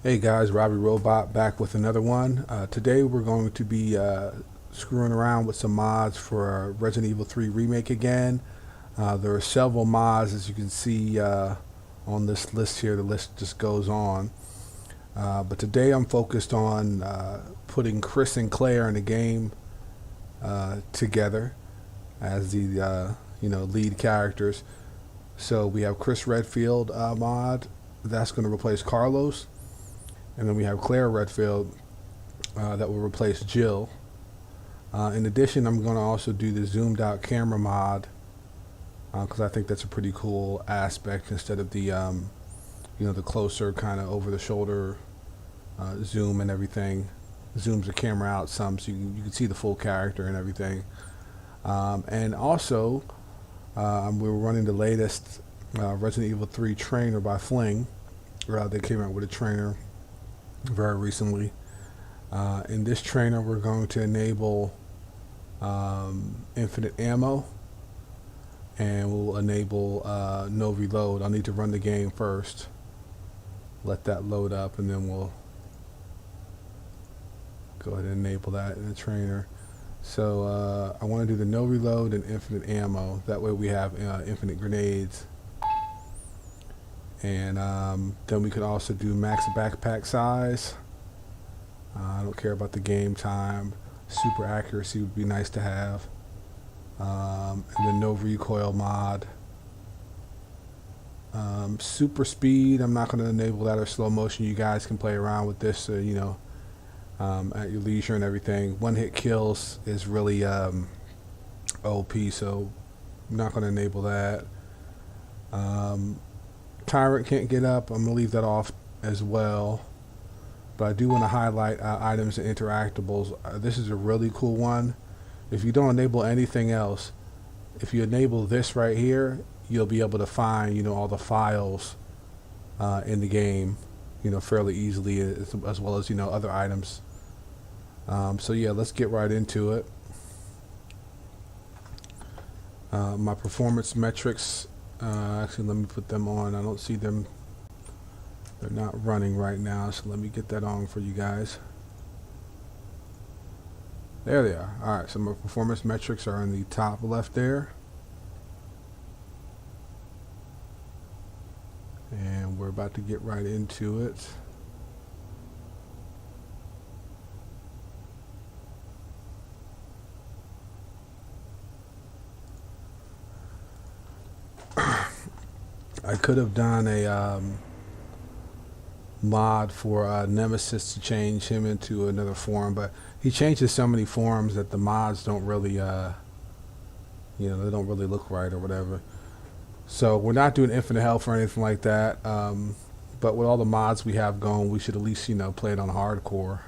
Hey guys, Robbie Robot back with another one. Today we're going to be screwing around with some mods for Resident Evil 3 Remake again. There are several mods, as you can see on this list here. The list just goes on. But today I'm focused on putting Chris and Claire in the game together as the lead characters. So we have Chris Redfield mod that's going to replace Carlos. And then we have Claire Redfield that will replace Jill. In addition, I'm going to also do the zoomed out camera mod because I think that's a pretty cool aspect instead of the the closer kind of over the shoulder zoom and everything. Zooms the camera out some so you can see the full character and everything. And also, we're running the latest Resident Evil 3 trainer by FLiNG. They came out with a trainer very recently. In this trainer we're going to enable infinite ammo, and we'll enable no reload. I'll need to run the game first, let that load up, and then we'll go ahead and enable that in the trainer. So I want to do the no reload and infinite ammo. That way we have infinite grenades. And then we could also do max backpack size. I don't care about the game time. Super accuracy would be nice to have. And then no recoil mod. Super speed, I'm not going to enable that, or slow motion. You guys can play around with this, at your leisure and everything. One hit kills is really OP, so I'm not going to enable that. Tyrant can't get up. I'm going to leave that off as well. But I do want to highlight items and interactables. This is a really cool one. If you don't enable anything else, if you enable this right here, you'll be able to find, all the files in the game, fairly easily, as well as, other items. So yeah, let's get right into it. My performance metrics. Actually, let me put them on. I don't see them. They're not running right now, so let me get that on for you guys. There they are. Alright, so my performance metrics are in the top left there. And we're about to get right into it. I could have done a mod for Nemesis to change him into another form, but he changes so many forms that the mods don't really, they don't really look right or whatever. So we're not doing infinite health or anything like that. But with all the mods we have going, we should at least, play it on hardcore.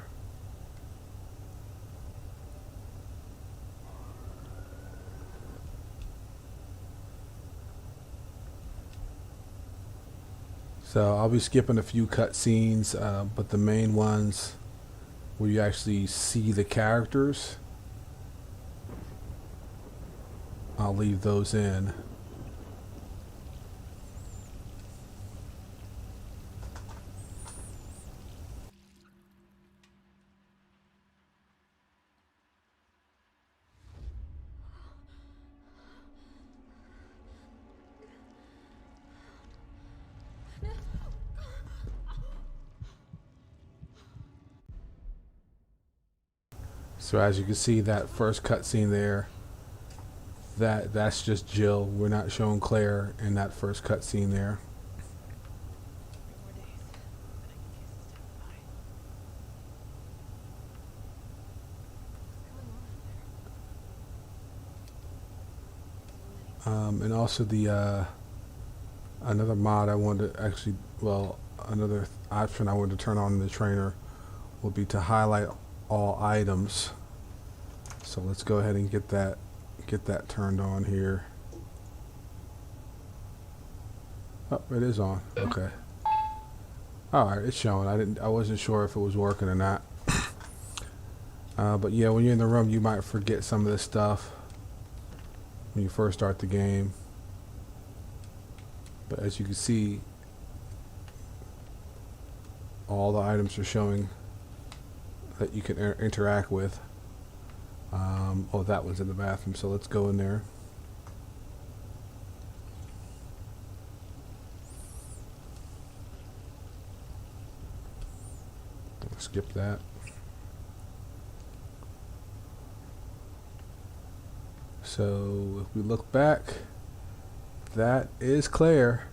So I'll be skipping a few cutscenes, but the main ones where you actually see the characters, I'll leave those in. So as you can see, that first cutscene there, that's just Jill. We're not showing Claire in that first cutscene there. And also the another mod I wanted to actually, another option I wanted to turn on in the trainer will be to highlight all items. So let's go ahead and get that turned on here. Oh, it is on. Okay. Alright, it's showing. I wasn't sure if it was working or not. But yeah, when you're in the room, you might forget some of this stuff when you first start the game. But as you can see, all the items are showing that you can interact with. Oh, that was in the bathroom, so let's go in there. Skip that. So if we look back, that is Claire.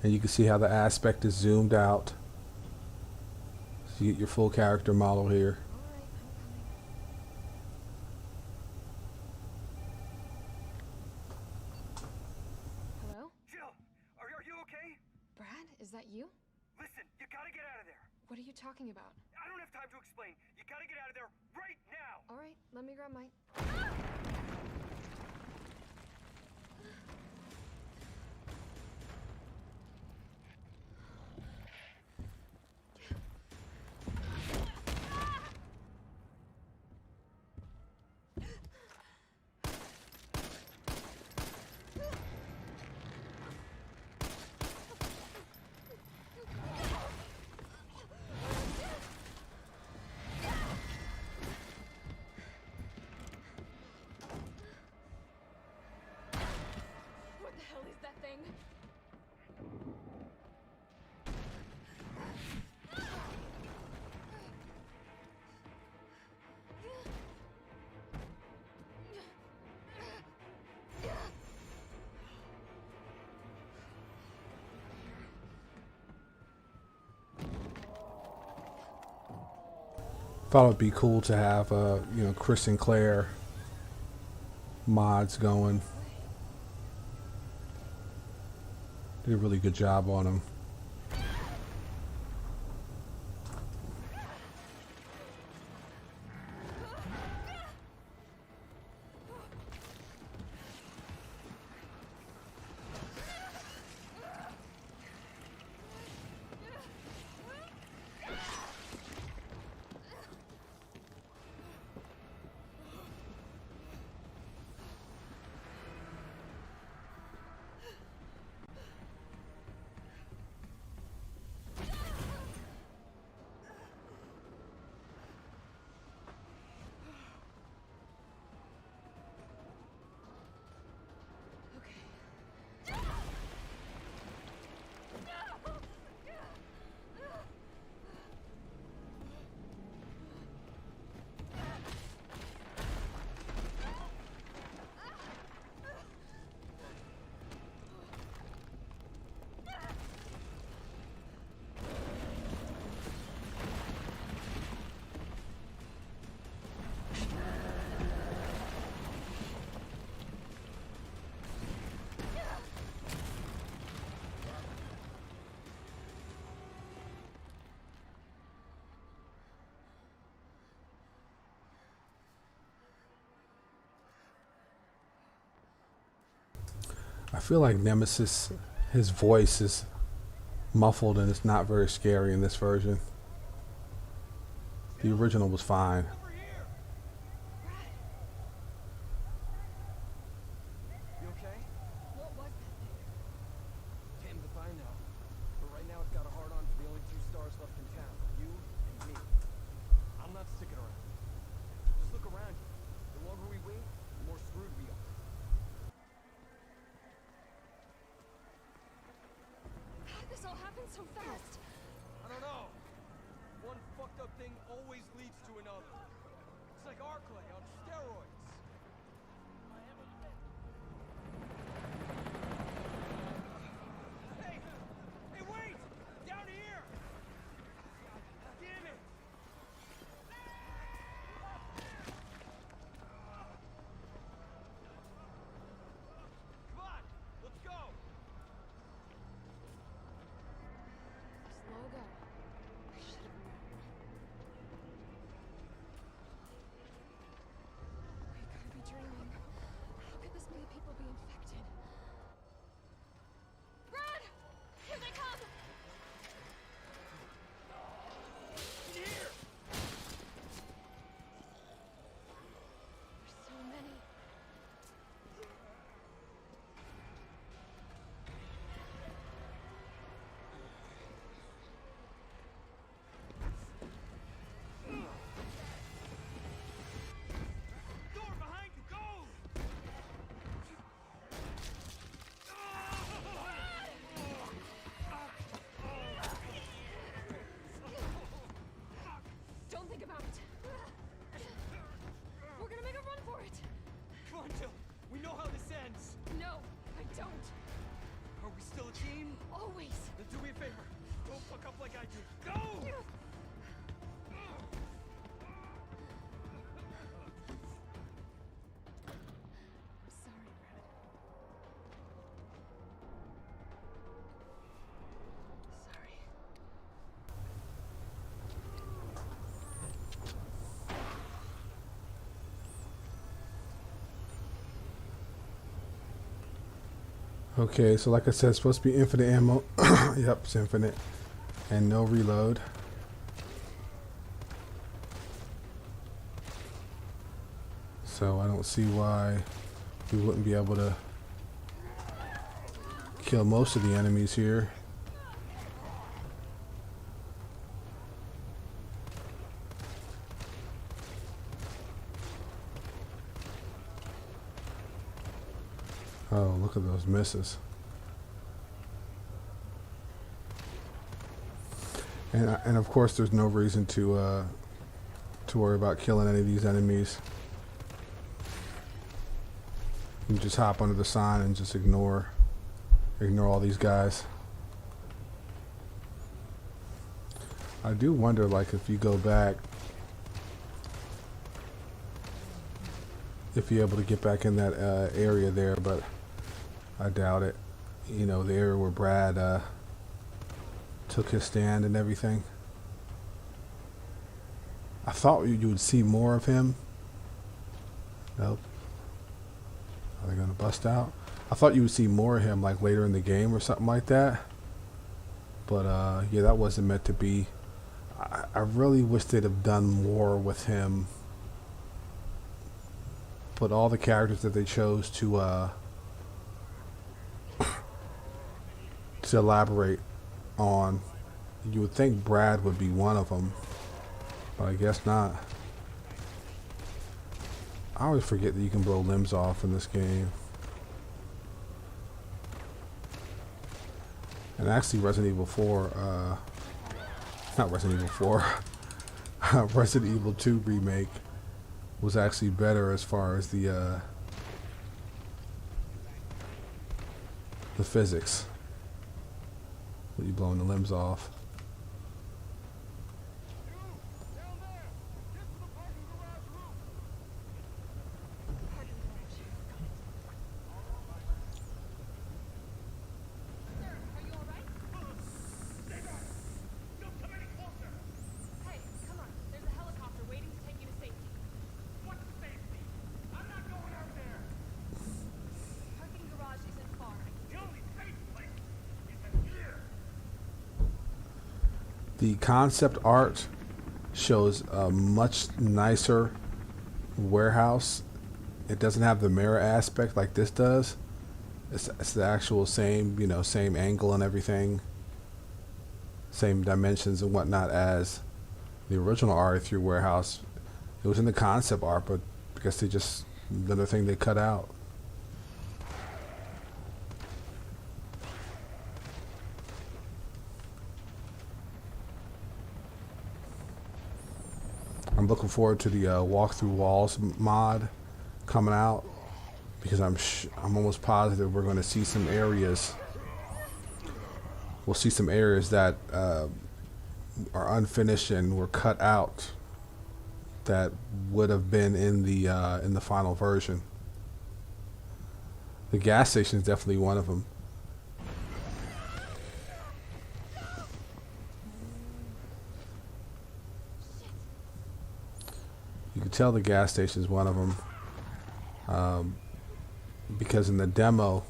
And you can see how the aspect is zoomed out. So you get your full character model here. Hello? Jill, are you okay? Brad, is that you? Listen, you gotta get out of there. What are you talking about? I don't have time to explain. You gotta get out of there right now. All right, let me grab my... What the hell is that thing? Thought it'd be cool to have, you know, Chris and Claire mods going. Did a really good job on them. I feel like Nemesis, his voice is muffled and it's not very scary in this version. The original was fine. Over here. You okay? What was that thing? Damned if I know. But right now it's got a hard on for the only 2 stars left in town. You and me. I'm not sticking around. Just look around you. The longer we wait, the more screwed we are. How'd this all happen so fast? I don't know. One fucked up thing always leads to another. It's like Arclay on steroids. Hey! Hey, wait! Down here! Damn it! Come on! Let's go! Slow go. I should have known. game? Always. Then do me a favor. Don't fuck up like I do. Go! I'm sorry, Brad. Sorry. Okay, so like I said, it's supposed to be infinite ammo. Yep, it's infinite. And no reload. So I don't see why we wouldn't be able to kill most of the enemies here. Oh, look at those misses. And of course, there's no reason to worry about killing any of these enemies. You just hop under the sign and just ignore all these guys. I do wonder, like, if you go back, if you're able to get back in that area there, but I doubt it. You know, the area where Brad took his stand and everything. I thought you would see more of him. Nope. Are they gonna bust out? I thought you would see more of him like later in the game or something like that. But yeah, that wasn't meant to be. I really wish they'd have done more with him. But all the characters that they chose to elaborate on, you would think Brad would be one of them, but I guess not. I always forget that you can blow limbs off in this game. And actually Resident Evil 4, not Resident Evil 4, Resident Evil 2 Remake was actually better as far as the physics. With you blowing the limbs off. The concept art shows a much nicer warehouse. It doesn't have the mirror aspect like this does. It's the actual same, you know, same angle and everything, same dimensions and whatnot as the original RE3 warehouse. It was in the concept art, but I guess they just, another thing they cut out. I'm looking forward to the walk through walls mod coming out, because I'm almost positive we're going to see some areas. We'll see some areas that are unfinished and were cut out that would have been in the final version. The gas station is definitely one of them. You can tell the gas station is one of them, because in the demo,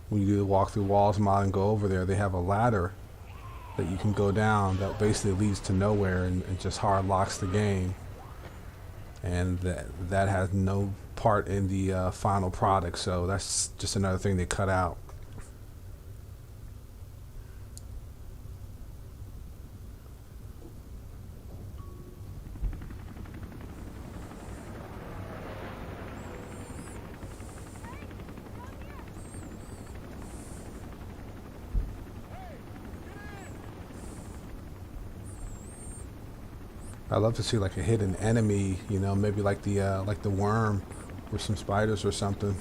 when you do the walk through walls mod and go over there, they have a ladder that you can go down that basically leads to nowhere and just hard locks the game, and that has no part in the final product. So that's just another thing they cut out. I'd love to see like a hidden enemy, you know, maybe like the worm or some spiders or something.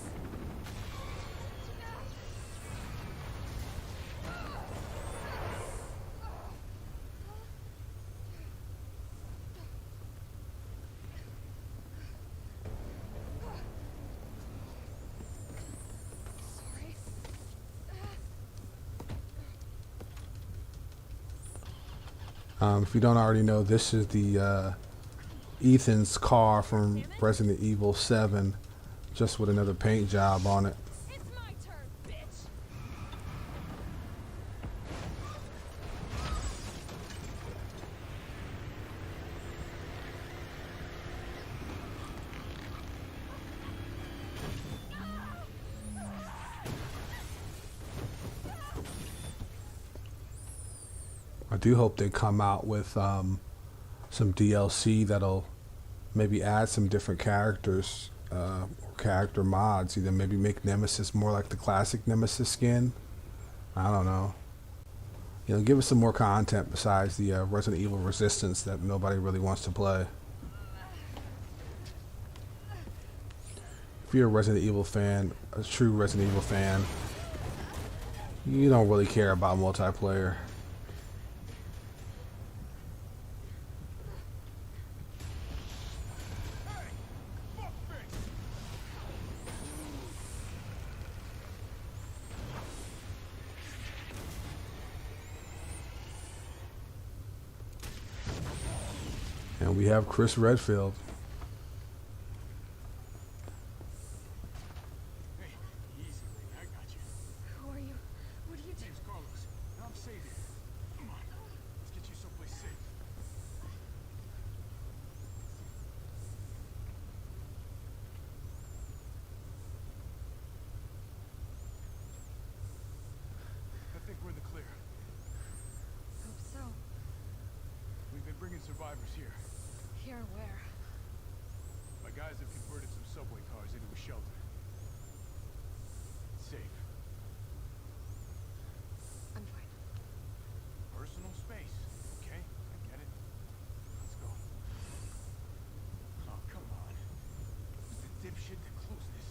If you don't already know, this is the Ethan's car from Resident Evil 7, just with another paint job on it. It's my turn, bitch. I do hope they come out with some DLC that'll maybe add some different characters or character mods. Either maybe make Nemesis more like the classic Nemesis skin. I don't know. You know, give us some more content besides the Resident Evil Resistance that nobody really wants to play. If you're a Resident Evil fan, a true Resident Evil fan, you don't really care about multiplayer. And we have Chris Redfield. Hey, easy, lady. I got you. Who are you? What are you doing? Name's Carlos. I'm safe here. Come on. Let's get you someplace safe. I think we're in the clear. Hope so. We've been bringing survivors here. Here, where? My guys have converted some subway cars into a shelter. It's safe. I'm fine. Personal space, okay? I get it. Let's go. Oh, come on. Who's the dipshit that closed this?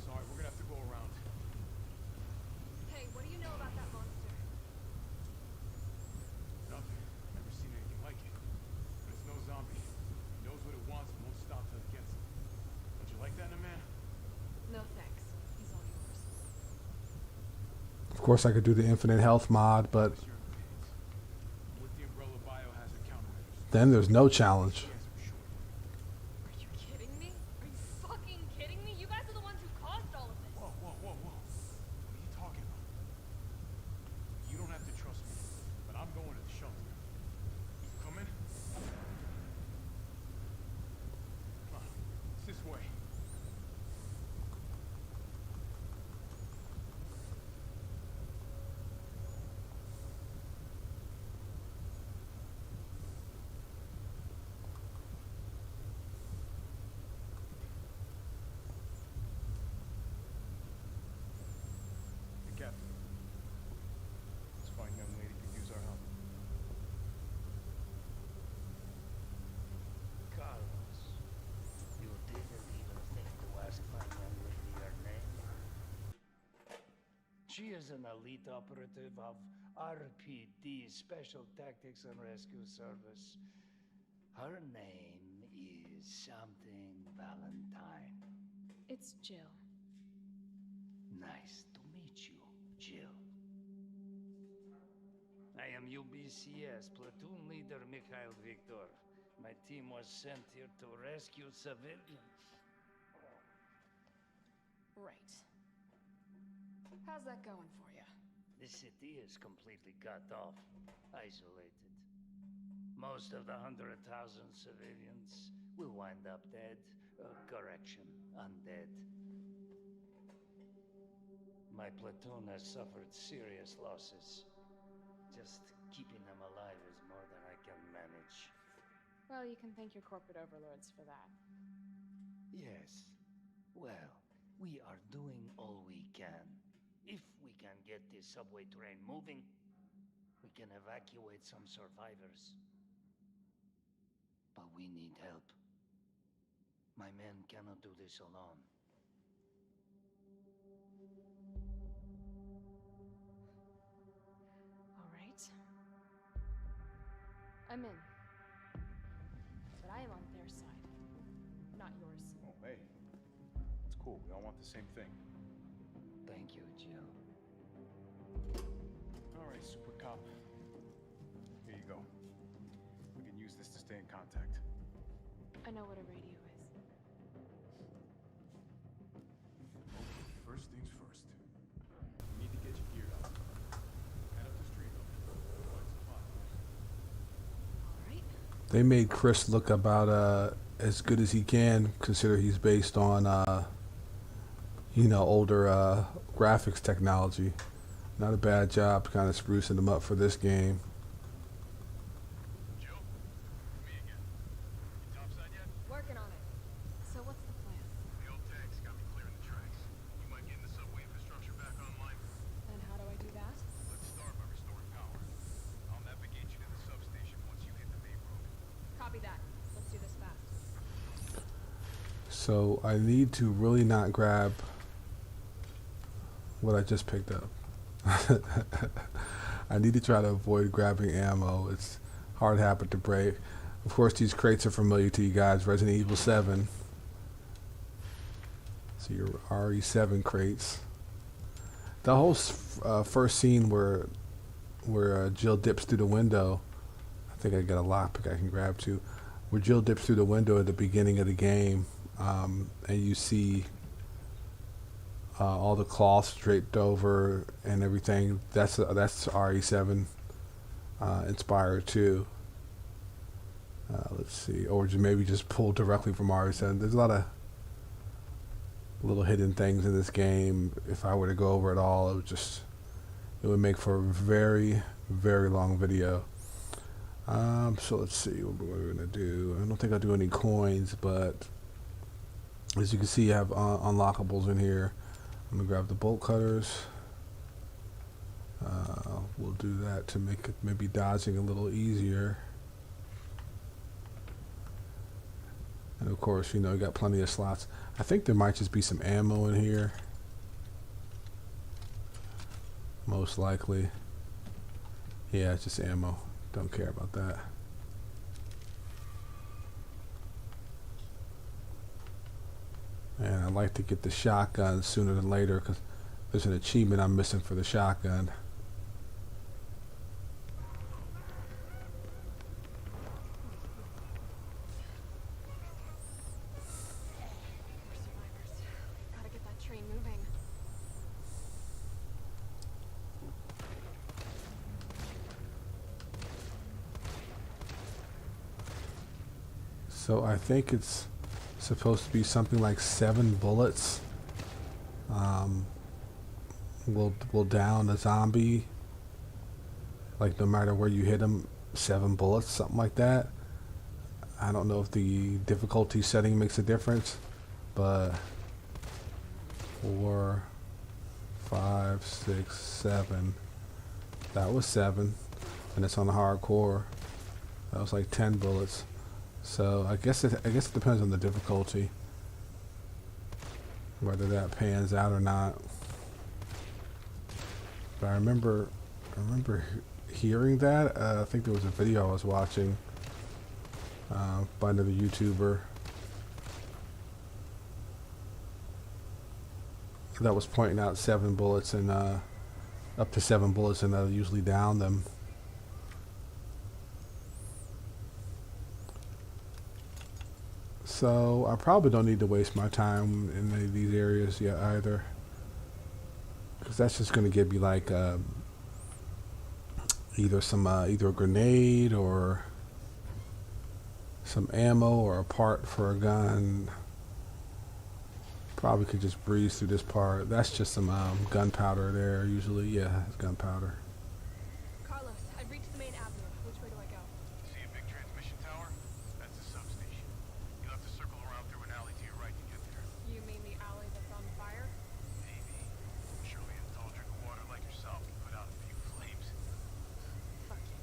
Sorry, we're gonna have to go around. Hey, what do you know about that monster? Nothing. Never seen anything like it. But it's no zombie. It knows what it wants and won't stop till it gets it. Don't you like that in a man? No thanks. He's all yours. Of course, I could do the infinite health mod, but It's your opinions. What the Umbrella biohazard countermeasures? then there's no challenge. Yes, I'm sure. Are you kidding me? Are you fucking kidding me? You guys are the ones who caused all of this. Whoa, whoa, whoa, whoa. What are you talking about? You don't have to trust me, but I'm going to the shelter. You coming? Come on. It's this way. Hey, Captain. This fine young lady could use our help. Carlos, you didn't even think to ask my young lady her name? She is an elite operative of RPD, Special Tactics and Rescue Service. Her name is something Valentine. It's Jill. Nice to meet you, Jill. I am UBCS Platoon Leader Mikhail Victor. My team was sent here to rescue civilians. Right. How's that going for you? The city is completely cut off, isolated. Most of the 100,000 civilians will wind up dead. Correction, undead. My platoon has suffered serious losses. Just keeping them alive is more than I can manage. Well, you can thank your corporate overlords for that. Yes. Well, we are doing all we can. If we can get this subway train moving, we can evacuate some survivors. But we need help. My men cannot do this alone. All right. I'm in. But I am on their side, not yours. Oh, hey. It's cool. We all want the same thing. Thank you, Jill. All right, Super Cop. Here you go. stay in contact. I know what a radio is. First things first. You need to get you geared up. Head up the street. Find some positives. Alright. They made Chris look about as good as he can, consider he's based on you know, older graphics technology. Not a bad job kind of sprucing them up for this game. Joe? Me again. You topside yet? Working on it. So what's the plan? The old tanks got me clearing the tracks. You might get the subway infrastructure back online. And how do I do that? Let's start by restoring power. I'll navigate you to the substation once you hit the main road. Copy that. Let's do this fast. So I need to really not grab what I just picked up. I need to try to avoid grabbing ammo. It's a hard habit to break. Of course, these crates are familiar to you guys. Resident Evil 7. So your RE7 crates. The whole first scene where Jill dips through the window. I think I got a lockpick I can grab too. Where Jill dips through the window at the beginning of the game, and you see all the cloths draped over and everything. That's RE7 inspired too. Let's see, or maybe just pulled directly from RE7. There's a lot of little hidden things in this game. If I were to go over it all, it would make for a very, very long video. So let's see what we're gonna do. I don't think I'll do any coins, but as you can see, I have unlockables in here. I'm gonna grab the bolt cutters. We'll do that to make it maybe dodging a little easier. And of course, you know, you got plenty of slots. I think there might just be some ammo in here. Most likely. Yeah, it's just ammo. Don't care about that. And I'd like to get the shotgun sooner than later because there's an achievement I'm missing for the shotgun. We're survivors. Gotta get that train moving. So I think it's supposed to be something like 7 bullets will down a zombie, like no matter where you hit them. 7 bullets, something like that. I don't know if the difficulty setting makes a difference, but 4, 5, 6, 7, that was 7, and it's on the hardcore. That was like 10 bullets. So I guess it depends on the difficulty, whether that pans out or not. But I remember hearing that. I think there was a video I was watching by another YouTuber that was pointing out 7 bullets and up to 7 bullets, and that'll usually down them. So I probably don't need to waste my time in any of these areas yet either, because that's just going to give me like either a grenade or some ammo or a part for a gun. Probably could just breeze through this part. That's just some gunpowder there usually. Yeah, it's gunpowder. Carlos, I've reached the main avenue. Which way do I go? See a big transmission tower? That's the substation. You'll have to circle around through an alley to your right to get there. You mean the alley that's on fire? Maybe. Surely a tall drink of water like yourself can put out a few flames. Fuck you.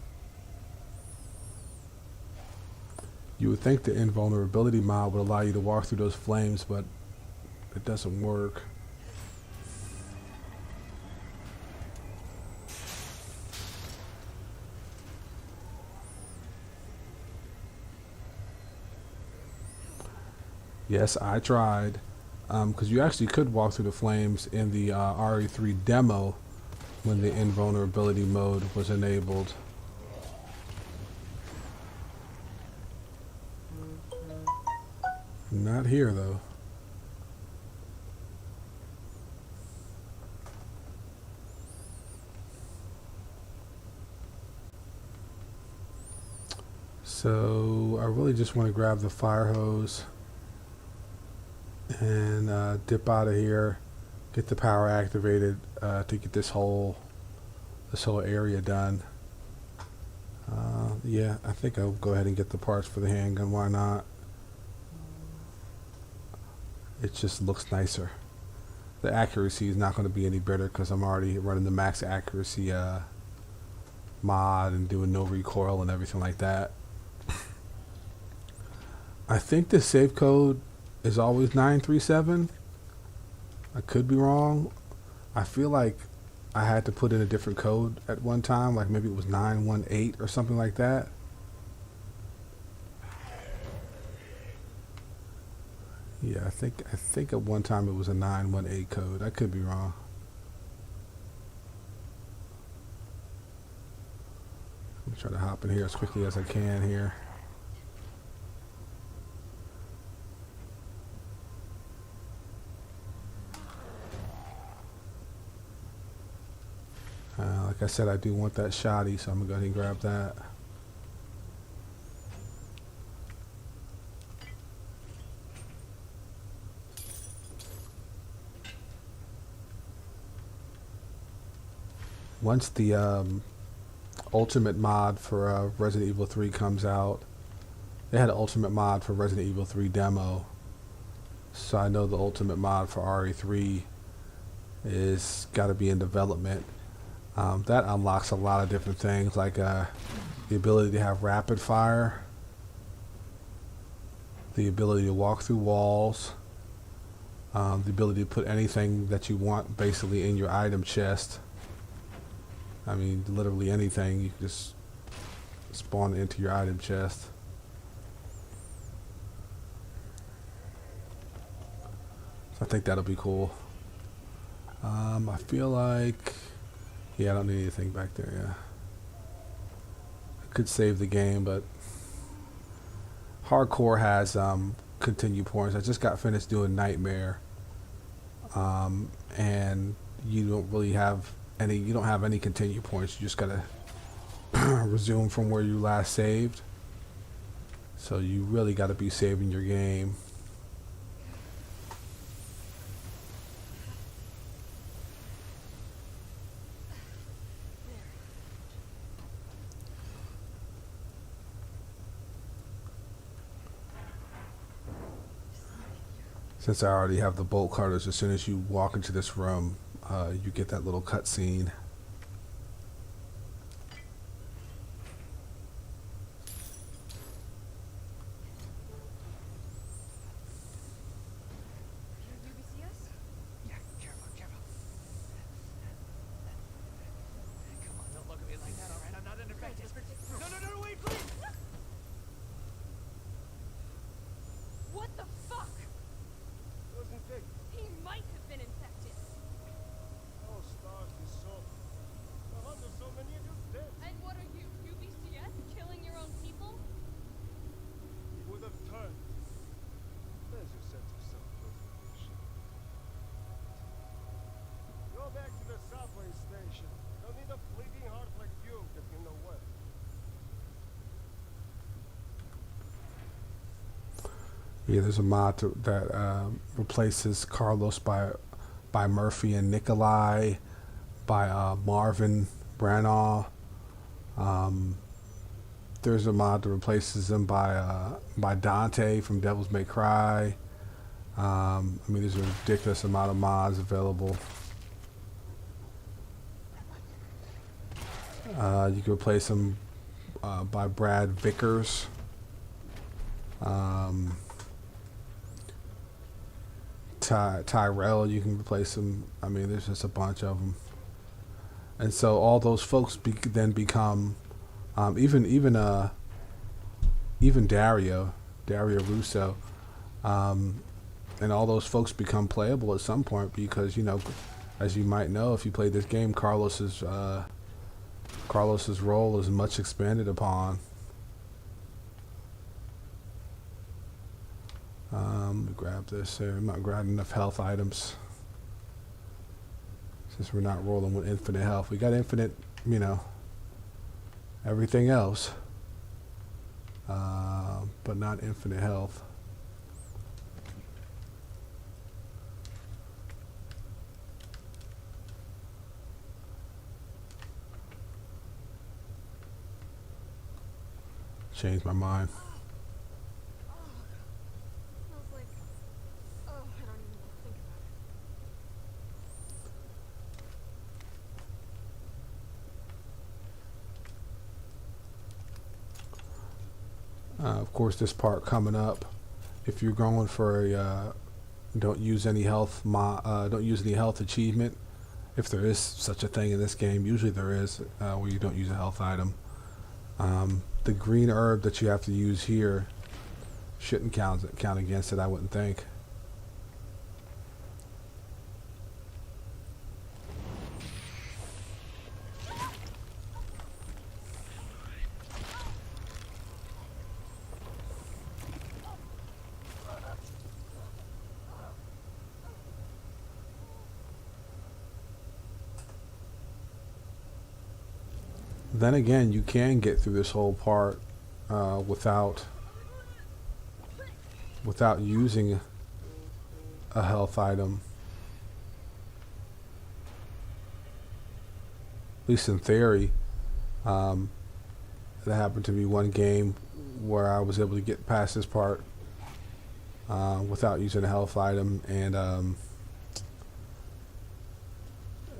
You would think the invulnerability mod would allow you to walk through those flames, but it doesn't work. Yes, I tried. Because you actually could walk through the flames in the RE3 demo when the invulnerability mode was enabled. Not here though. So I really just want to grab the fire hose and dip out of here, get the power activated to get this whole area done. Yeah, I think I'll go ahead and get the parts for the handgun. Why not? It just looks nicer. The accuracy is not going to be any better because I'm already running the max accuracy mod and doing no recoil and everything like that. I think the save code is always 937. I could be wrong. I feel like I had to put in a different code at one time, like maybe it was 918 or something like that. Yeah, I think at one time it was a 918 code. I could be wrong. I'm trying to hop in here as quickly as I can here. Like I said, I do want that shoddy, so I'm gonna go ahead and grab that. Once the ultimate mod for Resident Evil 3 comes out, they had an ultimate mod for Resident Evil 3 demo, so I know the ultimate mod for RE3 is got to be in development. That unlocks a lot of different things, like the ability to have rapid fire, the ability to walk through walls, the ability to put anything that you want basically in your item chest. I mean, literally anything, you can just spawn it into your item chest. So I think that'll be cool. I feel like, yeah, I don't need anything back there, yeah. I could save the game, but Hardcore has continue points. I just got finished doing Nightmare, and you don't really have any, you don't have any continue points. You just gotta resume from where you last saved. So you really gotta be saving your game. Since I already have the bolt cutters, as soon as you walk into this room, you get that little cutscene. Yeah, careful, careful. Come on, don't look at me like that, alright? I'm not infected. No, wait, please! What the fuck? Wasn't big. He might have been infected. Oh, stars, you saw. How do so many of you dead? And what are you, UBCS? Killing your own people? He would have turned. There's your sense of self-preservation. Go back to the subway station. Don't need a bleeding heart like you getting in the way. Yeah, there's a mod that replaces Carlos by Murphy and Nikolai, by Marvin Branagh. There's a mod that replaces them by Dante from Devils May Cry. I mean, there's a ridiculous amount of mods available. You can replace them by Brad Vickers. Tyrell, you can replace them. I mean, there's just a bunch of them, and so all those folks then become, even Dario Russo, and all those folks become playable at some point because, you know, as you might know if you played this game, Carlos's role is much expanded upon. Grab this here. I'm not grabbing enough health items since we're not rolling with infinite health. We got infinite, you know, everything else, but not infinite health. Changed my mind. Smells like. Oh, I don't even want to think about it. Of course, this part coming up. If you're going for a don't use any health don't use any health achievement, if there is such a thing in this game, usually there is, where you don't use a health item. The green herb that you have to use here shouldn't count against it, I wouldn't think. Then again, you can get through this whole part without using a health item. At least in theory. That happened to me one game where I was able to get past this part without using a health item, and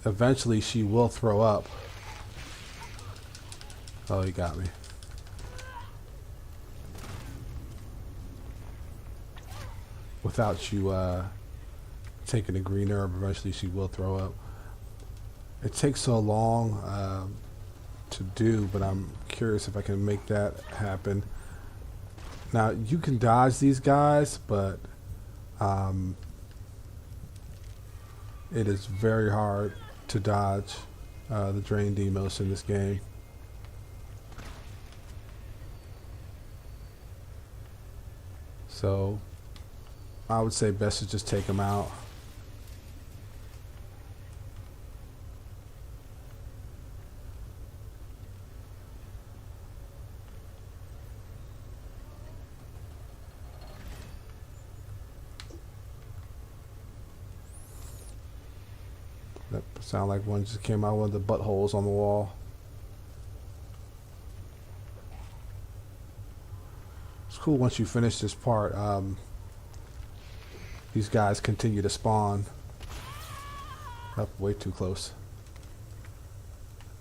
eventually she will throw up. Oh, he got me. Without you taking a green herb, eventually she will throw up. It takes so long to do, but I'm curious if I can make that happen. Now, you can dodge these guys, but it is very hard to dodge the Drain Demos in this game. So I would say best to just take them out. That sounded like one just came out of the buttholes on the wall. Cool. Once you finish this part, these guys continue to spawn. Up way too close.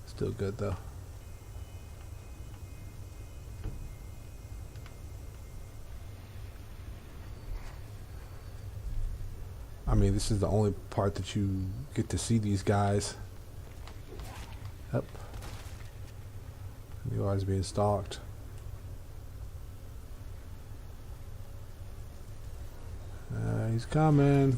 Still good though. I mean, this is the only part that you get to see these guys. Yep. You are being stalked. He's coming.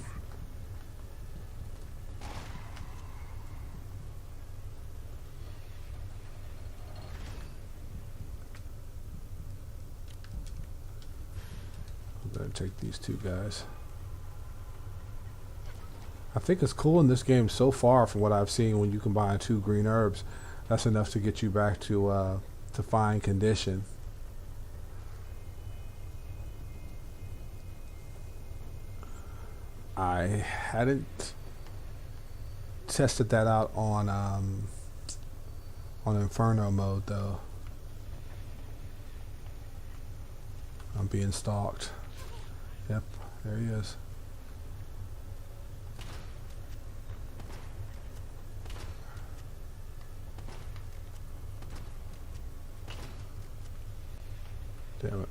I'm gonna take these two guys. I think it's cool in this game so far, from what I've seen. When you combine two green herbs, that's enough to get you back to fine condition. I hadn't tested that out on Inferno mode though. I'm being stalked. Yep, there he is. Damn it.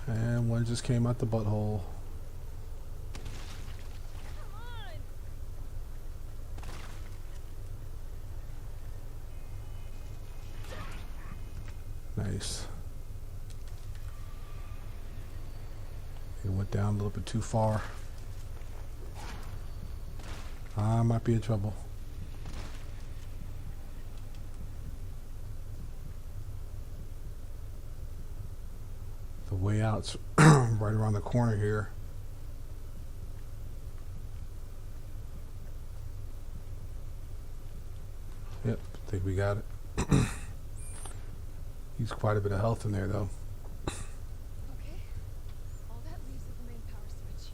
And one just came out the butthole. Nice. It went down a little bit too far. I might be in trouble. The way out's right around the corner here. Yep, I think we got it. He's quite a bit of health in there, though. Okay. All that leaves is the main power switch.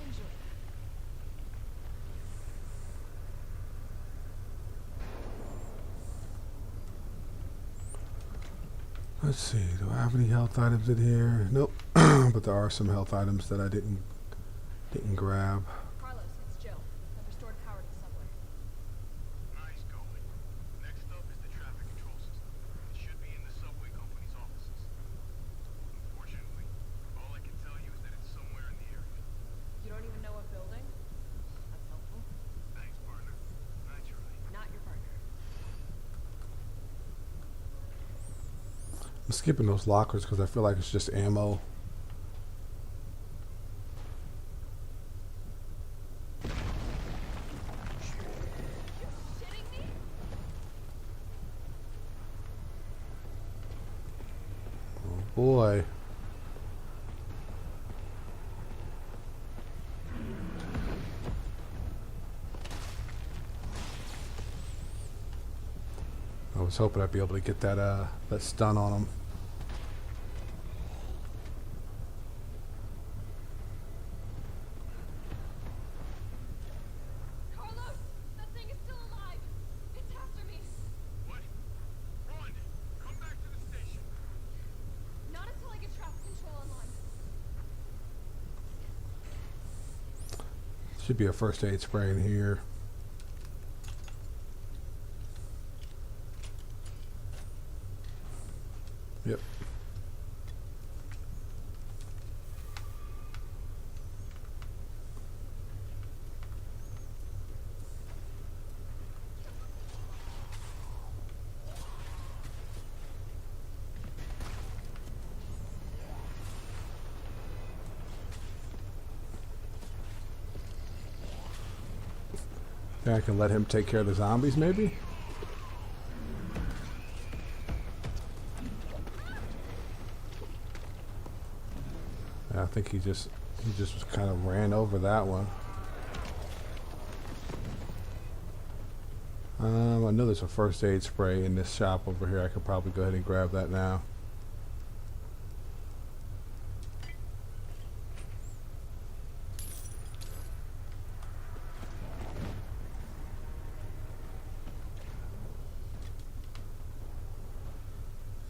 Enjoy that. Let's see, do I have any health items in here? Nope. But there are some health items that I didn't grab. Carlos, it's Jill. I've restored power to the subway. Nice going. Next up is the traffic control system. It should be in the subway company's offices. Unfortunately, all I can tell you is that it's somewhere in the area. You don't even know what building? That's helpful. Thanks, partner. Naturally. Not your partner. I'm skipping those lockers because I feel like it's just ammo. Shitting me? Oh boy. I was hoping I'd be able to get that stun on him. Carlos! That thing is still alive! It's after me! What? Run! Come back to the station. Not until I get traffic control online. Should be a first aid spray in here. Yep. Think I can let him take care of the zombies, maybe? Yeah, I think he just kind of ran over that one. I know there's a first aid spray in this shop over here. I could probably go ahead and grab that now.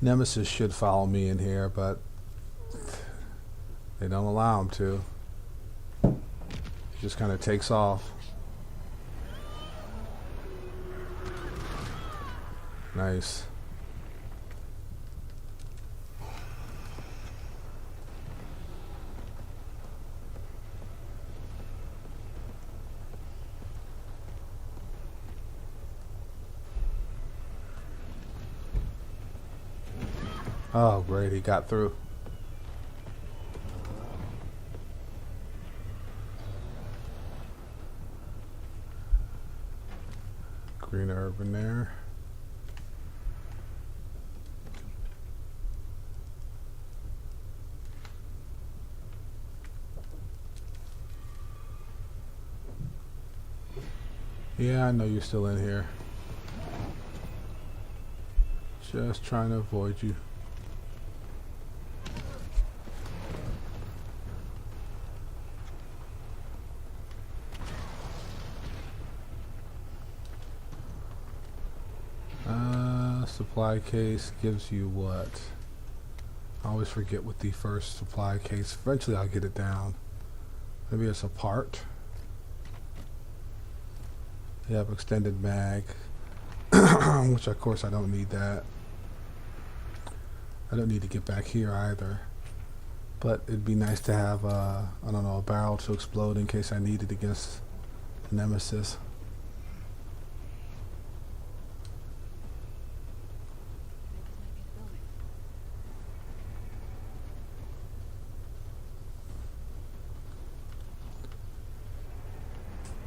Nemesis should follow me in here, but they don't allow him to. He just kind of takes off. Nice. Oh, great, he got through. Green herb in there. Yeah, I know you're still in here. Just trying to avoid you. Supply case gives you what? I always forget what the first supply case. Eventually I'll get it down. Maybe it's a part. You have extended mag, which of course I don't need that. I don't need to get back here either. But it'd be nice to have, I don't know, a barrel to explode in case I need it against the Nemesis.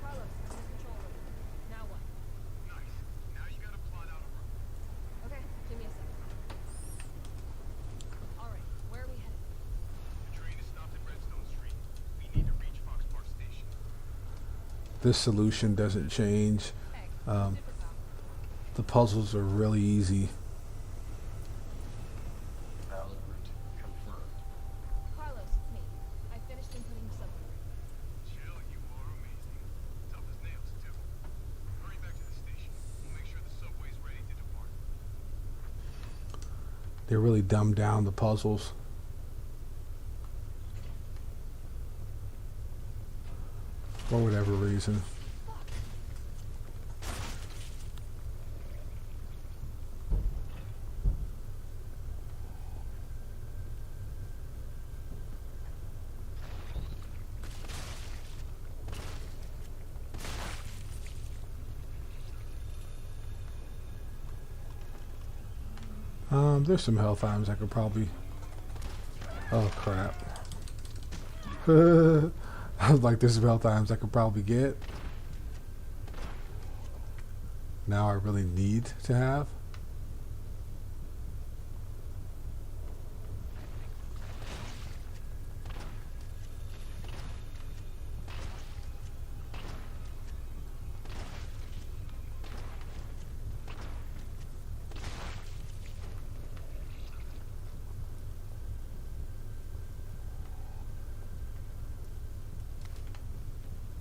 Carlos, I'm in control of it. Now what? Nice. Now this solution doesn't change. The puzzles are really easy. Valid route confirmed. Carlos, it's me. I finished inputting the subway. Chill, you are amazing. Tough as nails, too. Hurry back to the station. We'll make sure the subway's ready to depart. They really dumbed down the puzzles. For whatever reason. There's some health items I could probably... Oh crap. I was like, there's some health items I could probably get. Now I really need to have.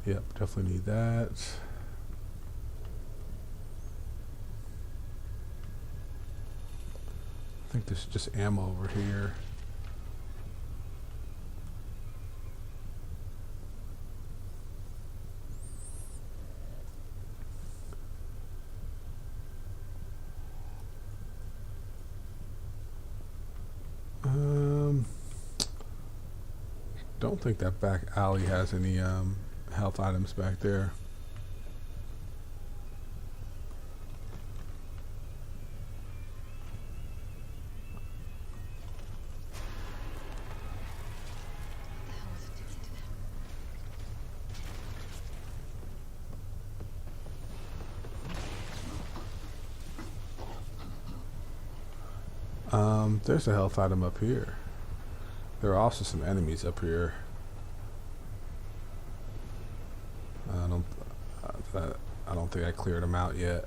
Yep, definitely need that. I think there's just ammo over here. Don't think that back alley has any health items back there. There's a health item up here. There are also some enemies up here. I don't think I cleared them out yet.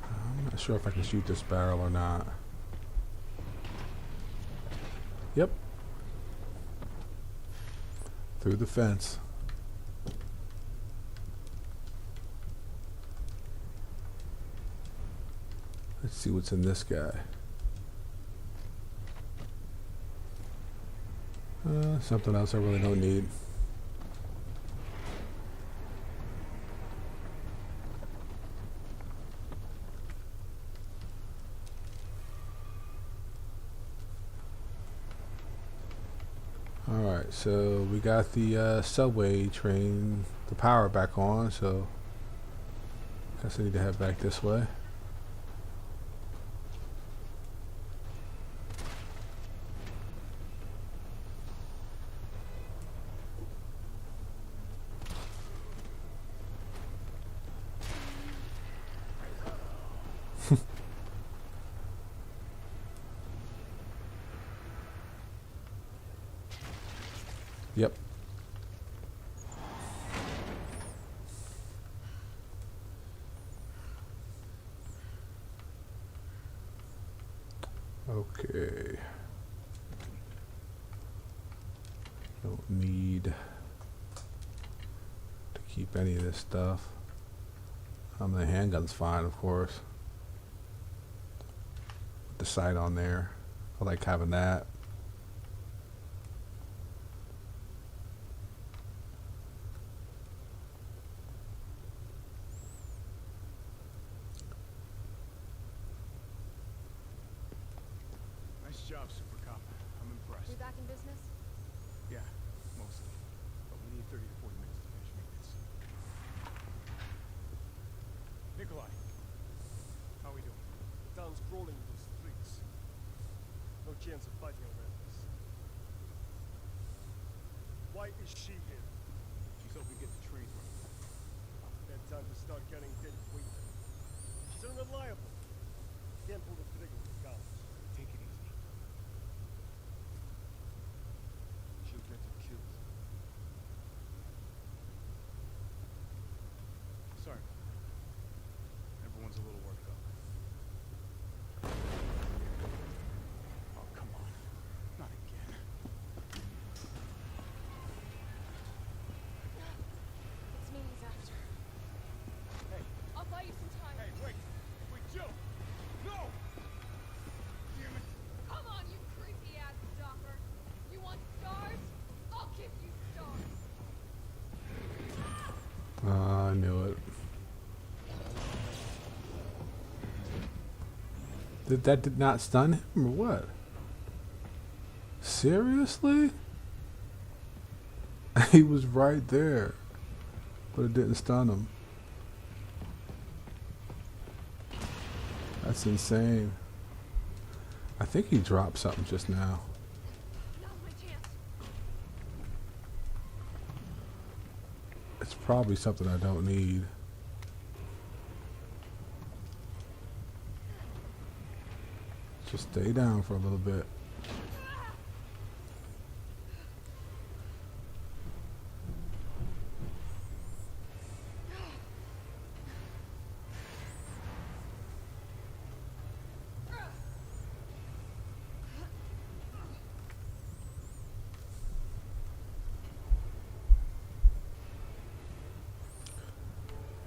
I'm not sure if I can shoot this barrel or not. Yep. Through the fence. Let's see what's in this guy. Something else I really don't need. Alright, so we got the subway train, the power back on, so I guess I need to head back this way. Yep. Okay. Don't need to keep any of this stuff. The handgun's fine, of course. Put the sight on there. I like having that. Nice job, Super Cop. I'm impressed. We back in business? Yeah, mostly. But we need 30 to 40 minutes to finish maintenance. Nikolai, how are we doing? Town's crawling into the streets. No chance of fighting around this. Why is she here? She's hoping to get the train from her. Bad time to start getting dead weight. She's unreliable. Can't pull the trigger with guns. Take it easy. She'll get you killed. Sorry. Everyone's a little worked up. Oh, come on. Not again. It's me he's after. Hey, I'll buy you some time. hey, wait! Wait, Joe! No! Damn it! Come on, you creepy ass stalker. You want stars? I'll give you stars. I knew it. Did not stun him or what? Seriously? He was right there, but it didn't stun him. That's insane. I think he dropped something just now. Now's my chance. It's probably something I don't need. Just stay down for a little bit.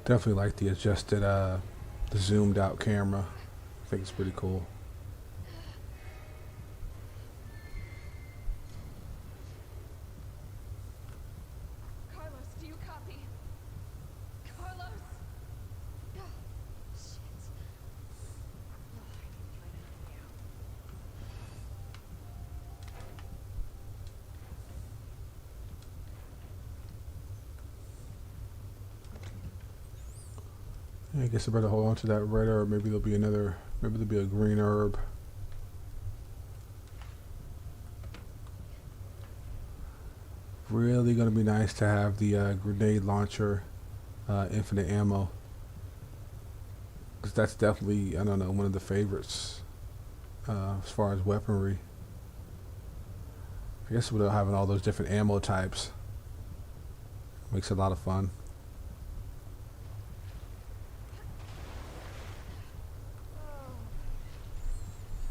Definitely like the adjusted, the zoomed out camera. I think it's pretty cool. Carlos, do you copy? Carlos? Oh, shit. Oh, I need to find out now. Yeah, I guess I better hold on to that red herb. Maybe there'll be another, maybe there'll be a green herb. Really gonna be nice to have the grenade launcher, infinite ammo. Because that's definitely, I don't know, one of the favorites as far as weaponry. I guess without having all those different ammo types, makes it a lot of fun.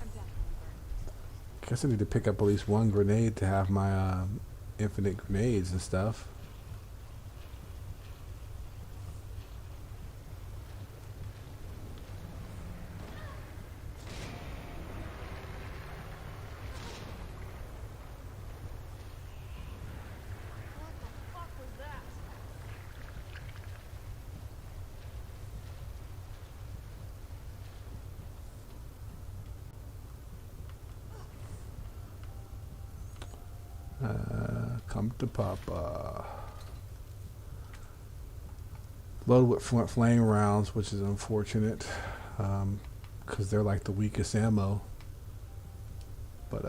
I'm definitely burned. Guess I need to pick up at least one grenade to have my infinite grenades and stuff. What the fuck was that? Come to Papa. Loaded with FLiNG rounds, which is unfortunate, because they're like the weakest ammo. But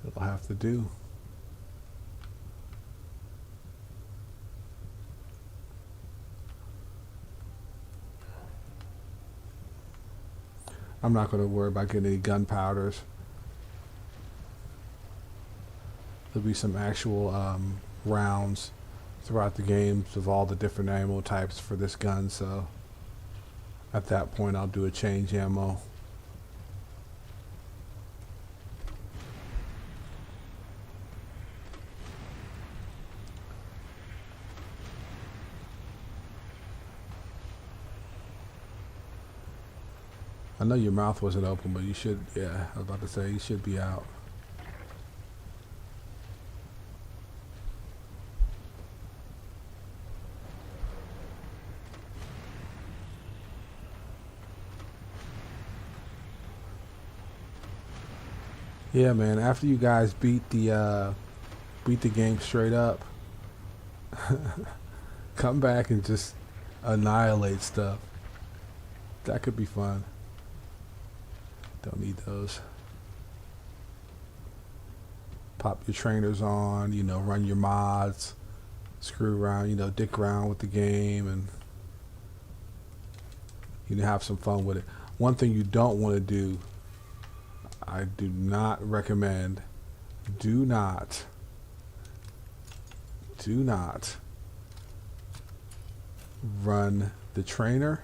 it'll have to do. I'm not going to worry about getting any gunpowders. There'll be some actual rounds throughout the games of all the different ammo types for this gun, so at that point I'll do a change ammo. I know your mouth wasn't open, but you should, yeah, I was about to say, you should be out. Yeah, man, after you guys beat the game straight up, come back and just annihilate stuff. That could be fun. Don't need those. pop your trainers on, you know, run your mods, screw around, you know, dick around with the game, and you know, have some fun with it. One thing you don't want to do, I do not recommend, do not run the trainer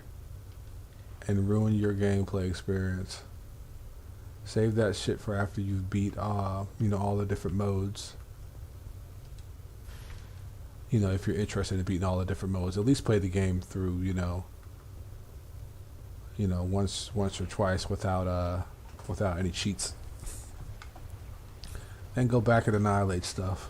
and ruin your gameplay experience. Save that shit for after you've beat you know, all the different modes. You know, if you're interested in beating all the different modes, at least play the game through, you know, once or twice without any cheats. Then go back and annihilate stuff.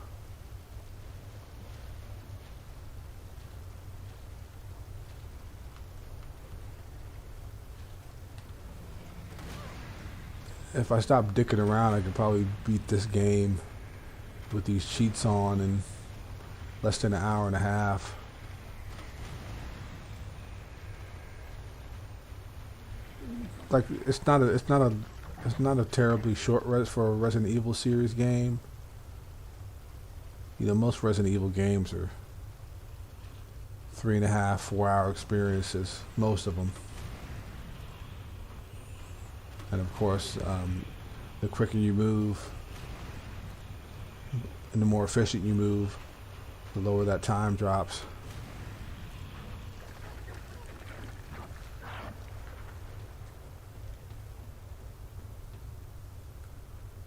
If I stop dicking around, I could probably beat this game with these cheats on in less than an hour and a half. Like, it's not a terribly short for a Resident Evil series game. You know, most Resident Evil games are 3.5, 4 hour experiences, most of them. And of course, the quicker you move and the more efficient you move, the lower that time drops.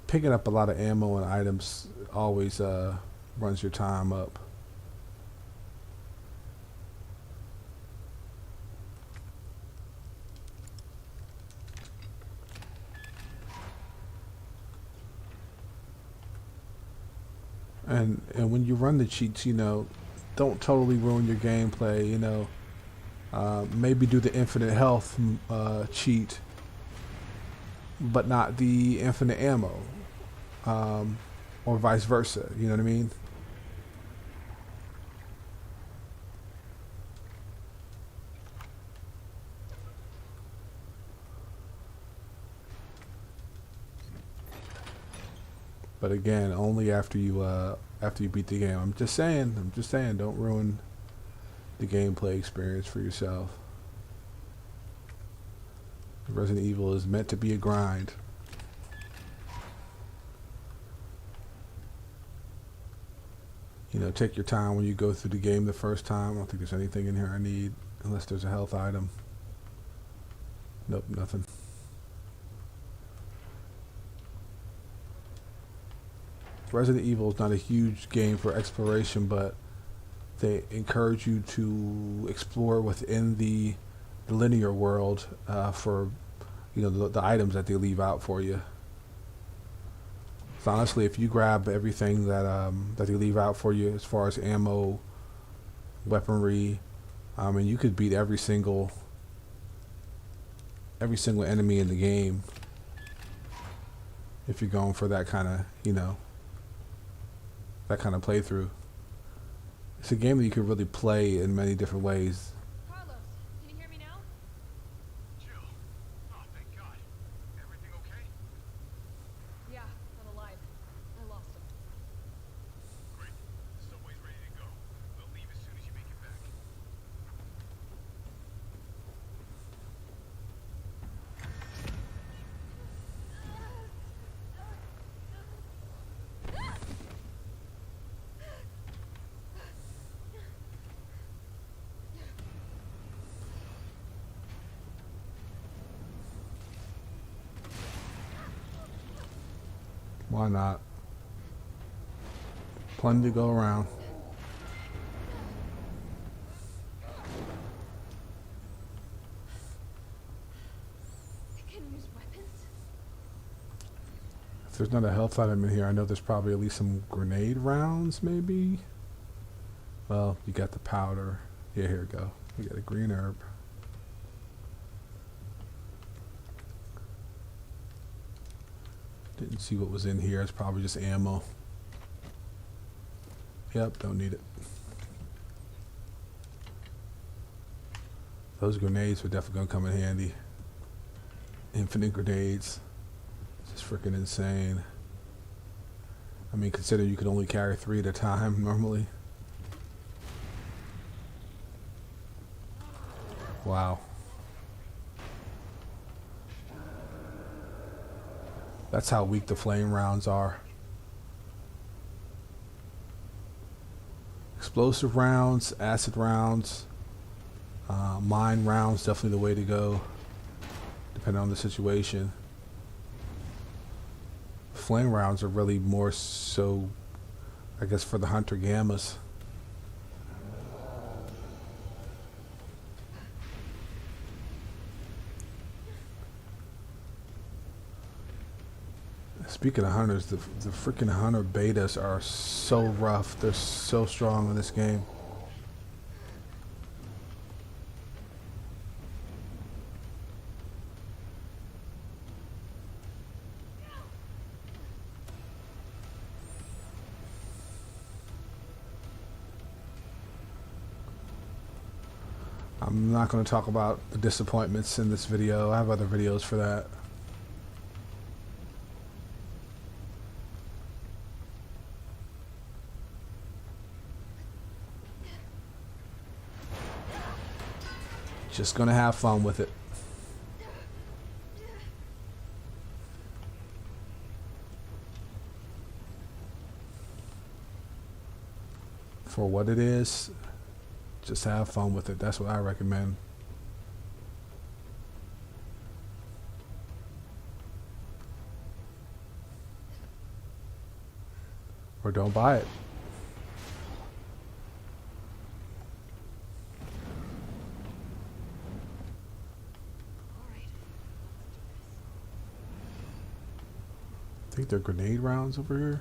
Picking up a lot of ammo and items always runs your time up. And when you run the cheats, you know, don't totally ruin your gameplay. You know, maybe do the infinite health cheat, but not the infinite ammo, or vice versa. You know what I mean? But again, only after you beat the game. I'm just saying, don't ruin the gameplay experience for yourself. Resident Evil is meant to be a grind. You know, take your time when you go through the game the first time. I don't think there's anything in here I need, unless there's a health item. Nope, nothing. Resident Evil is not a huge game for exploration, but they encourage you to explore within the linear world for, you know, the items that they leave out for you. So honestly, if you grab everything that they leave out for you as far as ammo, weaponry, and you could beat every single enemy in the game if you're going for that kind of, you know, that kind of playthrough. It's a game that you can really play in many different ways. Carlos, can you hear me now? Jill. Oh, thank God. Everything okay? Yeah, I'm alive. I lost him. Great. The subway's ready to go. We'll leave as soon as you make it back. Why not? Plenty to go around. They can use weapons? If there's not a health item in here, I know there's probably at least some grenade rounds, maybe? Well, you got the powder. Yeah, here we go. We got a green herb. Didn't see what was in here. It's probably just ammo. Yep, don't need it. Those grenades are definitely gonna come in handy. Infinite grenades. It's just freaking insane. I mean, consider you can only carry 3 at a time normally. Wow. That's how weak the flame rounds are. Explosive rounds, acid rounds, mine rounds, definitely the way to go, depending on the situation. Flame rounds are really more so, I guess, for the hunter gammas. Speaking of hunters, the freaking hunter betas are so rough. They're so strong in this game. I'm not going to talk about the disappointments in this video. I have other videos for that. Just gonna have fun with it. For what it is, just have fun with it. That's what I recommend. Or don't buy it. I think they're grenade rounds over here.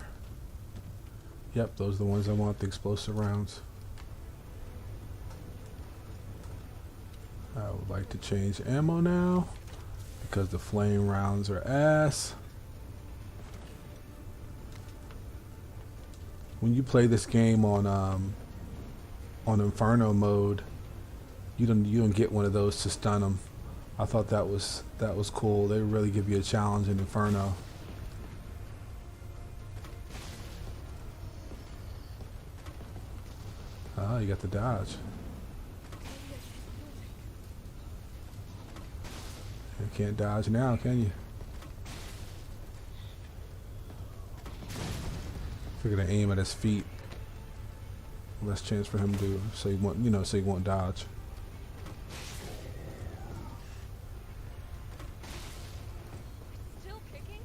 Yep, those are the ones I want, the explosive rounds. I would like to change ammo now because the flame rounds are ass. When you play this game on Inferno mode, you don't get one of those to stun them. I thought that was cool. They really give you a challenge in Inferno. Oh, you got the dodge. You can't dodge now, can you? If you're gonna aim at his feet, less chance for him to, so you won't dodge. Still kicking?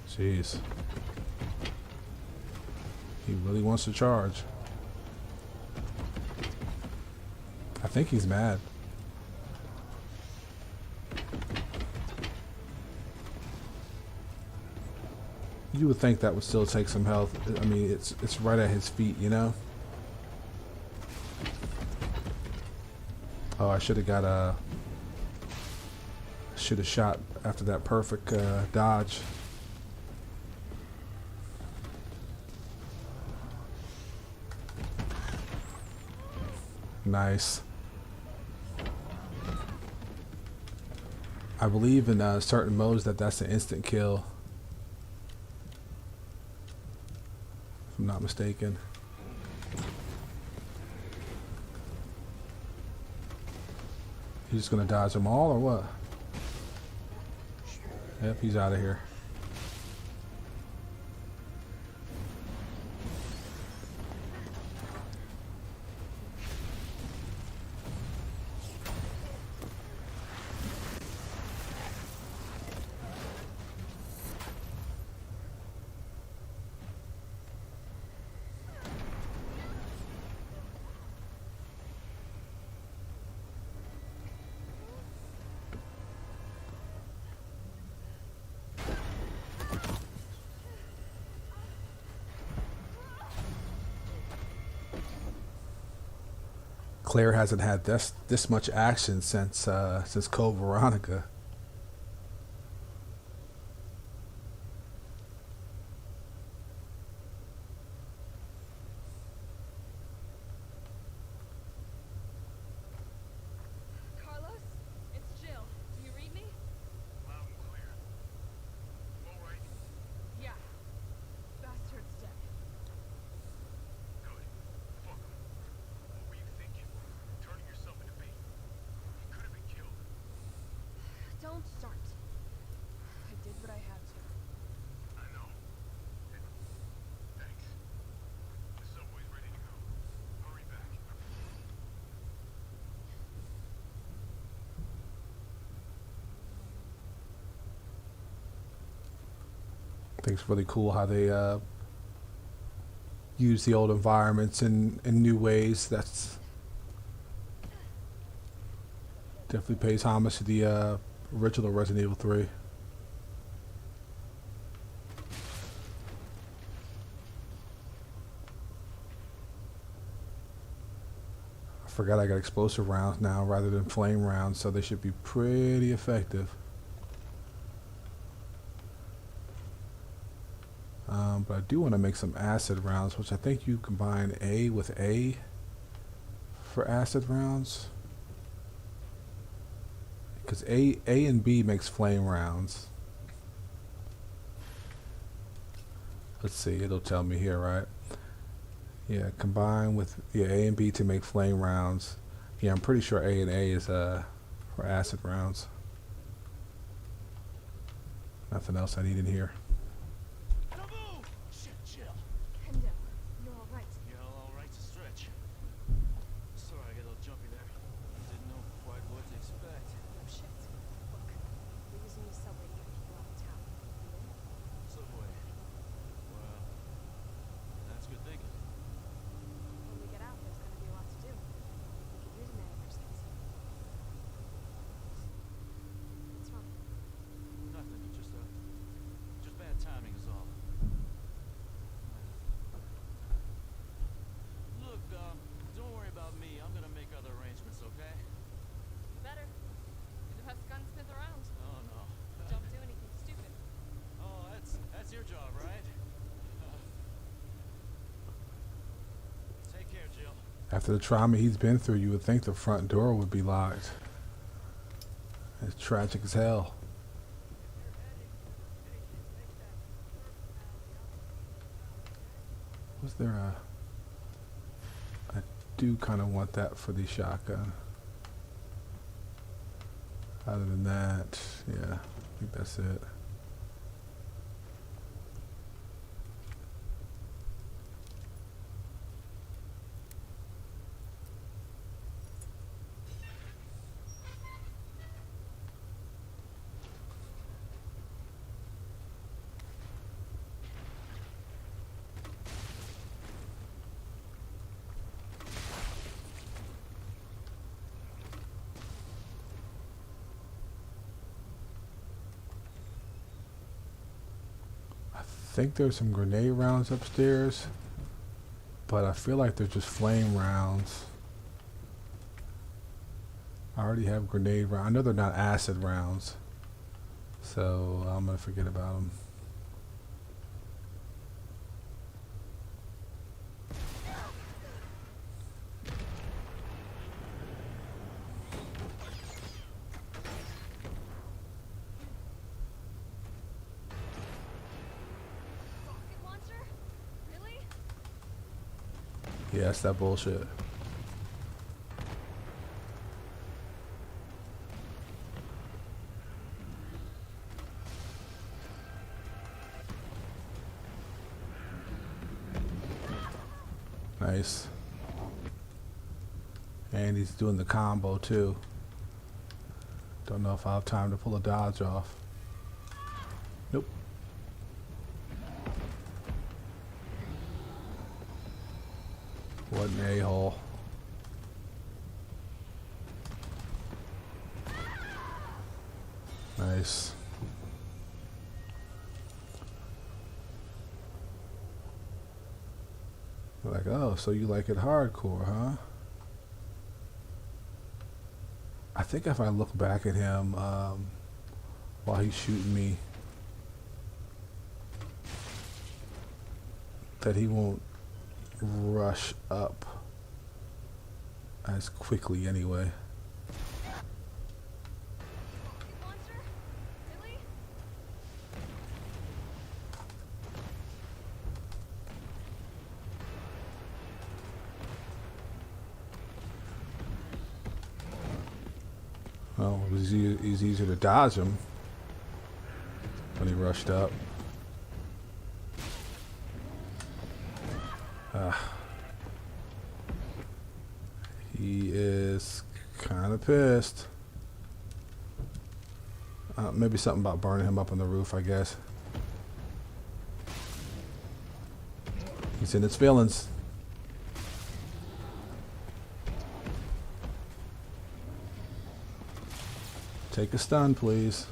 Jeez. He really wants to charge. I think he's mad. You would think that would still take some health. I mean, it's right at his feet, you know? Oh, I should have got a... should have shot after that perfect dodge. Nice. I believe in certain modes that's an instant kill. If I'm not mistaken. He's just gonna dodge them all or what? Yep, he's out of here. Claire hasn't had this much action since Code Veronica. Carlos, it's Jill. Do you read think it's really cool how they use the old environments in new ways. That's definitely pays homage to the original Resident Evil 3. I forgot I got explosive rounds now rather than flame rounds, so they should be pretty effective. But I do want to make some acid rounds, which I think you combine A with A for acid rounds. Because A and B makes flame rounds. Let's see, it'll tell me here, right? Yeah, combine with A and B to make flame rounds. Yeah, I'm pretty sure A and A is for acid rounds. Nothing else I need in here. Shit, Jill. Kendo, you're alright. You're all right to stretch. Sorry, I got a little jumpy there. Didn't know quite what to expect. Oh shit. Look, we're using the subway to get people out of town. You in? Subway. Well, that's good thinking. When we get out, there's gonna be a lot to do. We could use a man for things. What's wrong? Nothing. Just bad timing is all. Look, don't worry about me. I'm gonna make other arrangements, okay? You better. You're the best gunsmith around. Oh no. Don't do anything stupid. Oh, that's your job, right? Take care, Jill. After the trauma he's been through, you would think the front door would be locked. It's tragic as hell. Was there a... I do kind of want that for the shotgun. Other than that, yeah, I think that's it. I think there's some grenade rounds upstairs, but I feel like they're just flame rounds. I already have grenade rounds. I know they're not acid rounds, so I'm gonna forget about them. Rocket launcher? Really? Yeah, that's that bullshit. Nice. And he's doing the combo too. Don't know if I'll have time to pull a dodge off. Nope. What an a-hole. Nice. Like, oh, so you like it hardcore, huh? I think if I look back at him while he's shooting me, that he won't rush up as quickly anyway. Rocket launcher? Really? Well, it was easier to dodge him when he rushed up. He is kind of pissed. Maybe something about burning him up on the roof, I guess. He's in his feelings. Take a stun, please.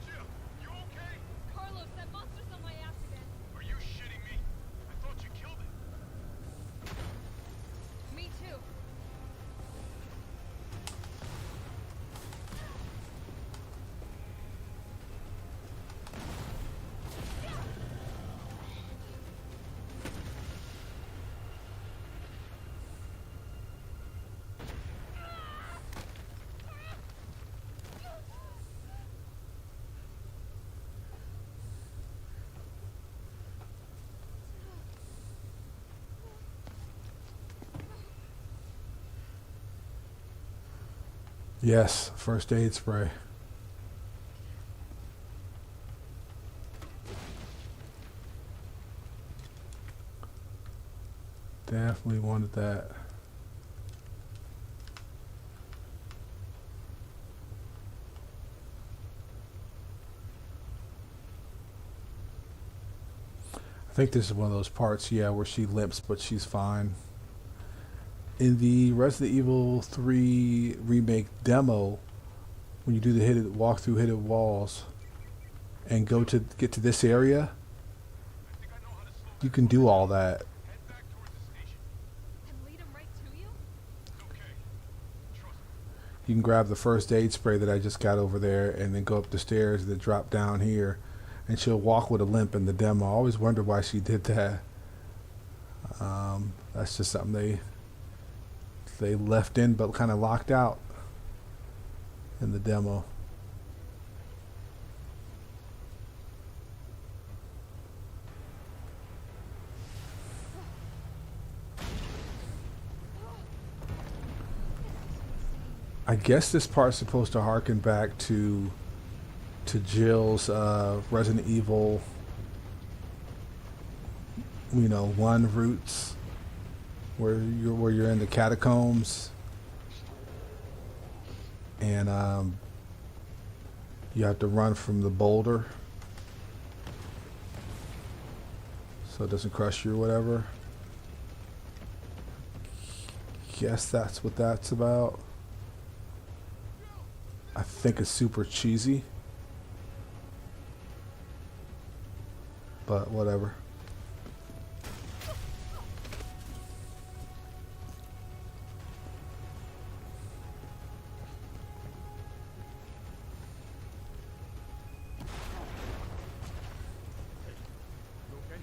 Jill, you okay? Carlos, that monster's on my ass again. Are you shitting me? I thought you killed it. Me too. Yes, first aid spray. Definitely wanted that. I think this is one of those parts, yeah, where she limps, but she's fine. In the Resident Evil 3 remake demo, when you do the hidden walk through hidden walls and go to get to this area, I think I know how to slow you can do all that. Head back towards the station. And lead him right to you? It's okay. Trust me. You can grab the first aid spray that I just got over there and then go up the stairs and then drop down here, and she'll walk with a limp in the demo. I always wonder why she did that. That's just something they left in but kind of locked out in the demo. I guess this part's supposed to harken back to Jill's Resident Evil, 1 roots, where you're in the catacombs and you have to run from the boulder so it doesn't crush you or whatever. Guess that's what that's about. I think it's super cheesy, but whatever. You okay?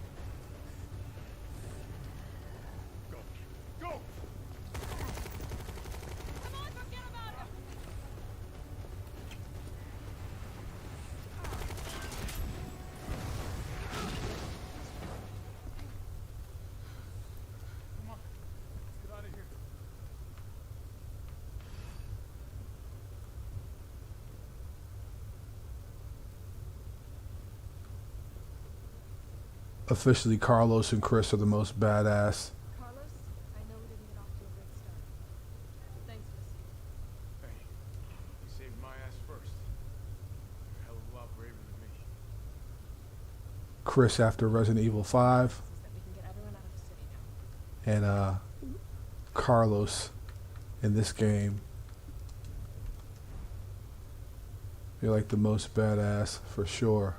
Go. Go! Come on, forget about him! Come on. Let's get out of here. Officially, Carlos and Chris are the most badass. Carlos, I know we didn't get off to a great start. Thanks for saving. Hey, you saved my ass first. You're a hell of a lot braver than me. Chris after Resident Evil 5, Is that we can get everyone out of the city now. and Carlos in this game. You're like the most badass for sure.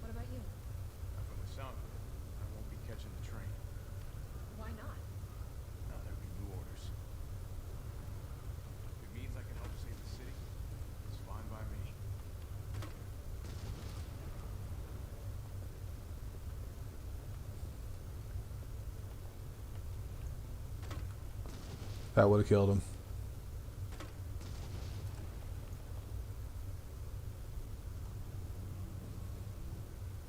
What about you? From the sound of it, I won't be catching the train. Why not? Now there'll be new orders. If it means I can help save the city, it's fine by me. That would have killed him.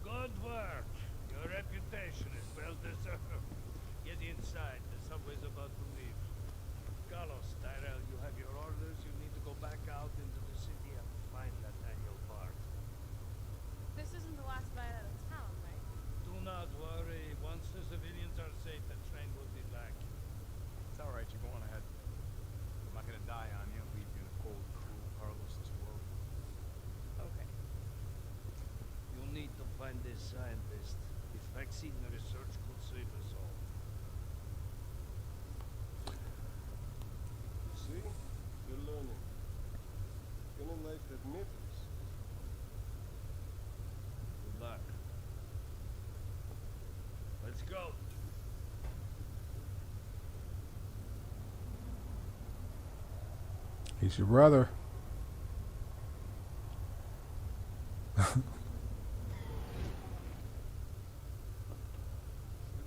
Good work. Your reputation is well deserved. Get inside. The subway's about to leave. Carlos, Tyrell, you have your orders. You need to go back out into the city and find that Daniel Bart. This isn't the last scientist. This vaccine research could save us all. You see? You're learning. Gonna like that meters. Good luck. Let's go. He's your brother. You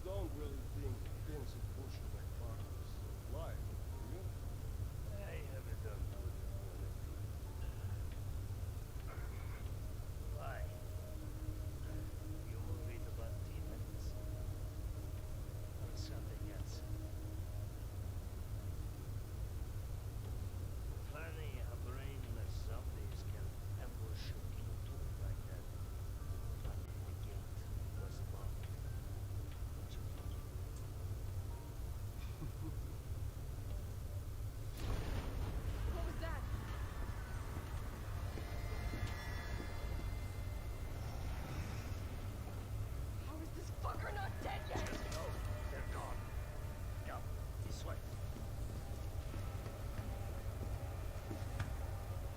don't really think things are pushing like progress. Why? Do you? I haven't done good. Why? You worried about demons? Or something else? Funny how brainless zombies can ambush you in a tomb like that. But the gate was locked. Don't you think? What was that? How is this fucker not dead yet? No, they're gone. Come, this way.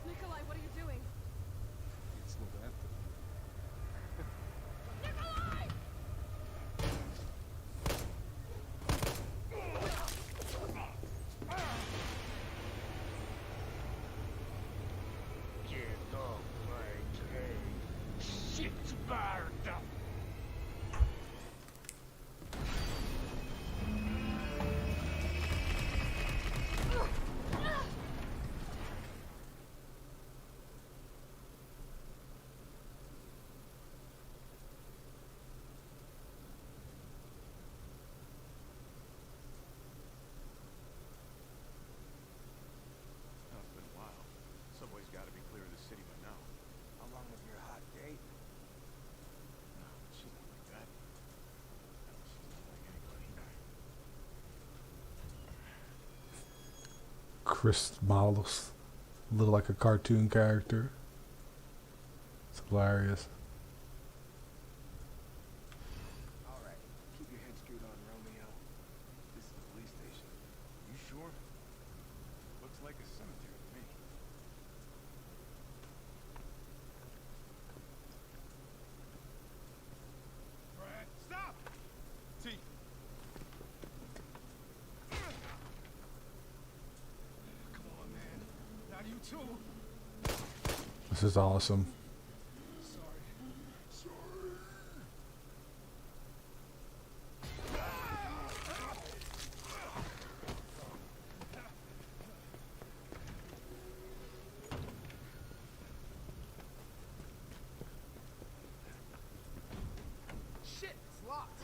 Nikolai, what are you doing? It's not after. Nikolai! Get off my train. Shitbird! Oh, it's been a while. Subway's got to be clear of the city by now. How long was your hot date? No, she's not like that. No, she's not like anybody. Chris models a little like a cartoon character. It's hilarious. All right. Keep your head screwed on, Romeo. This is the police station. You sure? Looks like a cemetery to me. Brad, stop! T. Come on, man. Not you too. This is awesome. Sorry. Sorry. Shit, it's locked.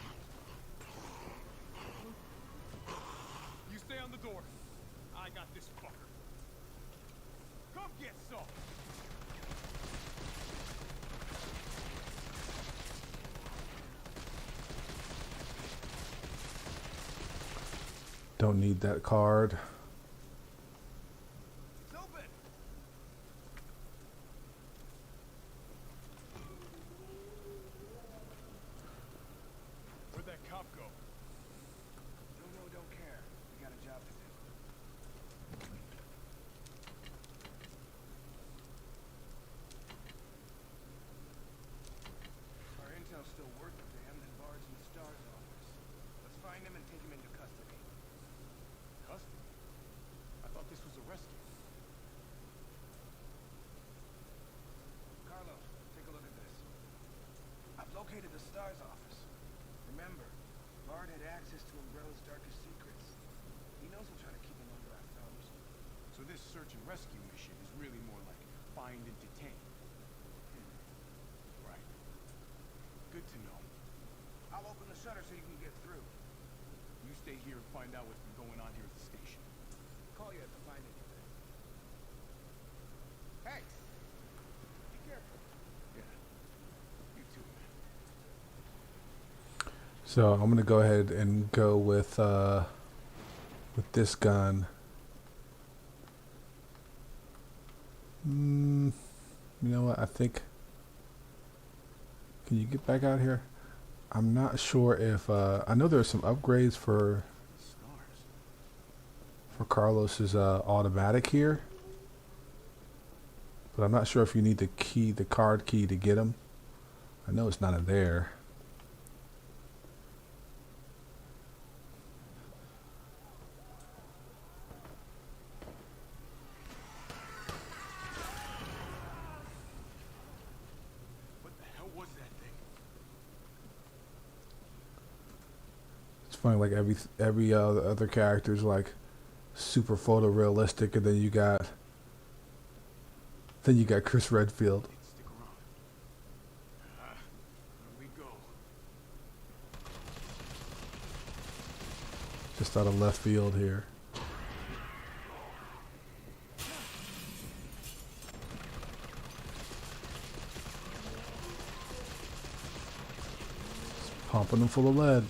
You stay on the door. I got this fucker. Come get some. Don't need that card. It's open. Where'd that cop go? Don't know, don't care. We got a job to do. Our intel's still working for him, then Bard's in the STARS office. Let's find him and take him into custody. Custody? I thought this was a rescue. Carlos, take a look at this. I've located the STARS office. Remember, Bard had access to Umbrella's darkest secrets. He knows we'll try to keep him under our thumbs. So this search and rescue mission is really more like find and detain. Right. Good to know. I'll open the shutter so you can get through. You stay here and find out what's been going on here at the station. Call you if I find anything. Hey! Be careful. Yeah. You too, man. So I'm gonna go ahead and go with this gun. You know what? I think Can you get back out here? I'm not sure if I know there's some upgrades for Carlos's automatic here, but I'm not sure if you need the card key to get them. I know it's not in there. What the hell was that thing? It's funny, like every other character is like super photorealistic, and then you got Chris Redfield. Stick around. Here we go. Just out of left field here. Just pumping them full of lead.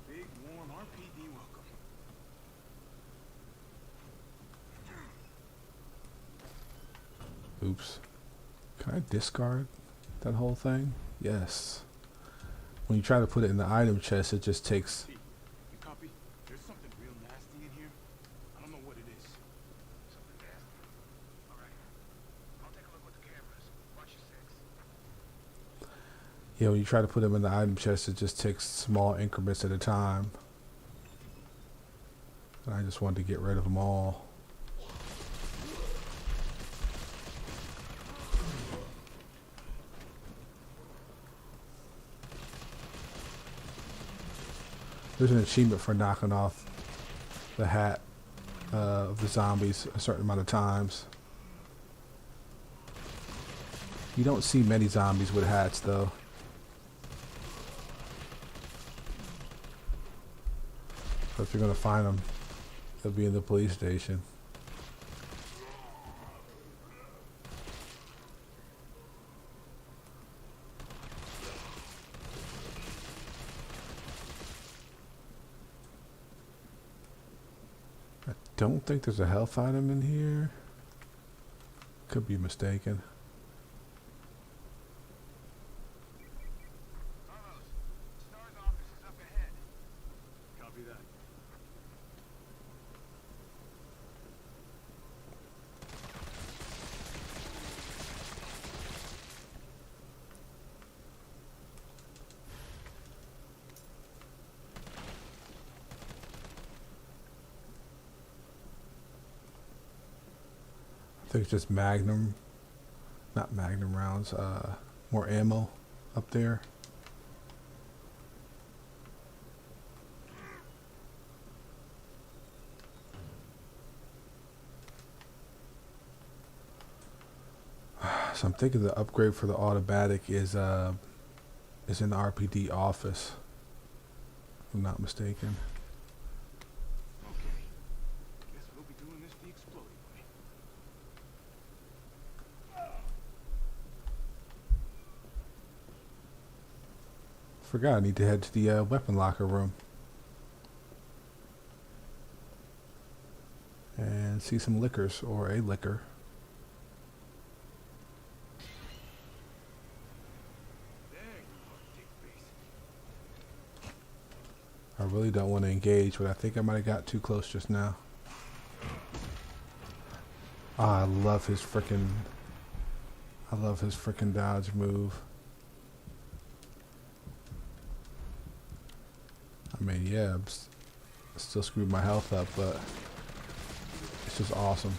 Big warm RPD welcome. Oops. Can I discard that whole thing? Yes. When you try to put it in the item chest, it just takes... You copy? There's something real nasty in here. I don't know what it is. Something nasty. Alright. I'll take a look with the cameras. Watch your six. Yeah, when you try to put them in the item chest, it just takes small increments at a time. And I just wanted to get rid of them all. There's an achievement for knocking off the hat of the zombies a certain amount of times. You don't see many zombies with hats, though. But if you're gonna find them, they'll be in the police station. I don't think there's a health item in here. Could be mistaken. Carlos, Star's office is up ahead. Copy that. I think it's just Magnum, not Magnum rounds, more ammo up there. So I'm thinking the upgrade for the automatic is in the RPD office, if I'm not mistaken. Okay. Guess we'll be doing this the exploding way. Forgot I need to head to the weapon locker room and see some liquors, or a liquor. There you are, dick face. I really don't want to engage, but I think I might have got too close just now. Ah, I love his frickin' dodge move. I mean, yeah, still screwed my health up, but it's just awesome.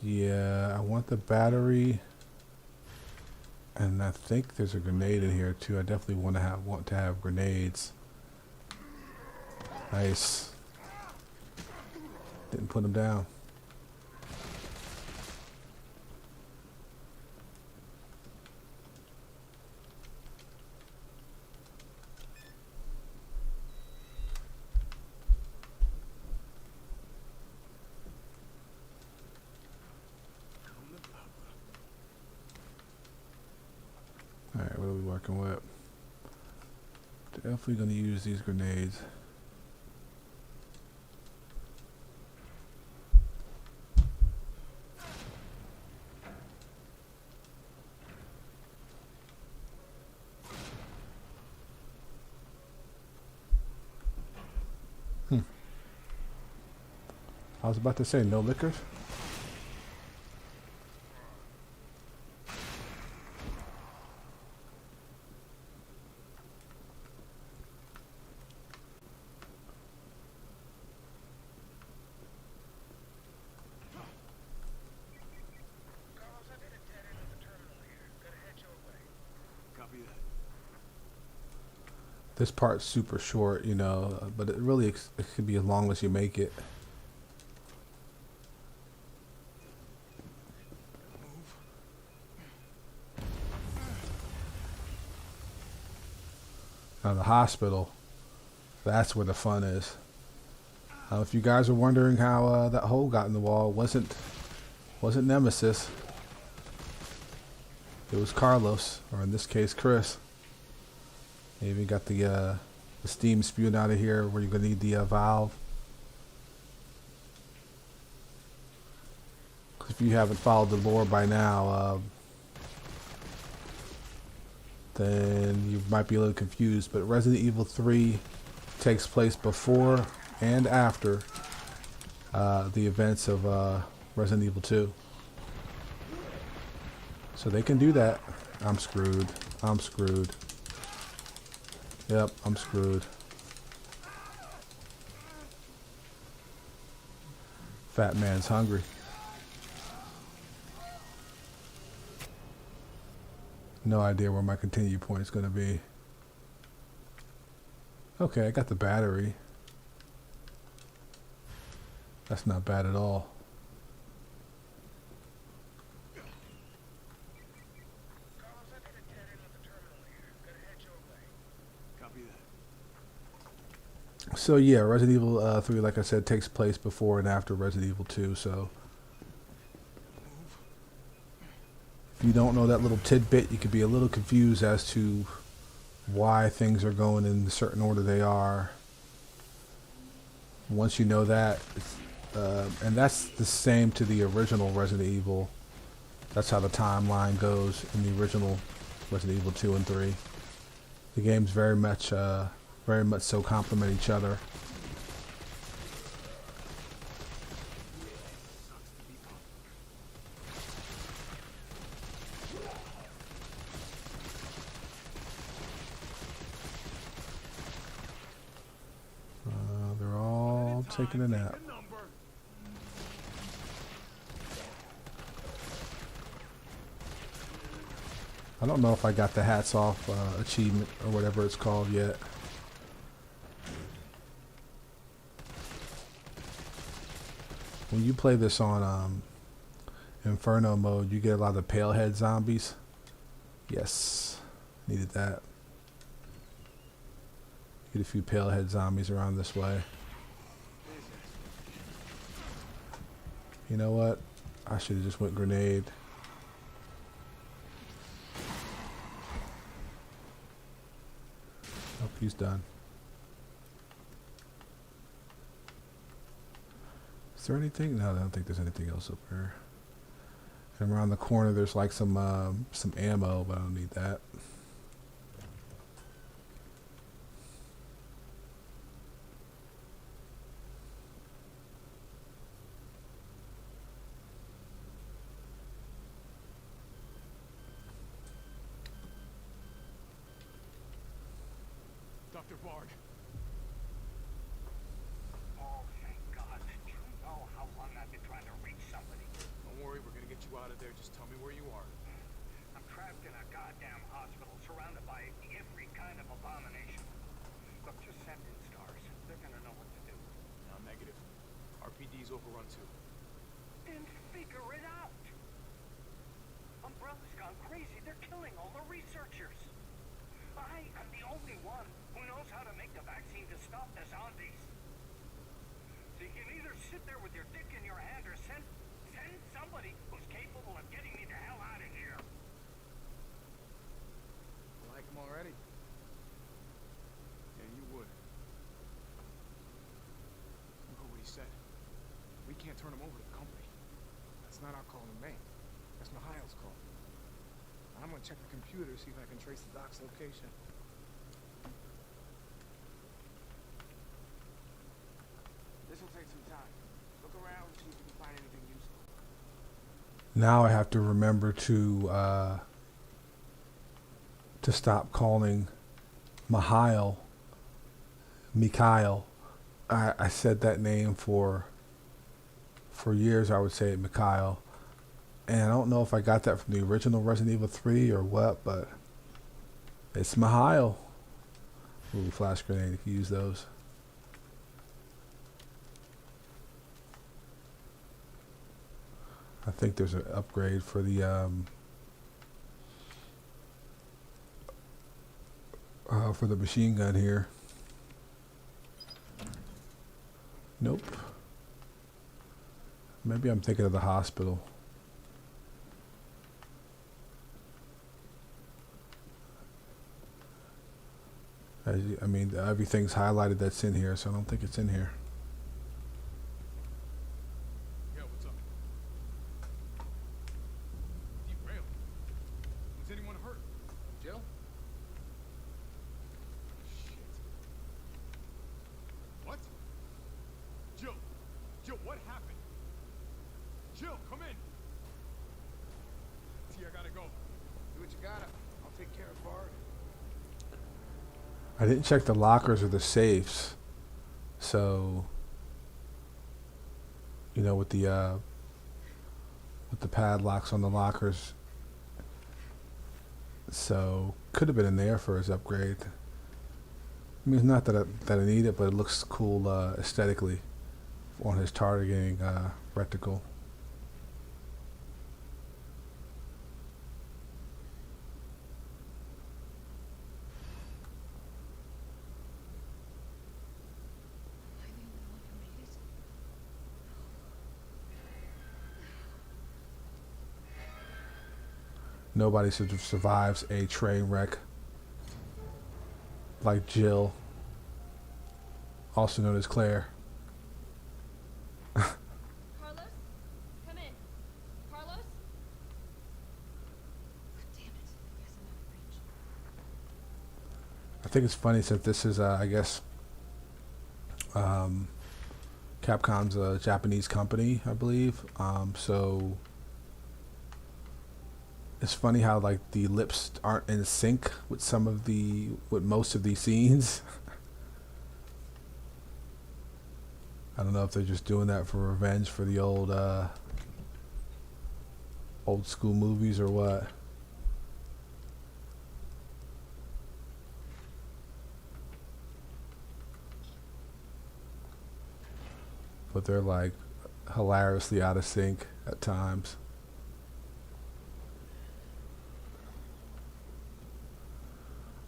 Yeah, I want the battery, and I think there's a grenade in here too. I definitely want to have grenades. Nice. Didn't put them down. Alright, what are we working with? Definitely gonna use these grenades. I was about to say no liquors. Carlos, I did a dead end at the terminal here. Gotta head your way. Copy that. This part's super short, you know, but it really it could be as long as you make it. Now the hospital, that's where the fun is. If you guys are wondering how that hole got in the wall, wasn't Nemesis. It was Carlos, or in this case, Chris. You even got the steam spewing out of here where you're gonna need the valve. If you haven't followed the lore by now, then you might be a little confused. But Resident Evil 3 takes place before and after the events of Resident Evil 2. So they can do that. I'm screwed. I'm screwed. Yep, I'm screwed. Fat man's hungry. No idea where my continue point is going to be. Okay, I got the battery. That's not bad at all. Carlos, I did a dead end at the terminal here. Gotta head your way. Copy that. So yeah, Resident Evil 3, like I said, takes place before and after Resident Evil 2. So if you don't know that little tidbit, you could be a little confused as to why things are going in the certain order they are. Once you know that, and that's the same to the original Resident Evil. That's how the timeline goes in the original Resident Evil 2 and 3. The games very much so complement each other. They're all taking a nap. I don't know if I got the hats off achievement or whatever it's called yet. When you play this on Inferno mode, you get a lot of pale head zombies. Yes, needed that. Get a few pale head zombies around this way. You know what? I should have just went grenade. Oh, he's done. Is there anything? No, I don't think there's anything else up there. And around the corner, there's like some ammo, but I don't need that. Dr. Bard. Oh, thank God. You know how long I've been trying to reach somebody. Don't worry, we're gonna get you out of there. Just tell me where you are. I'm trapped in a goddamn hospital, surrounded by every kind of abomination. Look, just send in stars. They're gonna know what to do. No, negative. RPD's overrun too. And figure it out. Umbrella's gone crazy. They're killing all the researchers. I am the only one who knows how to make the vaccine to stop the zombies. So you can either sit there with your dick in your hand or send somebody who's capable of getting me the hell out of here. Like him already? Yeah, you would. You heard what he said. We can't turn him over to the company. That's not our call to make. That's Mihail's call. I'm gonna check the computer, see if I can trace the doc's location. This will take some time. Look around. Now I have to remember to stop calling Mikhail. I said that name for years. I would say it Mikhail, and I don't know if I got that from the original Resident Evil 3 or what, but it's Mikhail. Ooh, flash grenade, if you use those. I think there's an upgrade for the machine gun here. Nope. Maybe I'm thinking of the hospital. I mean, everything's highlighted that's in here, so I don't think it's in here. Yeah, what's up? Derailed. Was anyone hurt? Jill? Shit. What? Jill! Jill, what happened? Jill, come in! T, I gotta go. Do what you gotta. I'll take care of Bard. I didn't check the lockers or the safes, so you know, with the padlocks on the lockers, so could have been in there for his upgrade. I mean, it's not that I need it, but it looks cool aesthetically on his targeting reticle. Nobody survives a train wreck like Jill, also known as Claire. Carlos? Come in. Carlos? Damn it. Yes, I'm out of range. I think it's funny since this is, I guess, Capcom's a Japanese company, I believe. So it's funny how like the lips aren't in sync with most of these scenes. I don't know if they're just doing that for revenge for the old school movies or what. But they're like hilariously out of sync at times.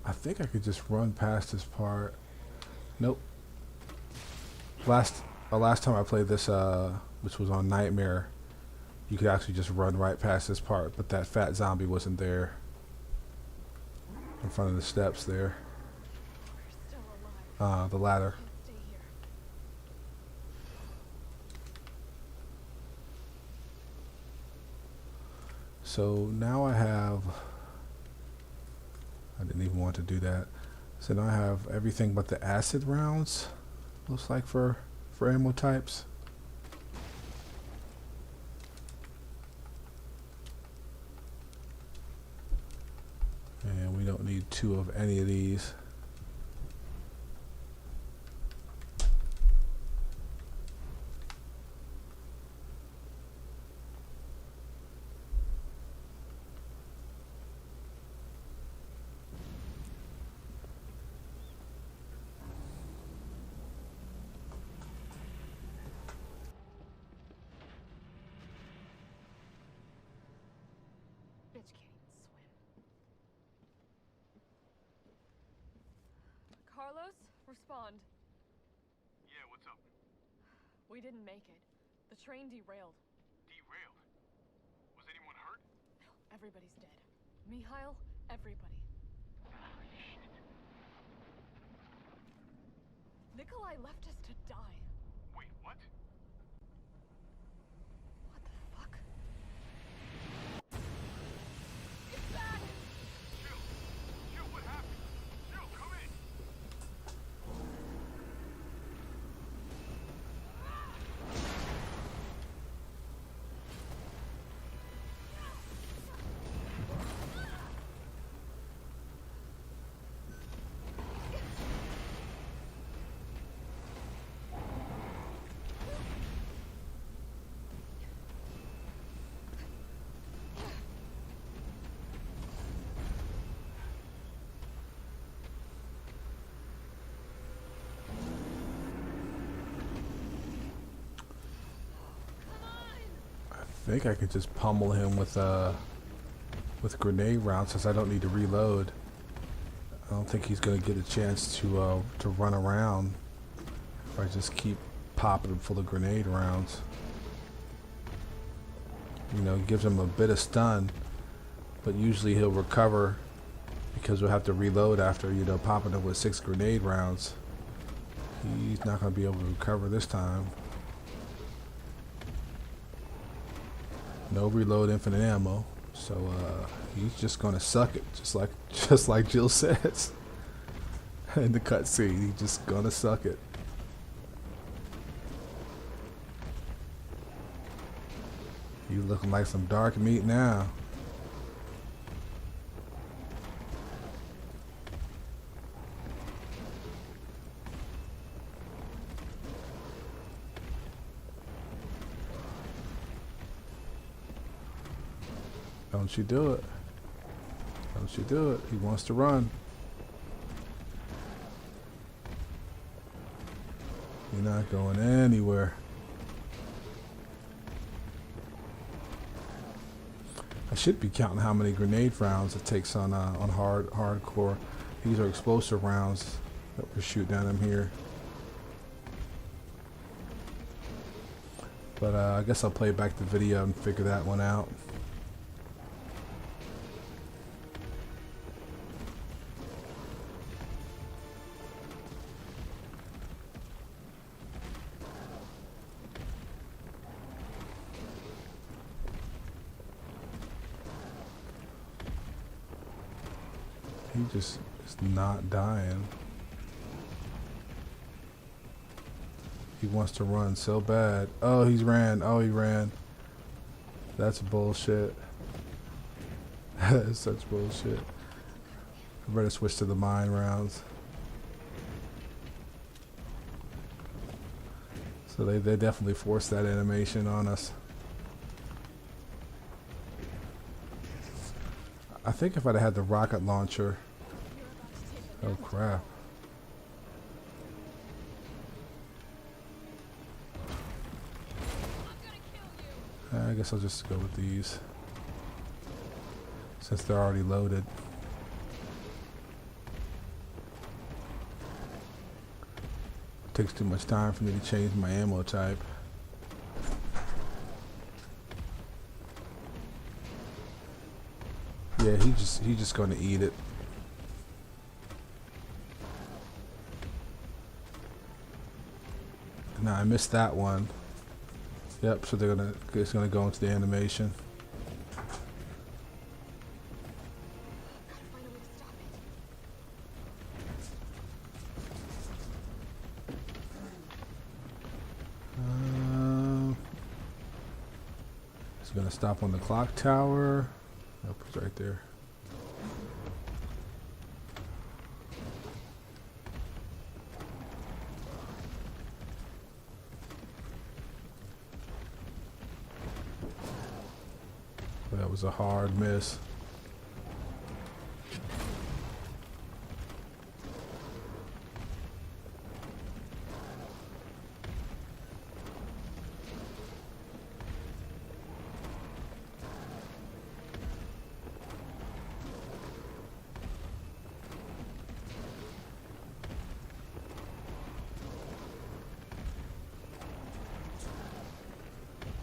I think I could just run past this part. Nope. Last time I played this, which was on Nightmare, you could actually just run right past this part, but that fat zombie wasn't there in front of the steps there. We're still alive. The ladder. Can't stay here. So now I have. I didn't even want to do that. So now I have everything but the acid rounds. Looks like for ammo types. And we don't need 2 of any of these. Bitch can't even swim. Carlos, respond. Yeah, what's up? We didn't make it. The train derailed. Derailed? Was anyone hurt? No, everybody's dead. Mikhail, everybody. Shit. Nikolai left us to die. Wait, what? What the fuck? Get back! Jill! Jill, what happened? Jill, come in! think I could just pummel him with grenade rounds since I don't need to reload. I don't think he's gonna get a chance to run around if I just keep popping him full of grenade rounds. You know, it gives him a bit of stun, but usually he'll recover because we'll have to reload after, you know, popping him with 6 grenade rounds. He's not gonna be able to recover this time. No reload, infinite ammo. So he's just gonna suck it, just like Jill says in the cutscene. He's just gonna suck it. You looking like some dark meat now. Don't you do it. Don't you do it. He wants to run. You're not going anywhere. I should be counting how many grenade rounds it takes on hardcore. These are explosive rounds that we're shooting at him here. But I guess I'll play back the video and figure that one out. He just is not dying. He wants to run so bad. Oh, he ran. Oh, he ran. That's bullshit. That is such bullshit. I better switch to the mine rounds. So they definitely forced that animation on us. I think if I'd had the rocket launcher. Oh crap. I guess I'll just go with these since they're already loaded. It takes too much time for me to change my ammo type. Yeah, he's just going to eat it. Now I missed that one. Yep, so it's gonna go into the animation. It's gonna stop on the clock tower. Nope, it's right there. That was a hard miss.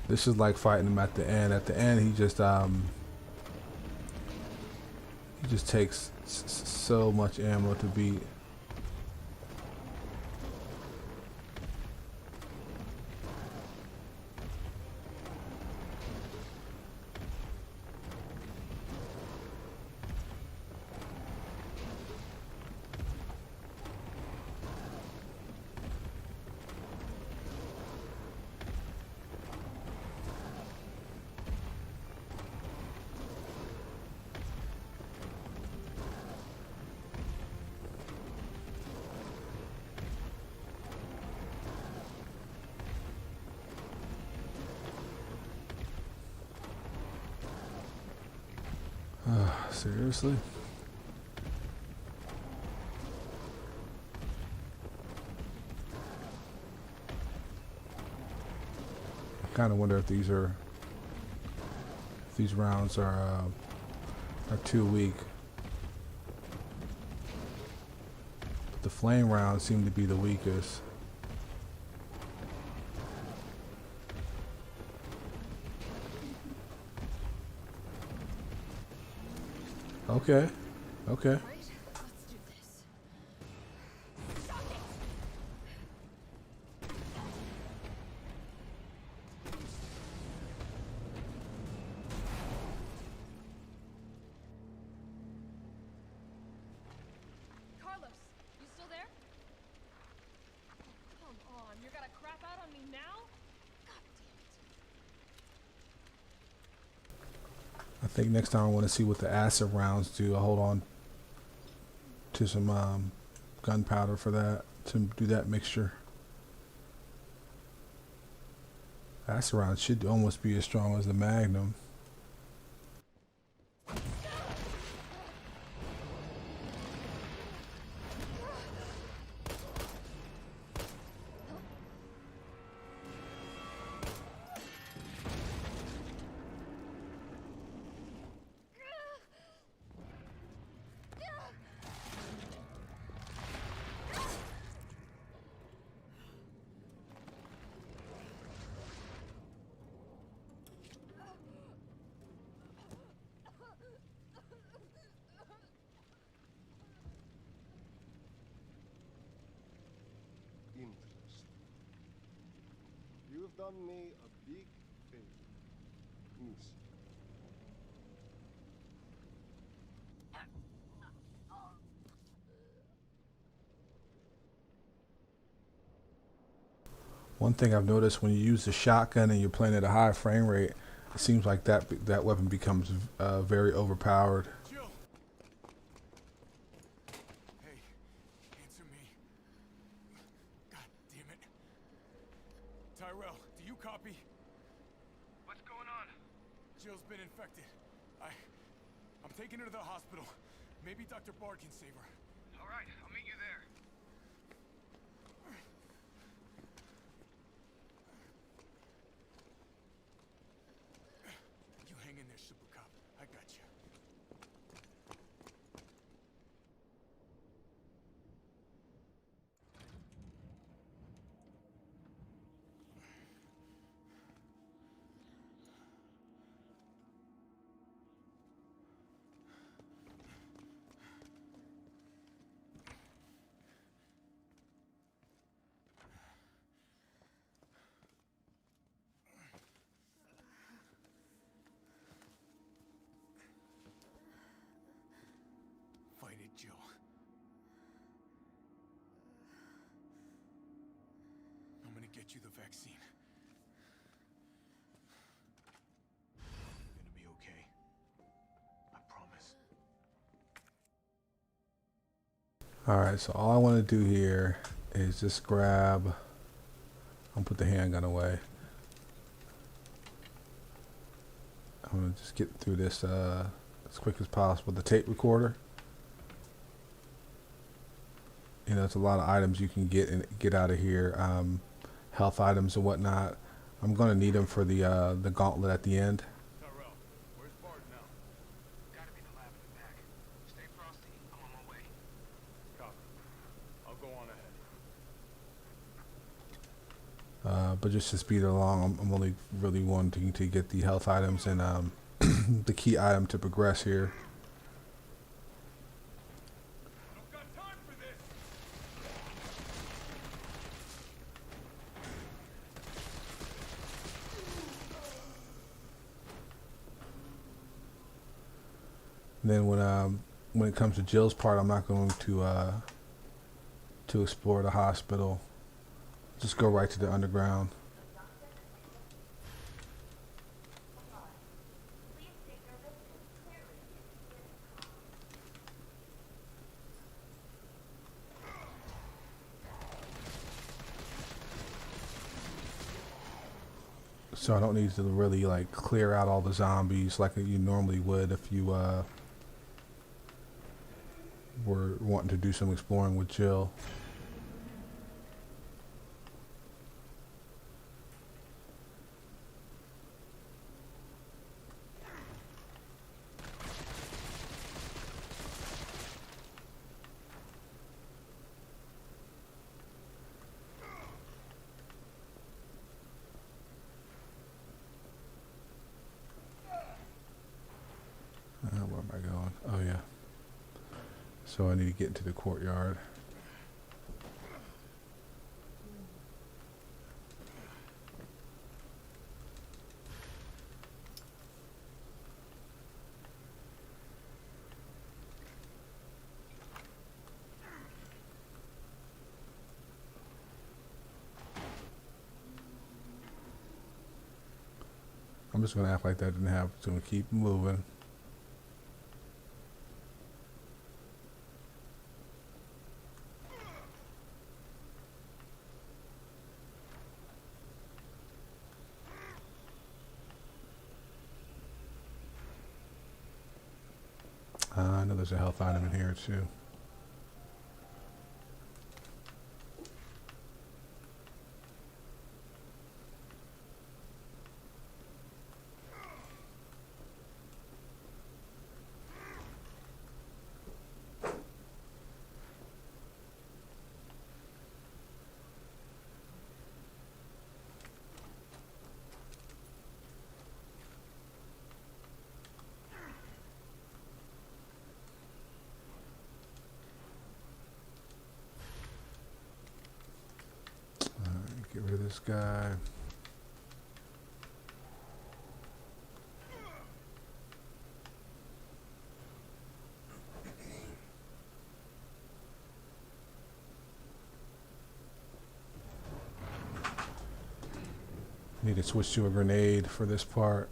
This is like fighting him at the end. At the end, he just takes so much ammo to beat. Seriously? I kind of wonder if these are these rounds are too weak. The flame rounds seem to be the weakest. Okay. Okay. Right? Let's do this. Stop it! Carlos, you still there? Oh, come on, you're gonna crap out on me now? God damn it. I think next time I want to see what the acid rounds do. I'll hold on to some gunpowder for that, to do that mixture. Acid rounds should almost be as strong as the Magnum. Interest. You've done me a big favor, miss. One thing I've noticed when you use the shotgun and you're playing at a high frame rate, it seems like that weapon becomes very overpowered. Jill! Hey, answer me. God damn it. Tyrell, do you copy? What's going on? Jill's been infected. I'm taking her to the hospital. Maybe Dr. Bard can save her. All right, I'll meet you there. You hang in there, Super Cop. I got you. Fight it, Jill. I'm gonna get you the vaccine. You're gonna be okay. I promise. Alright, so all I want to do here is just grab, I'll put the handgun away. I'm going to just get through this as quick as possible. The tape recorder. You know, it's a lot of items you can get out of here, health items and whatnot. I'm going to need them for the gauntlet at the end. Tyrell, where's Bard now? Gotta be the lab in the back. Stay frosty. I'm on my way. Copy. I'll go on ahead. But just to speed it along, I'm only really wanting to get the health items and the key item to progress here. Don't got time for this! And then when it comes to Jill's part, I'm not going to explore the hospital. Just go right to the underground. So I don't need to really like clear out all the zombies like you normally would if you were wanting to do some exploring with Jill. So I need to get into the courtyard. I'm just gonna act like that didn't happen. Just gonna keep moving. I know there's a health item in here too. Get rid of this guy. Need to switch to a grenade for this part.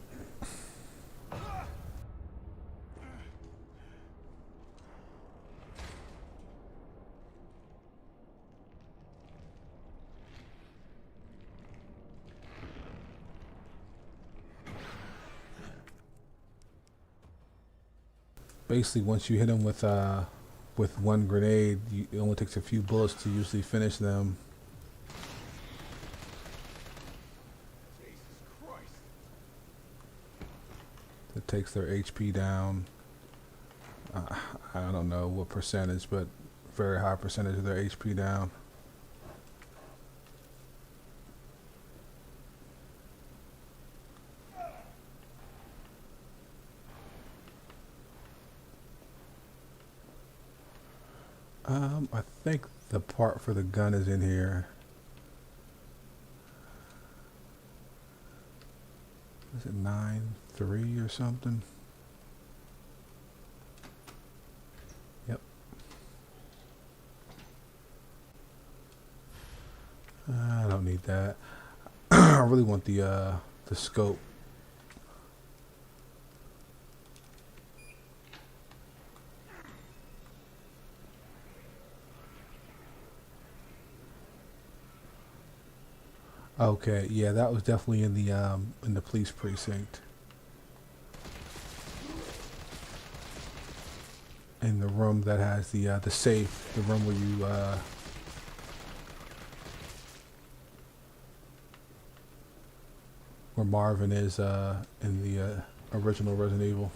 Basically, once you hit them with one grenade, it only takes a few bullets to usually finish them. It takes their HP down. I don't know what percentage, but very high percentage of their HP down. I think the part for the gun is in here. Is it 9.3 or something? Yep. I don't need that. I really want the scope. Okay, yeah, that was definitely in the police precinct. In the room that has the safe, the room where you where Marvin is in the original Resident Evil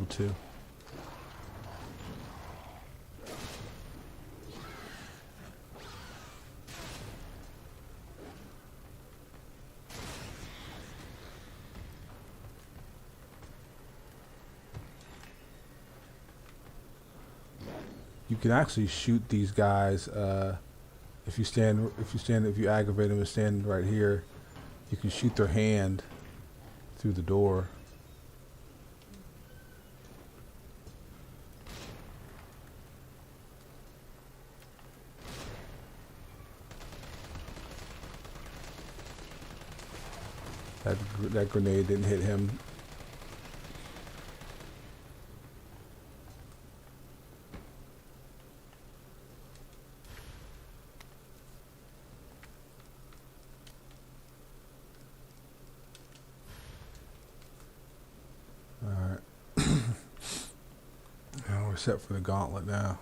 2. You can actually shoot these guys if you aggravate them and stand right here. You can shoot their hand through the door. That grenade didn't hit him. Set for the gauntlet now.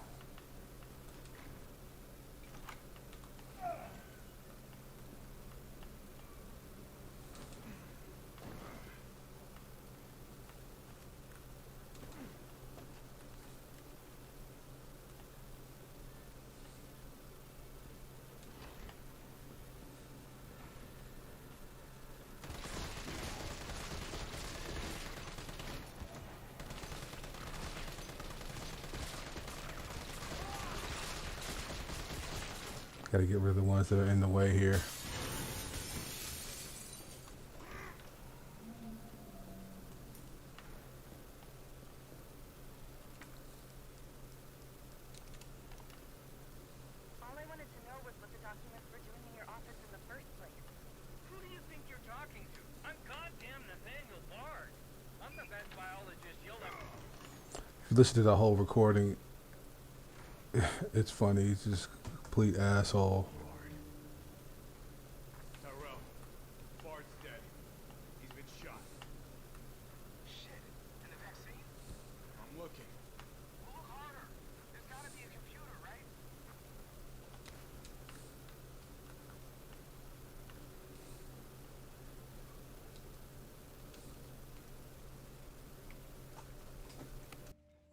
Gotta get rid of the ones that are in the way here. All I wanted to know was what the documents were doing in your office in the first place. Who do you think you're talking to? I'm goddamn Nathaniel Bard. I'm the best biologist you'll ever... If you listen to the whole recording, it's funny. He's just a complete asshole. Tyrell, Bard's dead. He's been shot. Shit. And the vaccine? I'm looking. Well, look harder. There's gotta be a computer, right?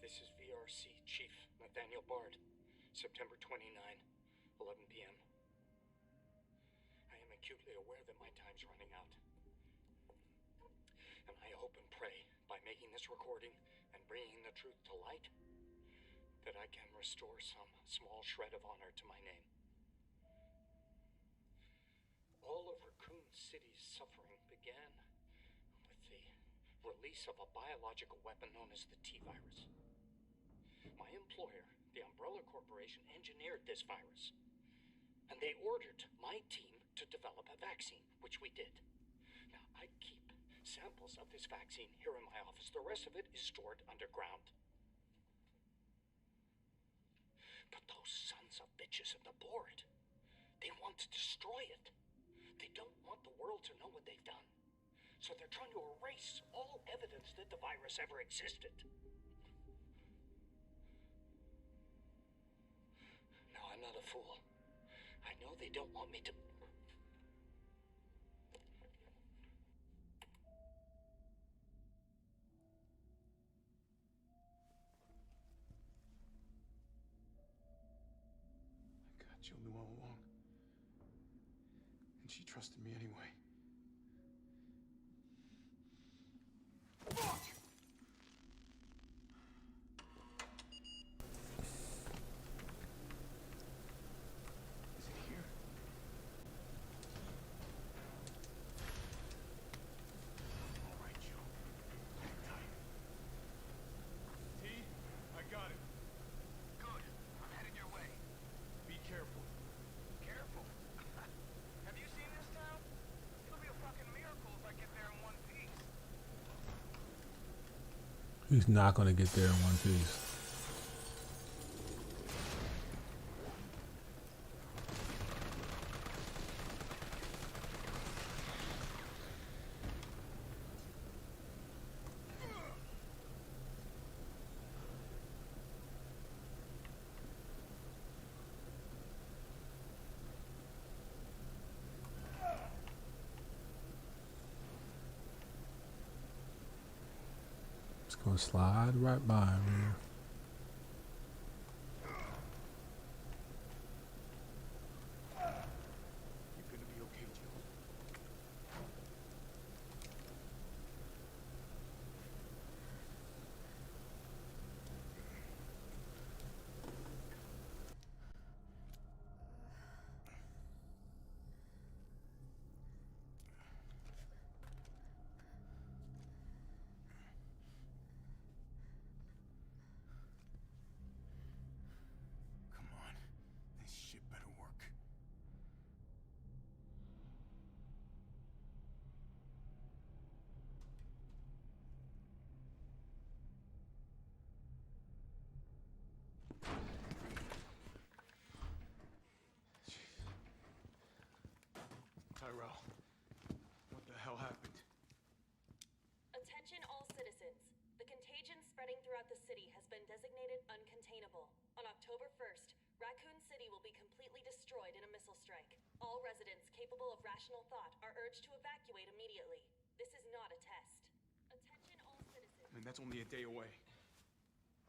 This is VRC Chief Nathaniel Bard, September 29, 11 p.m. I am acutely aware that my time's running out. And I hope and pray, by making this recording and bringing the truth to light, that I can restore some small shred of honor to my name. All of Raccoon City's suffering began with the release of a biological weapon known as the T-virus. My employer, the Umbrella Corporation, engineered this virus. And they ordered my team to develop a vaccine, which we did. Now, I keep samples of this vaccine here in my office. The rest of it is stored underground. But those sons of bitches at the board, they want to destroy it. They don't want the world to know what they've done. So they're trying to erase all evidence that the virus ever existed. No, I'm not a fool. I know they don't want me to... I got Jill knew all along. And she trusted me anyway. Fuck! Is it here? All right, Jill. Hang tight. T, I got it. Good. I'm headed your way. Be careful. Careful. Have you seen this town? It'll be a fucking miracle if I get there in one piece. He's not gonna get there in one piece. It's gonna slide right by him here. You're gonna be okay, Jill. Come on. This shit better work. Tyrell, what the hell happened? Attention all citizens. The contagion spreading throughout the city has been designated uncontainable. On October 1st, Raccoon City will be completely destroyed in a missile strike. All residents capable of rational thought are urged to evacuate immediately. This is not a test. Attention all citizens. I mean, that's only a day away.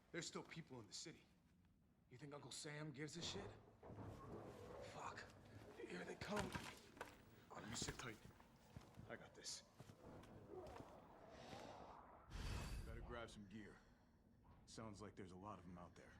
There's still people in the city. You think Uncle Sam gives a shit? Fuck. Here they come. Oh, you sit tight. I got this. Better grab some gear. Sounds like there's a lot of them out there.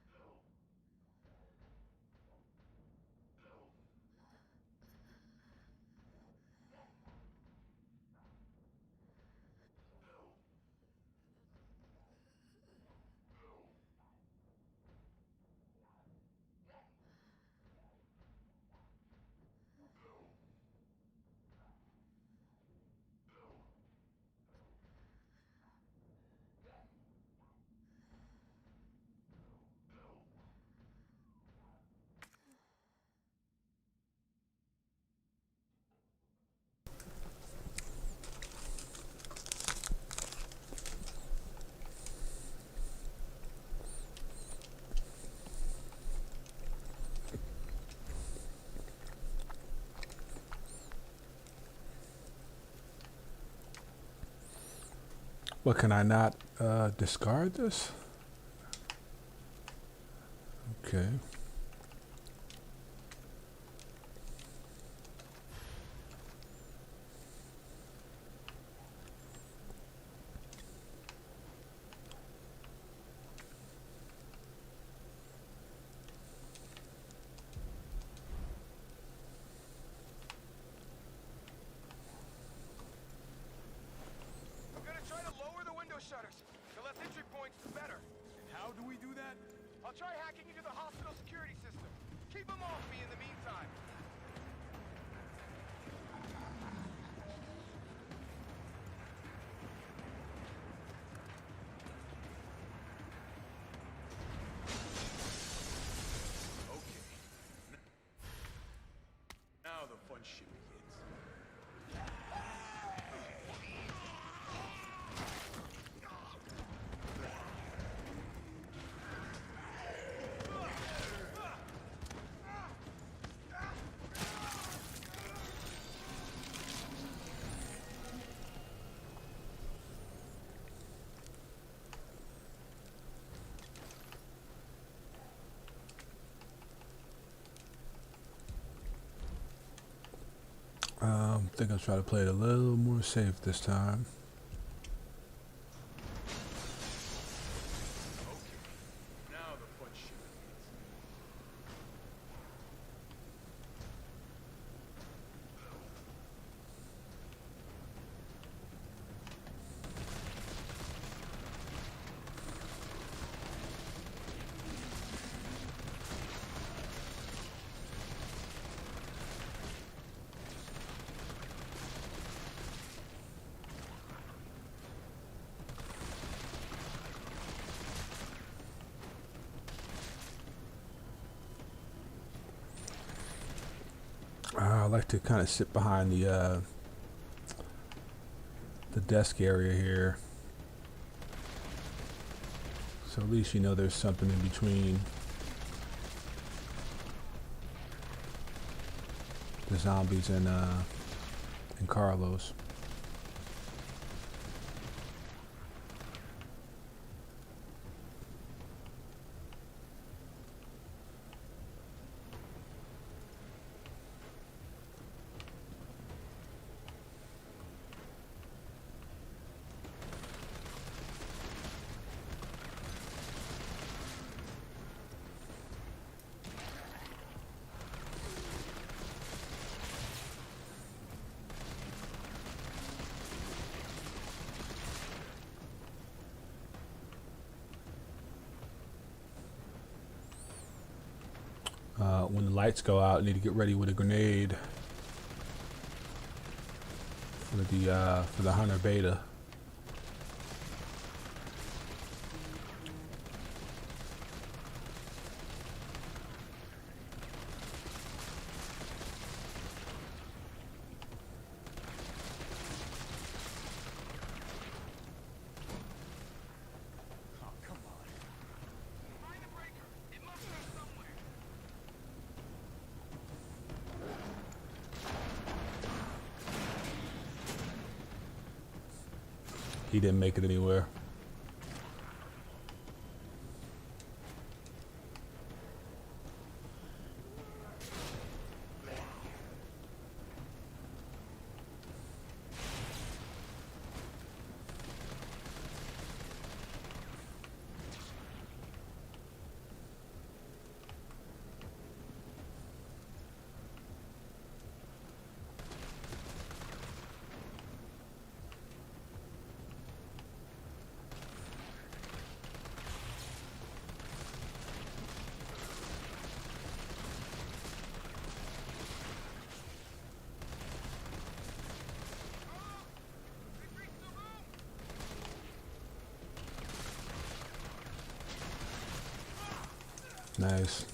What, can I not discard this? Okay. I'm gonna try to lower the window shutters. The less entry points, the better. And how do we do that? I'll try hacking into the hospital security system. Keep them off me in the meantime. Okay. Now the fun shit begins. I think I'll try to play it a little more safe this time. Now the fun shit begins. I like to kind of sit behind the desk area here, so at least you know there's something in between the zombies and Carlos. When the lights go out, I need to get ready with a grenade for the Hunter Beta. He didn't make it anywhere. Nice.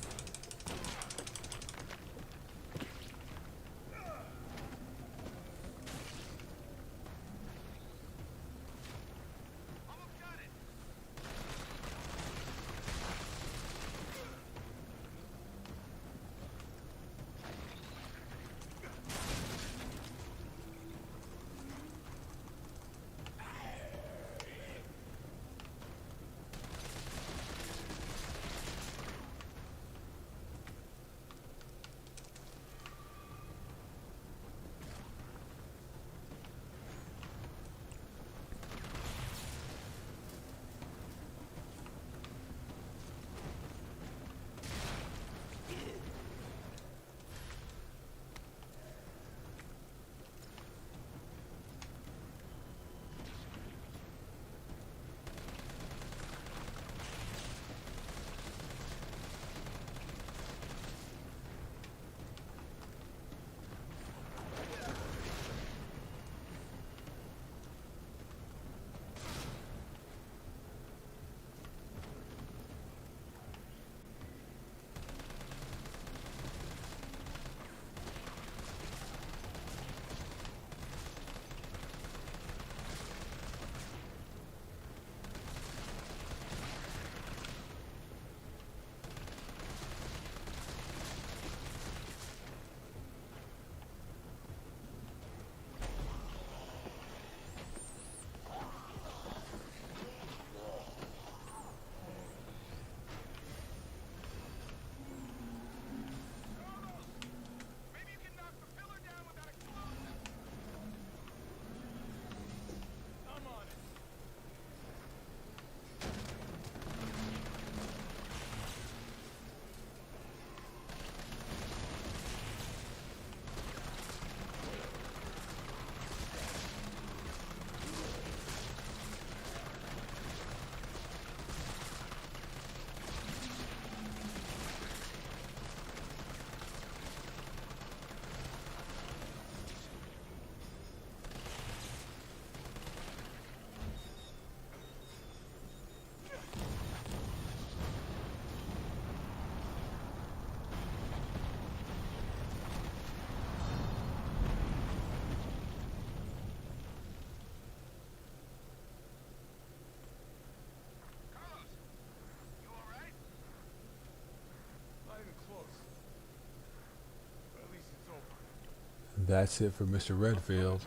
That's it for Mr. Redfield.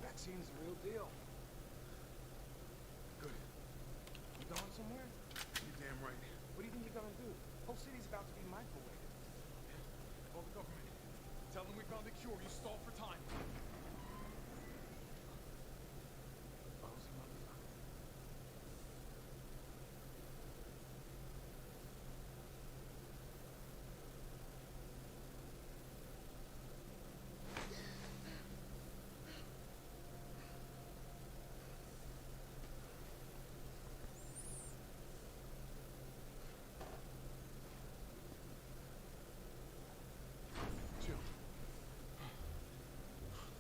Vaccine's the real deal. Good. You going somewhere? You're damn right. What do you think you're gonna do? Whole city's about to be microwaved. Call the government. Tell them we found a cure. You stalled for time. Lousy motherfucker. Jill.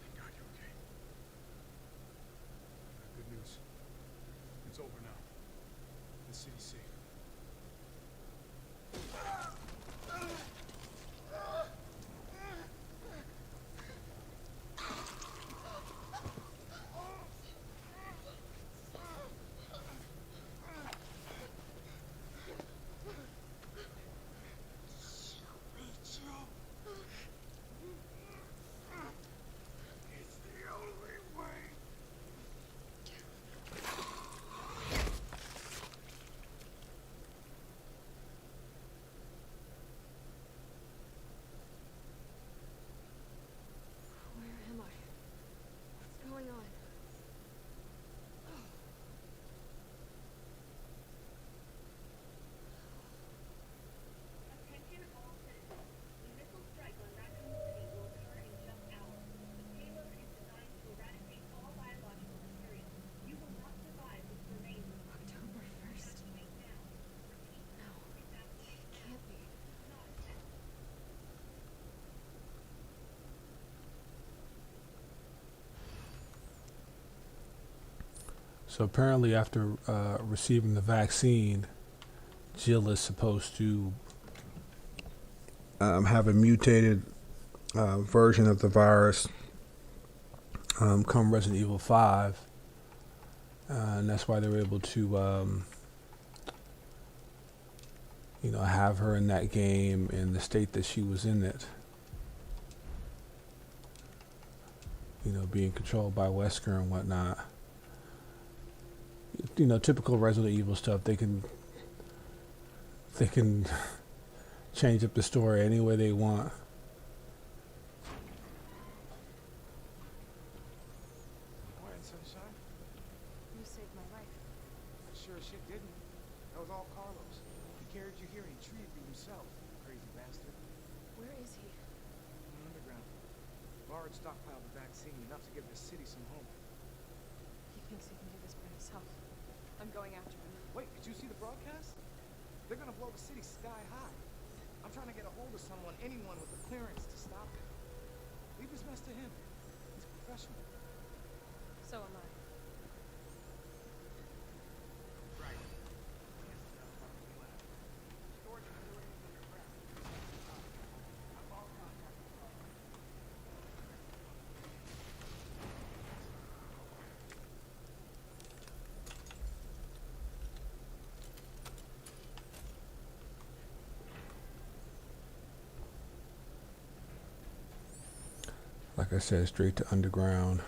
Thank God you're okay. Good news. It's over now. The city's safe. It's the only way. Where am I? What's going on? Attention all citizens. The missile strike on Raccoon City will occur in just hours. The payload is designed to eradicate all biological material. You will not survive what remains of the October 1st? evacuate now. Repeat, No, evacuate it can't be. not a test. So apparently after receiving the vaccine, Jill is supposed to have a mutated version of the virus come Resident Evil 5. And that's why they were able to, you know, have her in that game in the state that she was in it. You know, being controlled by Wesker and whatnot. You know, typical Resident Evil stuff. They can change up the story any way they want. Morning, sunshine. You saved my life. I sure as shit didn't. That was all Carlos. He carried you here and he treated you himself, crazy bastard. Where is he? In the underground. Bard stockpiled the vaccine enough to give the city some hope. He thinks he can do this by himself. I'm going after him. Wait, did you see the broadcast? They're gonna blow the city sky high. I'm trying to get a hold of someone, anyone with the clearance to stop it. Leave this mess to him. He's a professional. So am I. Like I said, straight to underground.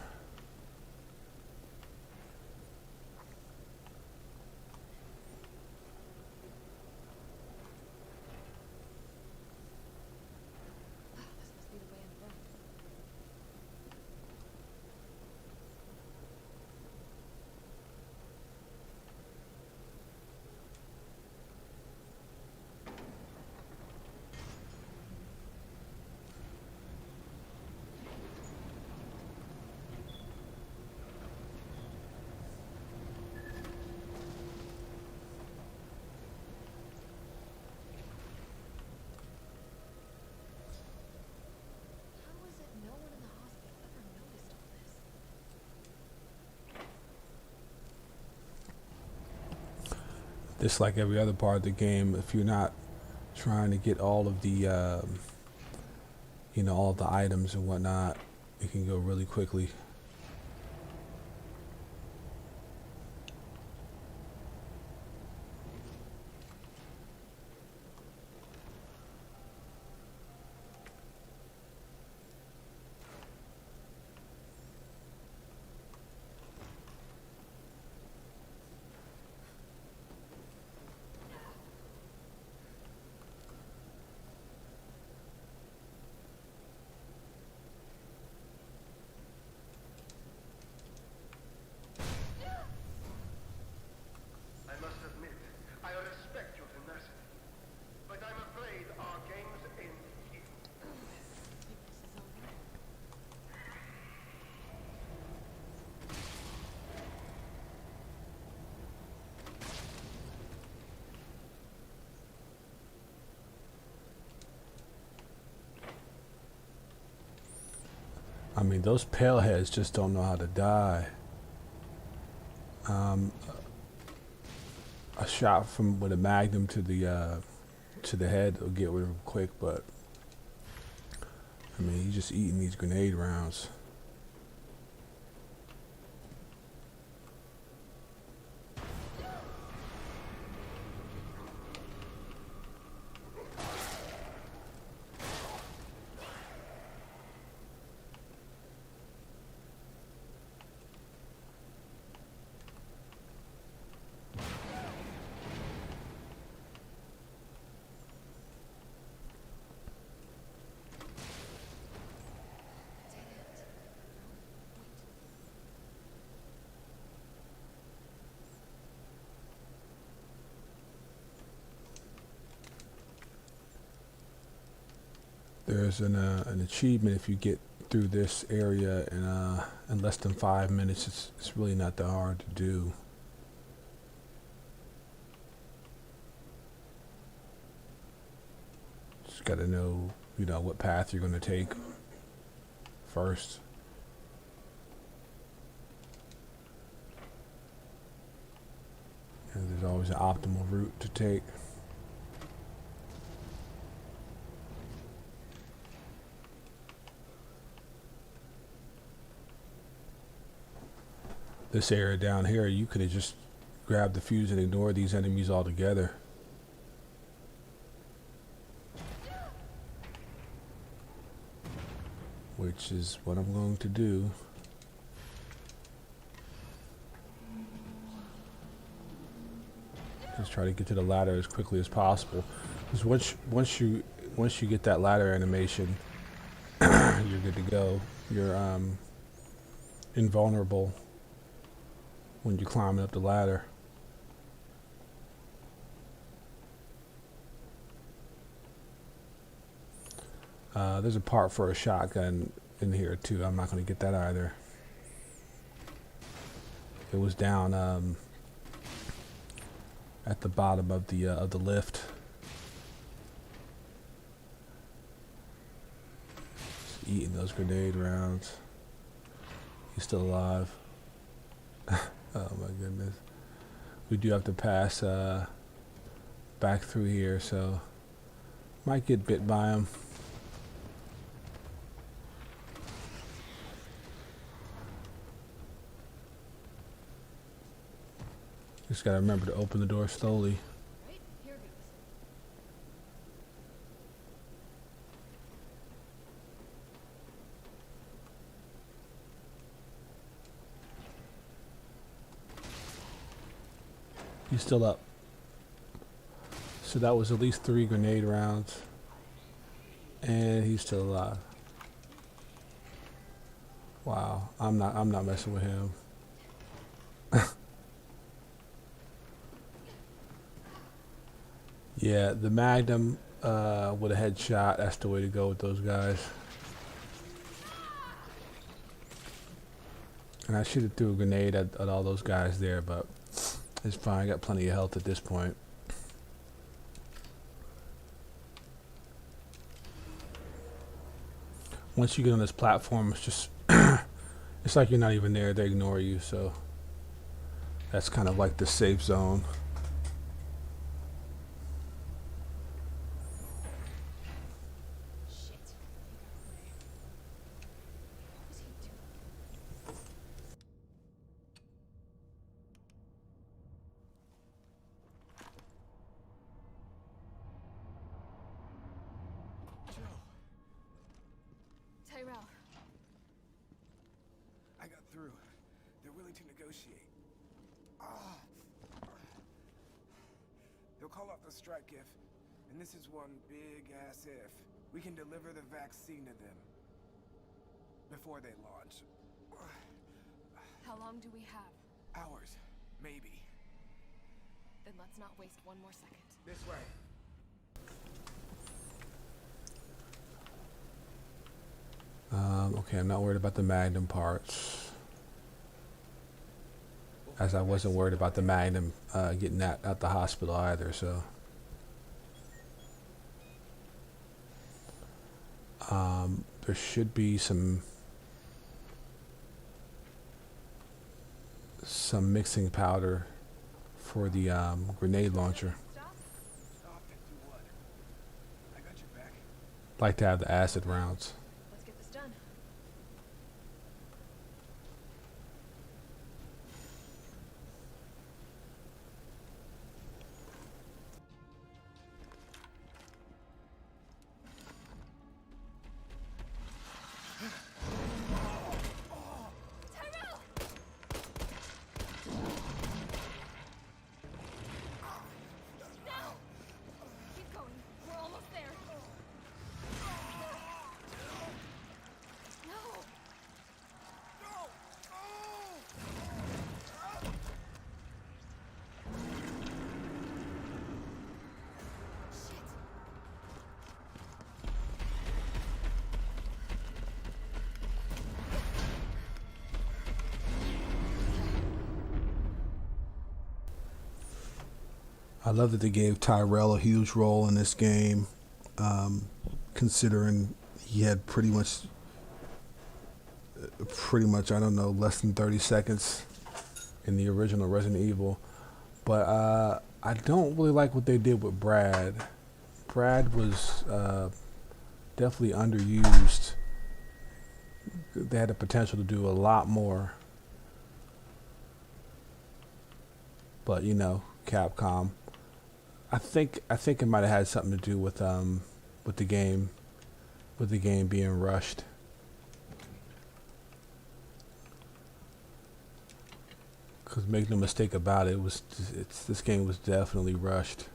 This must be the way underground. How is it no one in the hospital ever noticed all this? Just like every other part of the game, if you're not trying to get all of the, you know, all the items and whatnot, it can go really quickly. I mean, those paleheads just don't know how to die. A shot from with a magnum to the head will get rid of him quick, but I mean, he's just eating these grenade rounds. There's an achievement if you get through this area in less than 5 minutes. It's really not that hard to do. Just got to know, you know, what path you're going to take first. And there's always an optimal route to take. This area down here, you could have just grabbed the fuse and ignored these enemies altogether. Which is what I'm going to do. Just try to get to the ladder as quickly as possible. Because once you get that ladder animation, you're good to go. You're invulnerable when you're climbing up the ladder. There's a part for a shotgun in here too. I'm not going to get that either. It was down at the bottom of the lift. Just eating those grenade rounds. He's still alive. Oh my goodness. We do have to pass back through here, so might get bit by him. Just gotta remember to open the door slowly. Right? Here goes. He's still up. So that was at least 3 grenade rounds. And he's still alive. Wow, I'm not messing with him. Yeah, the Magnum with a headshot, that's the way to go with those guys. And I should have threw a grenade at all those guys there, but it's fine. I got plenty of health at this point. Once you get on this platform, it's just it's like you're not even there. They ignore you, so that's kind of like the safe zone. Tyrell. I got through. They're willing to negotiate. They'll call off the strike if, and this is one big ass if, we can deliver the vaccine to them before they launch. How long do we have? Hours, maybe. Then let's not waste one more second. This way. Okay, I'm not worried about the Magnum parts, as I wasn't worried about the Magnum getting that out the hospital either, so. There should be some some mixing powder for the grenade launcher. Stop. Stop and do what? I got your back. Like to have the acid rounds. Let's get this done. Tyrell! Now! Keep going. We're almost there. No! Shit! I love that they gave Tyrell a huge role in this game, considering he had pretty much, I don't know, less than 30 seconds in the original Resident Evil. But I don't really like what they did with Brad. Brad was definitely underused. They had the potential to do a lot more. But, you know, Capcom. I think it might have had something to do with the game being rushed. Because make no mistake about it, this game was definitely rushed.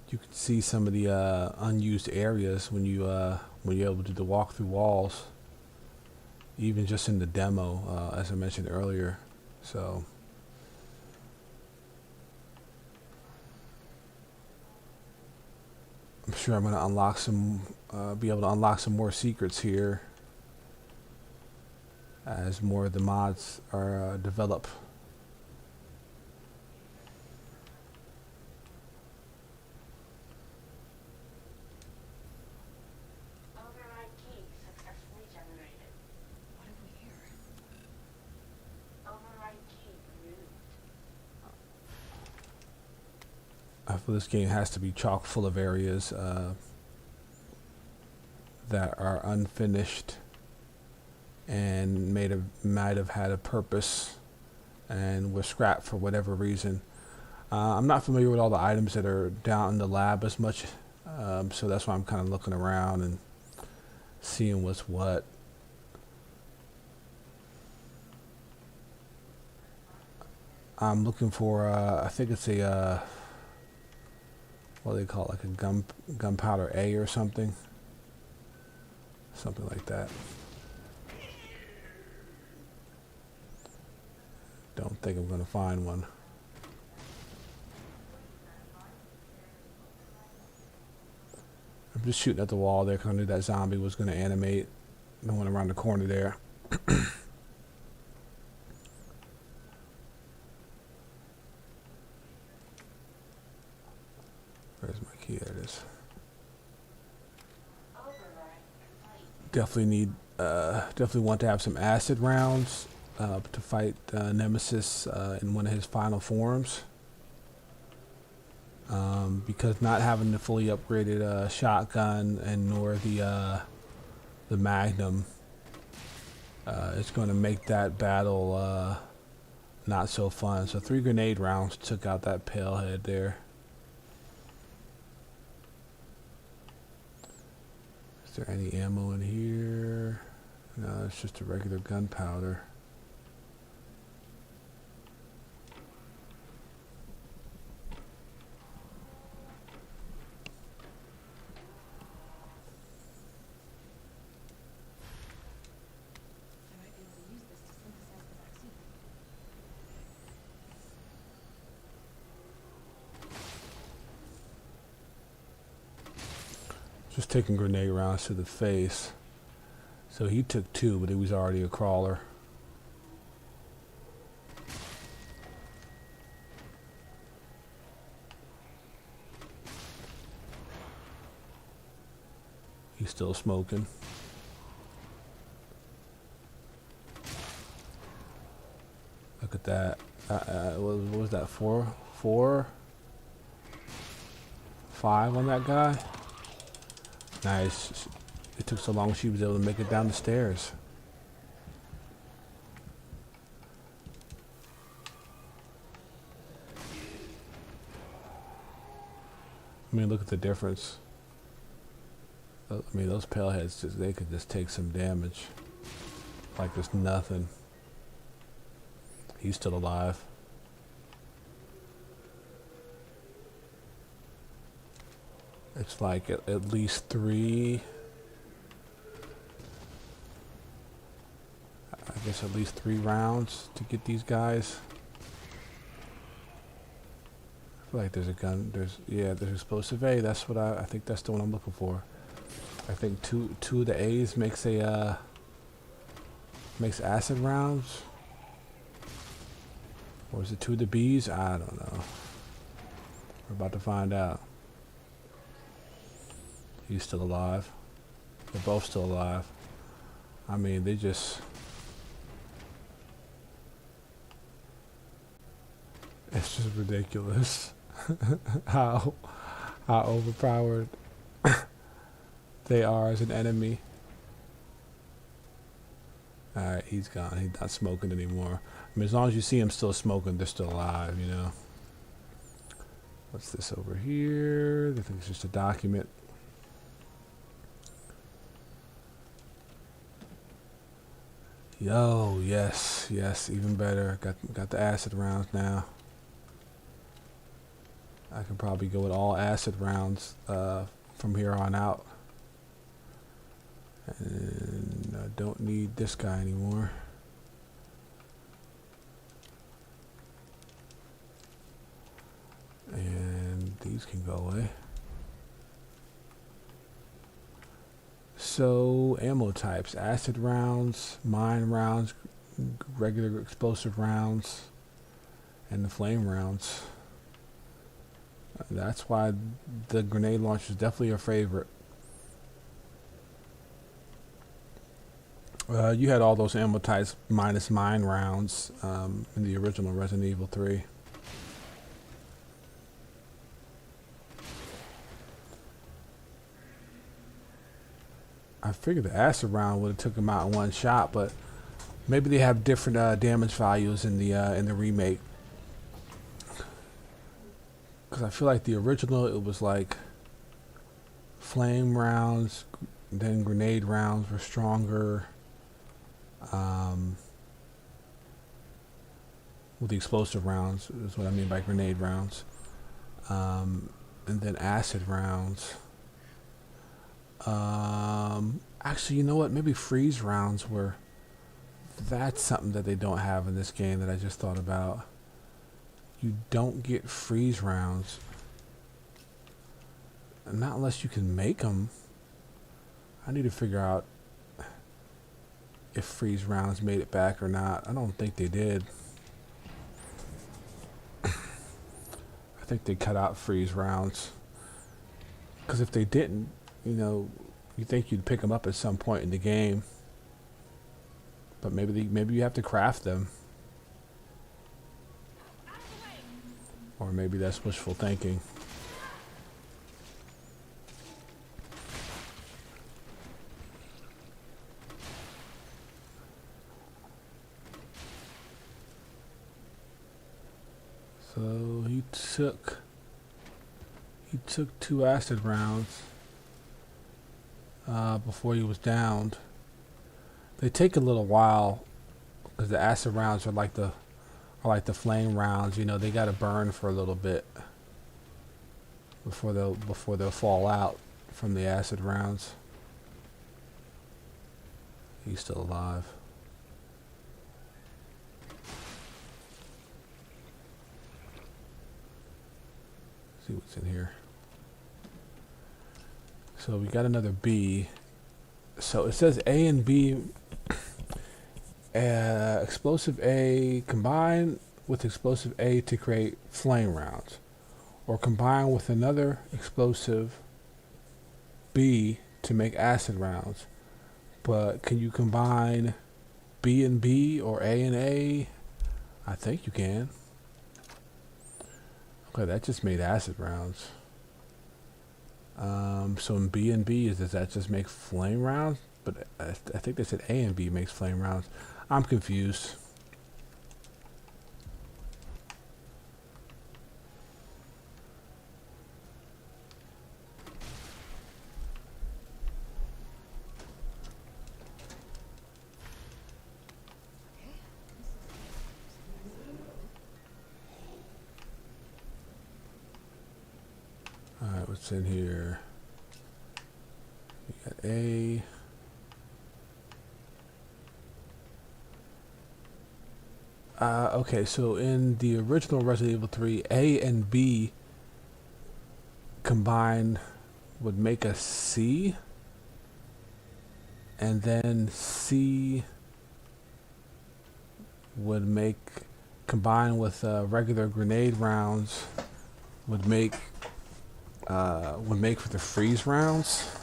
You can see some of the unused areas when you're able to do the walk through walls, even just in the demo, as I mentioned earlier. So I'm sure I'm going to unlock be able to unlock some more secrets here as more of the mods are developed. Override key successfully generated. What have we here? Override key removed. I feel this game has to be chock full of areas that are unfinished and might have had a purpose and were scrapped for whatever reason. I'm not familiar with all the items that are down in the lab as much, so that's why I'm kind of looking around and seeing what's what. I'm looking for, I think it's a, what do they call it, like a gunpowder A or something. Something like that. Don't think I'm going to find one. I'm just shooting at the wall there because I knew that zombie was going to animate. The one around the corner there. Where's my key? There it is. Definitely want to have some acid rounds to fight Nemesis in one of his final forms. Because not having the fully upgraded shotgun and nor the Magnum, it's going to make that battle not so fun. So 3 grenade rounds took out that pale head there. Is there any ammo in here? No, it's just a regular gunpowder. I might be able to use this to synthesize the vaccine. Just taking grenade rounds to the face. So he took 2, but he was already a crawler. He's still smoking. Look at that. What was that? 5 on that guy. Nice. It took so long she was able to make it down the stairs. I mean, look at the difference. I mean, those paleheads, they could just take some damage. Like there's nothing. He's still alive. It's like at least 3. I guess at least 3 rounds to get these guys. I feel like there's a gun. There's explosive A. That's what I think that's the one I'm looking for. I think two of the A's makes acid rounds. Or is it 2 of the B's? I don't know. We're about to find out. He's still alive. They're both still alive. I mean, they just... It's just ridiculous how overpowered they are as an enemy. Alright, he's gone. He's not smoking anymore. I mean, as long as you see him still smoking, they're still alive, you know. What's this over here? I think it's just a document. Yo, yes, even better. Got the acid rounds now. I can probably go with all acid rounds from here on out. And I don't need this guy anymore. And these can go away. So, ammo types: acid rounds, mine rounds, regular explosive rounds, and the flame rounds. That's why the grenade launcher is definitely a favorite. You had all those ammo types minus mine rounds in the original Resident Evil 3. I figured the acid round would have took him out in one shot, but maybe they have different damage values in the remake. Because I feel like the original, it was like flame rounds, then grenade rounds were stronger. With the explosive rounds is what I mean by grenade rounds. And then acid rounds. Actually, you know what? Maybe freeze rounds were... That's something that they don't have in this game that I just thought about. You don't get freeze rounds. Not unless you can make them. I need to figure out if freeze rounds made it back or not. I don't think they did. I think they cut out freeze rounds. Because if they didn't, you know, you think you'd pick them up at some point in the game. But maybe you have to craft them. Or maybe that's wishful thinking. So he took 2 acid rounds before he was downed. They take a little while because the acid rounds are like the flame rounds. You know, they got to burn for a little bit before they'll fall out from the acid rounds. He's still alive. See what's in here. So we got another B. So it says A and B. Explosive A combine with explosive A to create flame rounds, or combine with another explosive B to make acid rounds. But can you combine B and B or A and A? I think you can. Okay, that just made acid rounds. So in B and B, does that just make flame rounds? But I think they said A and B makes flame rounds. I'm confused. Alright, what's in here? We got A. Okay, so in the original Resident Evil 3, A and B combined would make a C, and then C would make, combined with regular grenade rounds, would make for the freeze rounds.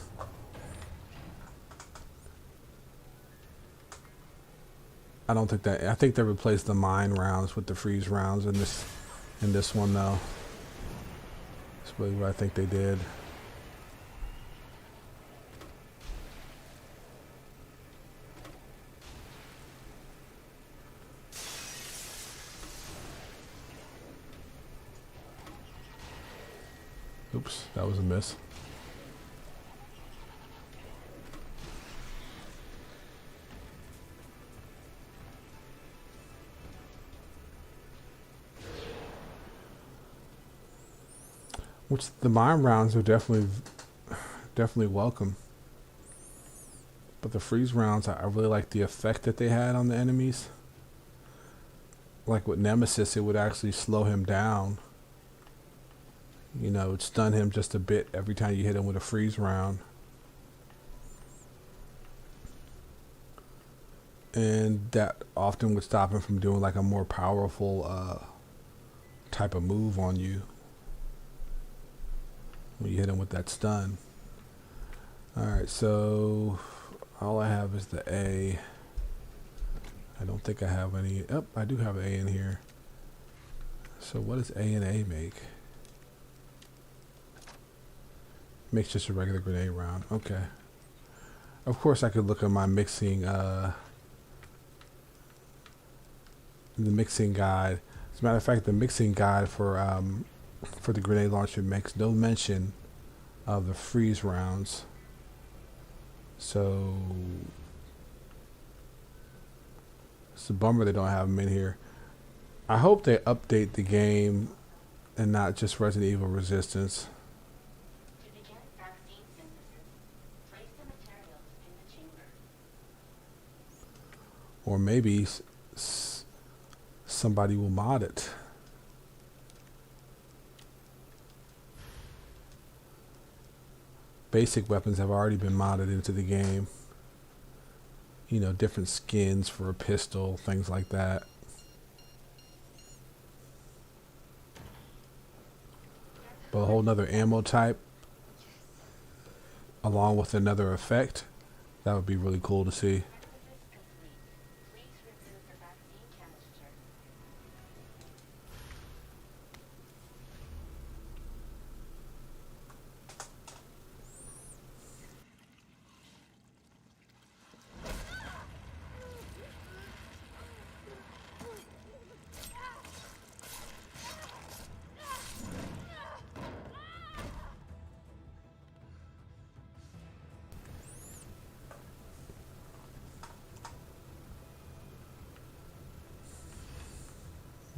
I don't think that. I think they replaced the mine rounds with the freeze rounds in this one though. That's really what I think they did. Oops, that was a miss. Which the mine rounds are definitely welcome. But the freeze rounds, I really like the effect that they had on the enemies. Like with Nemesis, it would actually slow him down. You know, it'd stun him just a bit every time you hit him with a freeze round. And that often would stop him from doing like a more powerful type of move on you when you hit him with that stun. Alright, so all I have is the A. I don't think I have any. Oh, I do have A in here. So what does A and A make? Makes just a regular grenade round. Okay. Of course I could look at my mixing the mixing guide. As a matter of fact, the mixing guide for the grenade launcher makes no mention of the freeze rounds. So it's a bummer they don't have them in here. I hope they update the game and not just Resident Evil Resistance. To begin vaccine synthesis, place the materials in the chamber. Or maybe somebody will mod it. Basic weapons have already been modded into the game. You know, different skins for a pistol, things like that. But a whole nother ammo type along with another effect, that would be really cool to see.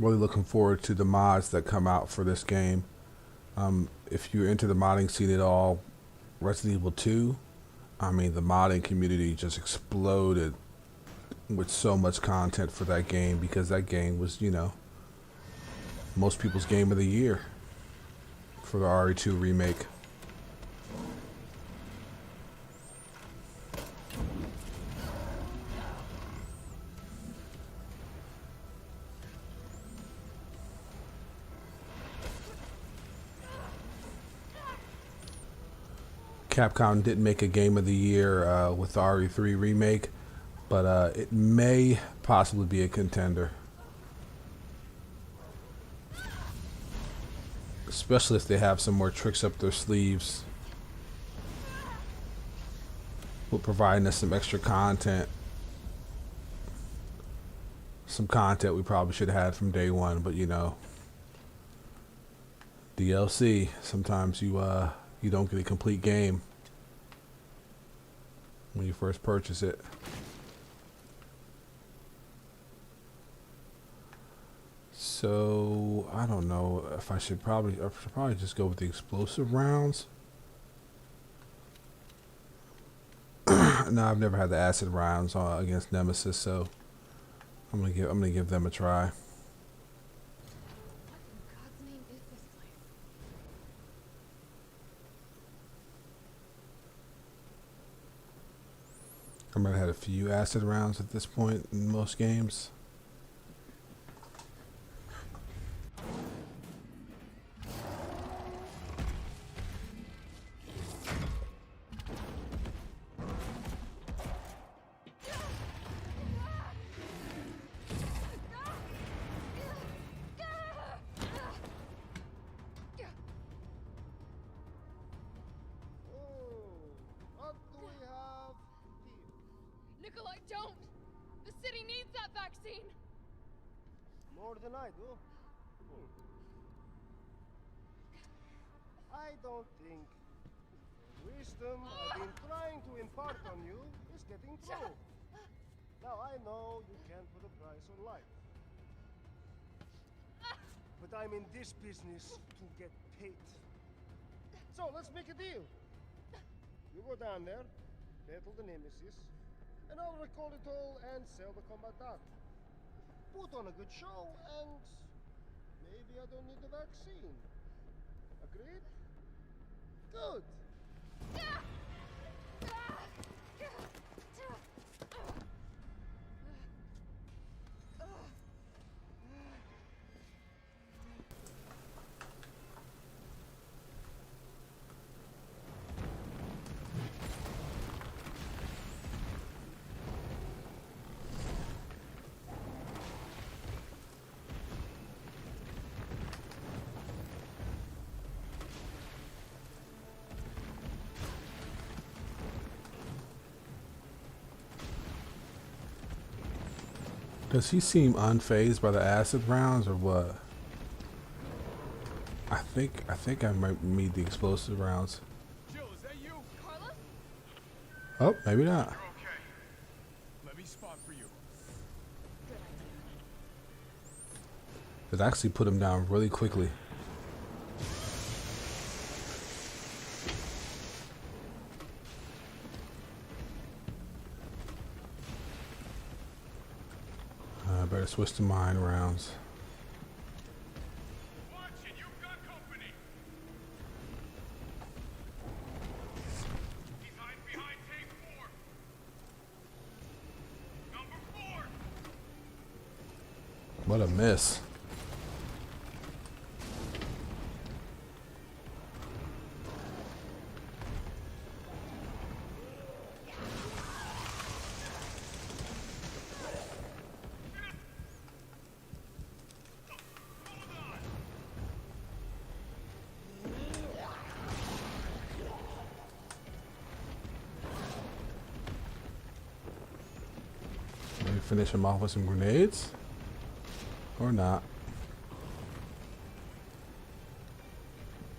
Really looking forward to the mods that come out for this game. If you're into the modding scene at all, Resident Evil 2, I mean, the modding community just exploded with so much content for that game, because that game was, you know, most people's game of the year for the RE2 remake. Capcom didn't make a game of the year with the RE3 remake, but it may possibly be a contender. especially if they have some more tricks up their sleeves with providing us some extra content. Some content we probably should have had from day one, but you know, DLC, sometimes you don't get a complete game when you first purchase it. So I don't know if I should probably just go with the explosive rounds. No, I've never had the acid rounds against Nemesis, so I'm gonna give them a try. What in God's name is this place? I might have had a few acid rounds at this point in most games. Nikolai, don't! The city needs that vaccine! More than I do. I don't think the wisdom I've been trying to impart on you is getting through. Now I know you can't put a price on life. But I'm in this business to get paid. So let's make a deal. You go down there, battle the Nemesis, and I'll recall it all and sell the combat data. Put on a good show, and maybe I don't need the vaccine. Agreed? Good. Does he seem unfazed by the acid rounds or what? I think I might need the explosive rounds. Jill, is that you? Carlos? Oh, maybe not. You're okay. Let me spot for you. It actually put him down really quickly. I better switch to mine rounds. Watch it, you've got company. He's hiding behind tank 4. Number 4. What a miss. Maybe finish him off with some grenades? Or not.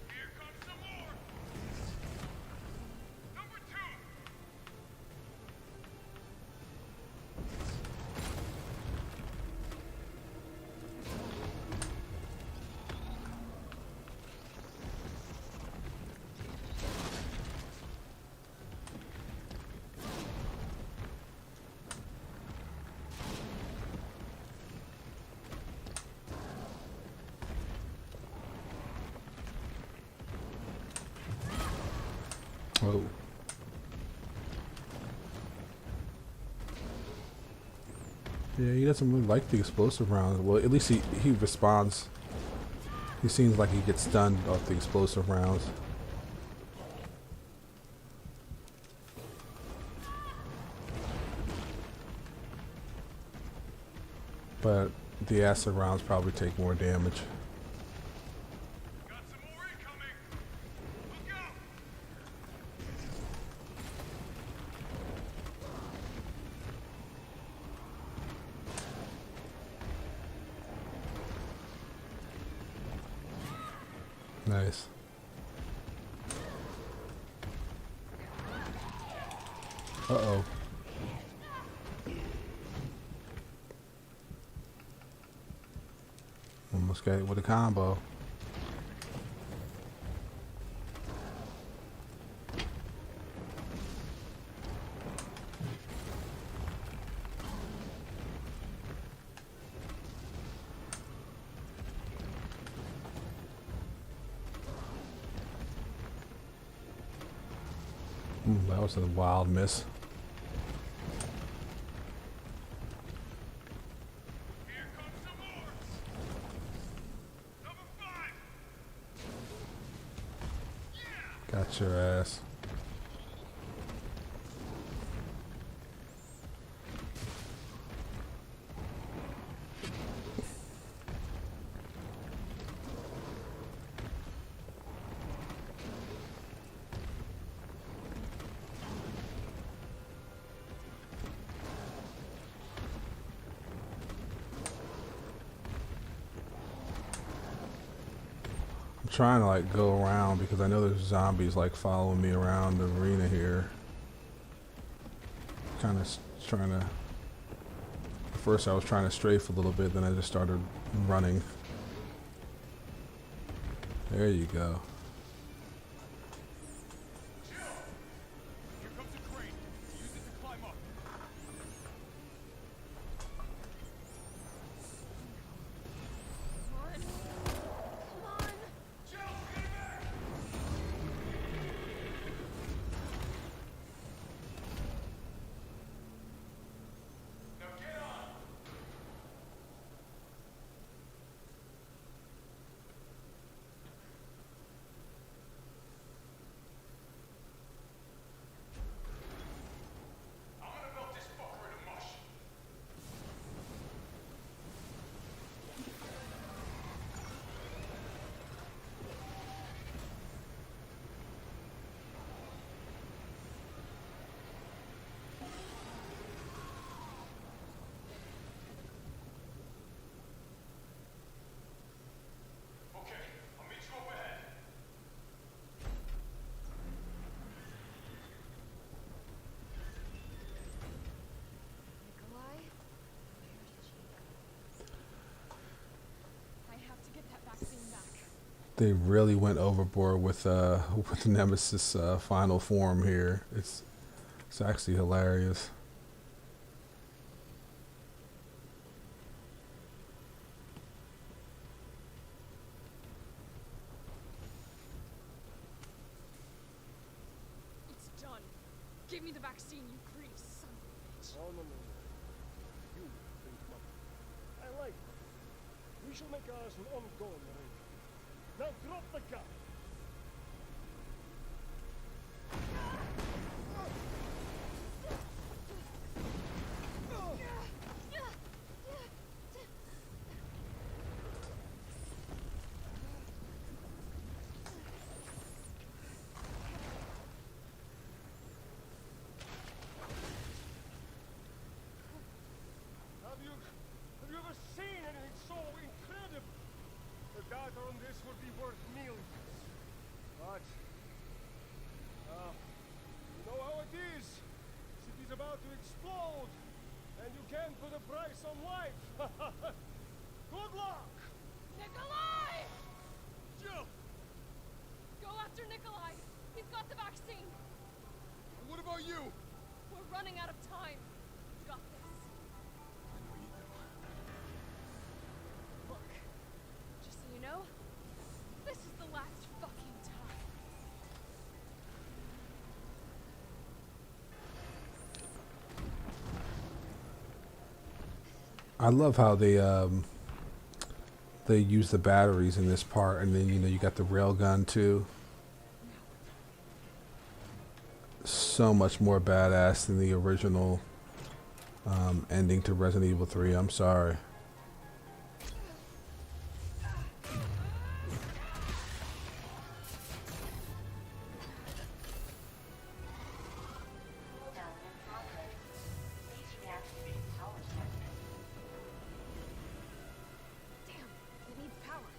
Here comes some more. Number 2. Oh. Yeah, he doesn't really like the explosive rounds. Well, at least he responds. He seems like he gets stunned off the explosive rounds. But the acid rounds probably take more damage. Got some Nice. Uh-oh. Almost got it with a combo. That was a wild miss. Here comes some more. Number 5. Got your ass. Trying to like go around because I know there's zombies like following me around the arena here. Kind of trying to. At first I was trying to strafe a little bit, then I just started running. There you go. Here comes a crane. Use it to climb up. Come on. Come on. Now get on. I'm gonna melt this fucker into mush. Okay, I'll meet you up ahead. Nikolai? I have to get that vaccine back. They really went overboard with Nemesis final form here. It's actually hilarious. It's done. Give me the vaccine, you greedy son of a bitch. No, no, no, no. You think money. I like it. We shall make ours an ongoing arrangement. Now drop the gun. Have you ever seen anything so incredible? The data on this would be worth millions. But, you know how it is. City's about to explode, and you can't put a price on life. Good luck! Nikolai! Jill! Go after Nikolai. He's got the vaccine. And what about you? We're running out of time. Got this. I know you do. Look, just so you know, this is the last fucking time. I love how they use the batteries in this part, and then you got the railgun too. So much more badass than the original ending to Resident Evil 3. I'm sorry. Cooldown in progress. Please reactivate power sources. Damn, it needs power.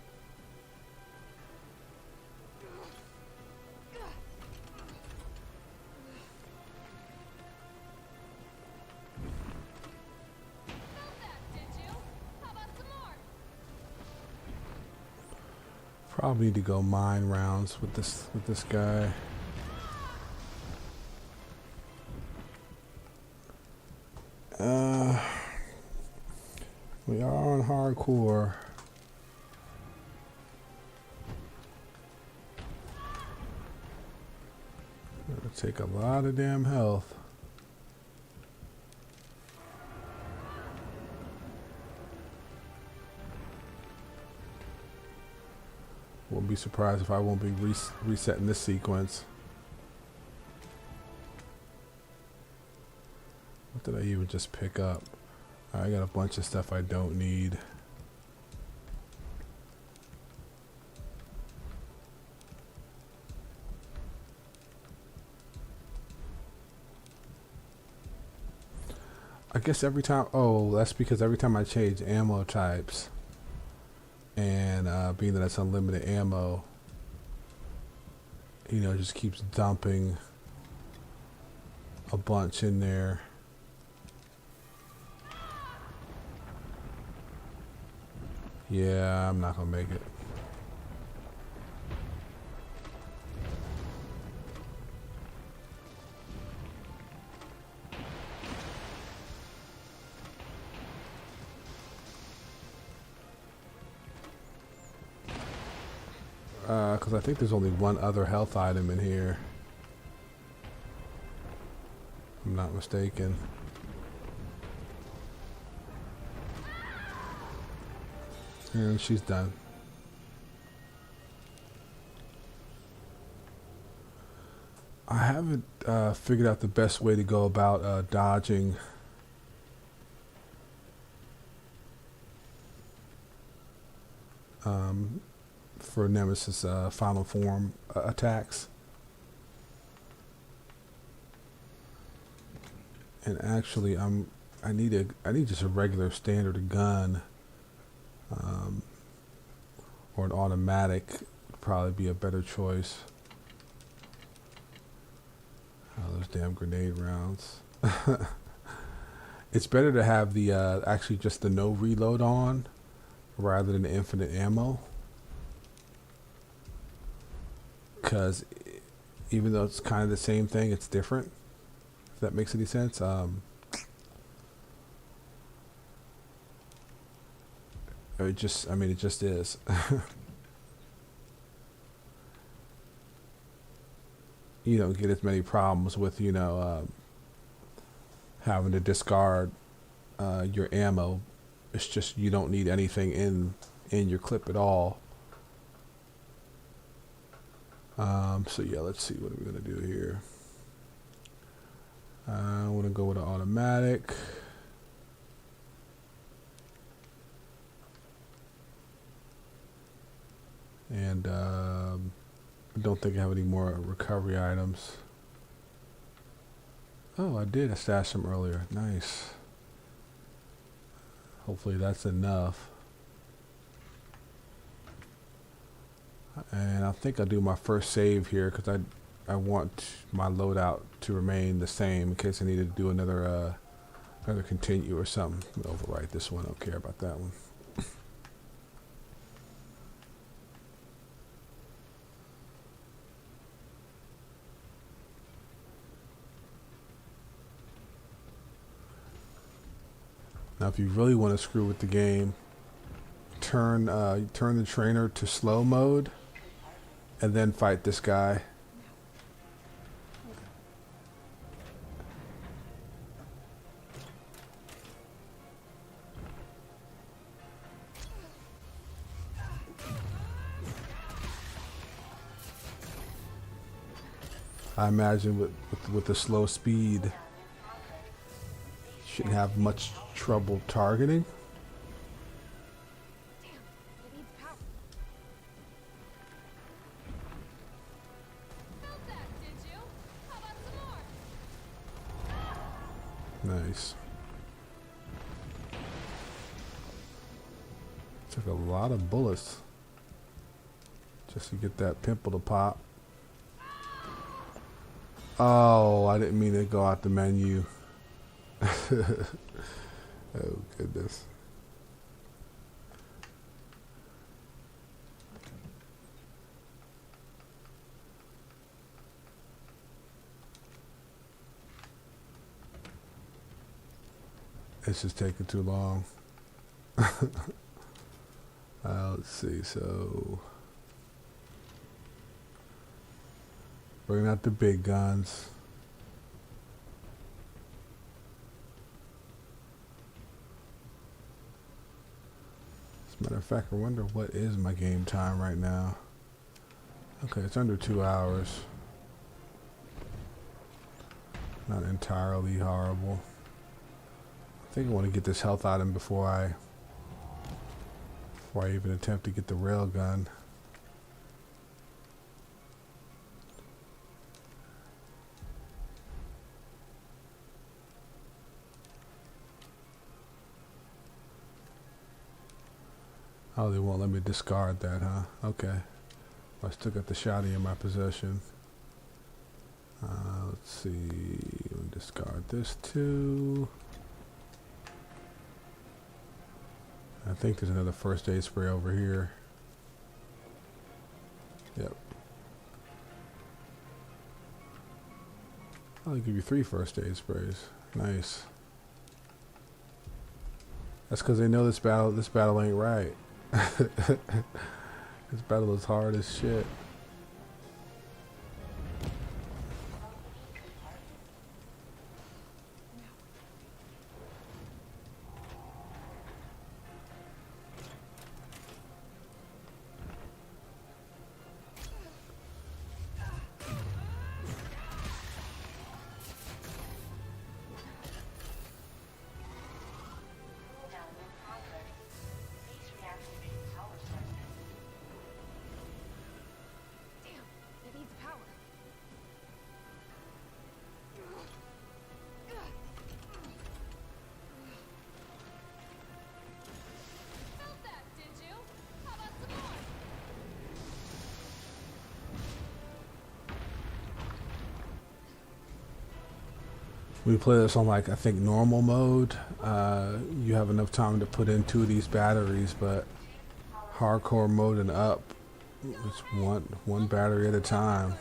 Probably need to go mine rounds with this guy. We are on hardcore. It'll take a lot of damn health. Won't be surprised if I won't be resetting this sequence. What did I even just pick up? I got a bunch of stuff I don't need. I guess every time, oh, that's because every time I change ammo types, and being that it's unlimited ammo, you know, it just keeps dumping a bunch in there. Yeah, I'm not gonna make it. Because I think there's only one other health item in here. If I'm not mistaken. And she's done. I haven't figured out the best way to go about dodging for Nemesis final form attacks. And actually I need just a regular standard gun. Or an automatic would probably be a better choice. Oh, those damn grenade rounds. It's better to have the actually just the no reload on rather than the infinite ammo. Because even though it's kind of the same thing, it's different. If that makes any sense. It just is. You don't get as many problems with, you know, having to discard your ammo. It's just you don't need anything in your clip at all. So yeah, let's see what are we gonna do here. I want to go with an automatic. And I don't think I have any more recovery items. Oh, I did stash them earlier. Nice. Hopefully that's enough. And I think I'll do my first save here because I want my loadout to remain the same in case I need to do another continue or something. I'm gonna overwrite this one. I don't care about that one. Now, if you really want to screw with the game, turn the trainer to slow mode, and then fight this guy. I imagine with the slow speed, shouldn't have much trouble targeting. Damn, it needs power. Felt that, did you? How about some more? Nice. Took a lot of bullets just to get that pimple to pop. Oh, I didn't mean to go out the menu. Oh, goodness. It's just taking too long. Let's see, so bringing out the big guns. As a matter of fact, I wonder what is my game time right now. Okay, it's under 2 hours. Not entirely horrible. I think I want to get this health item before I even attempt to get the railgun. Oh, they won't let me discard that, huh? Okay. I still got the shotty in my possession. Let's see. Let me discard this too. I think there's another first aid spray over here. Yep. I'll give you 3 first aid sprays. Nice. That's because they know this battle ain't right. This battle is hard as shit. We play this on, like, I think normal mode. You have enough time to put in 2 of these batteries, but hardcore mode and up, it's one battery at a time.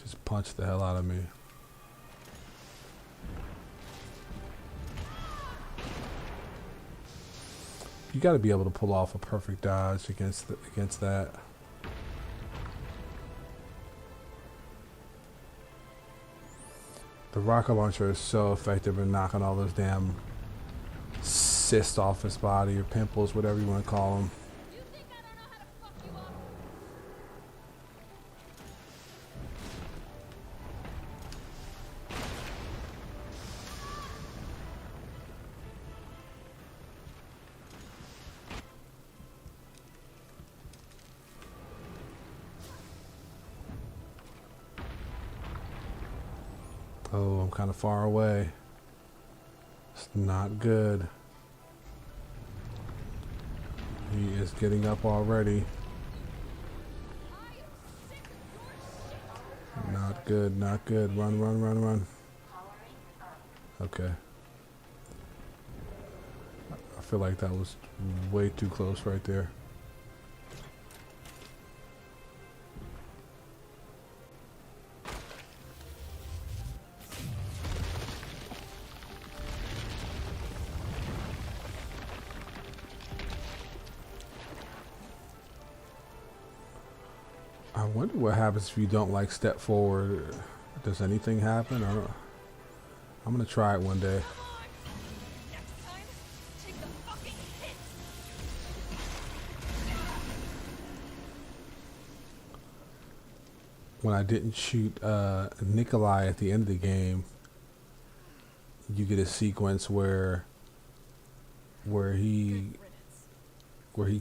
Just punch the hell out of me. You got to be able to pull off a perfect dodge against that. The rocket launcher is so effective in knocking all those damn cysts off his body, or pimples, whatever you want to call them. Oh, I'm kind of far away. It's not good. He is getting up already. Not good, not good. Run, run, run, run. Okay. I feel like that was way too close right there. I wonder what happens if you don't, like, step forward. Does anything happen? I don't. I'm gonna try it one day. When I didn't shoot Nikolai at the end of the game, you get a sequence where he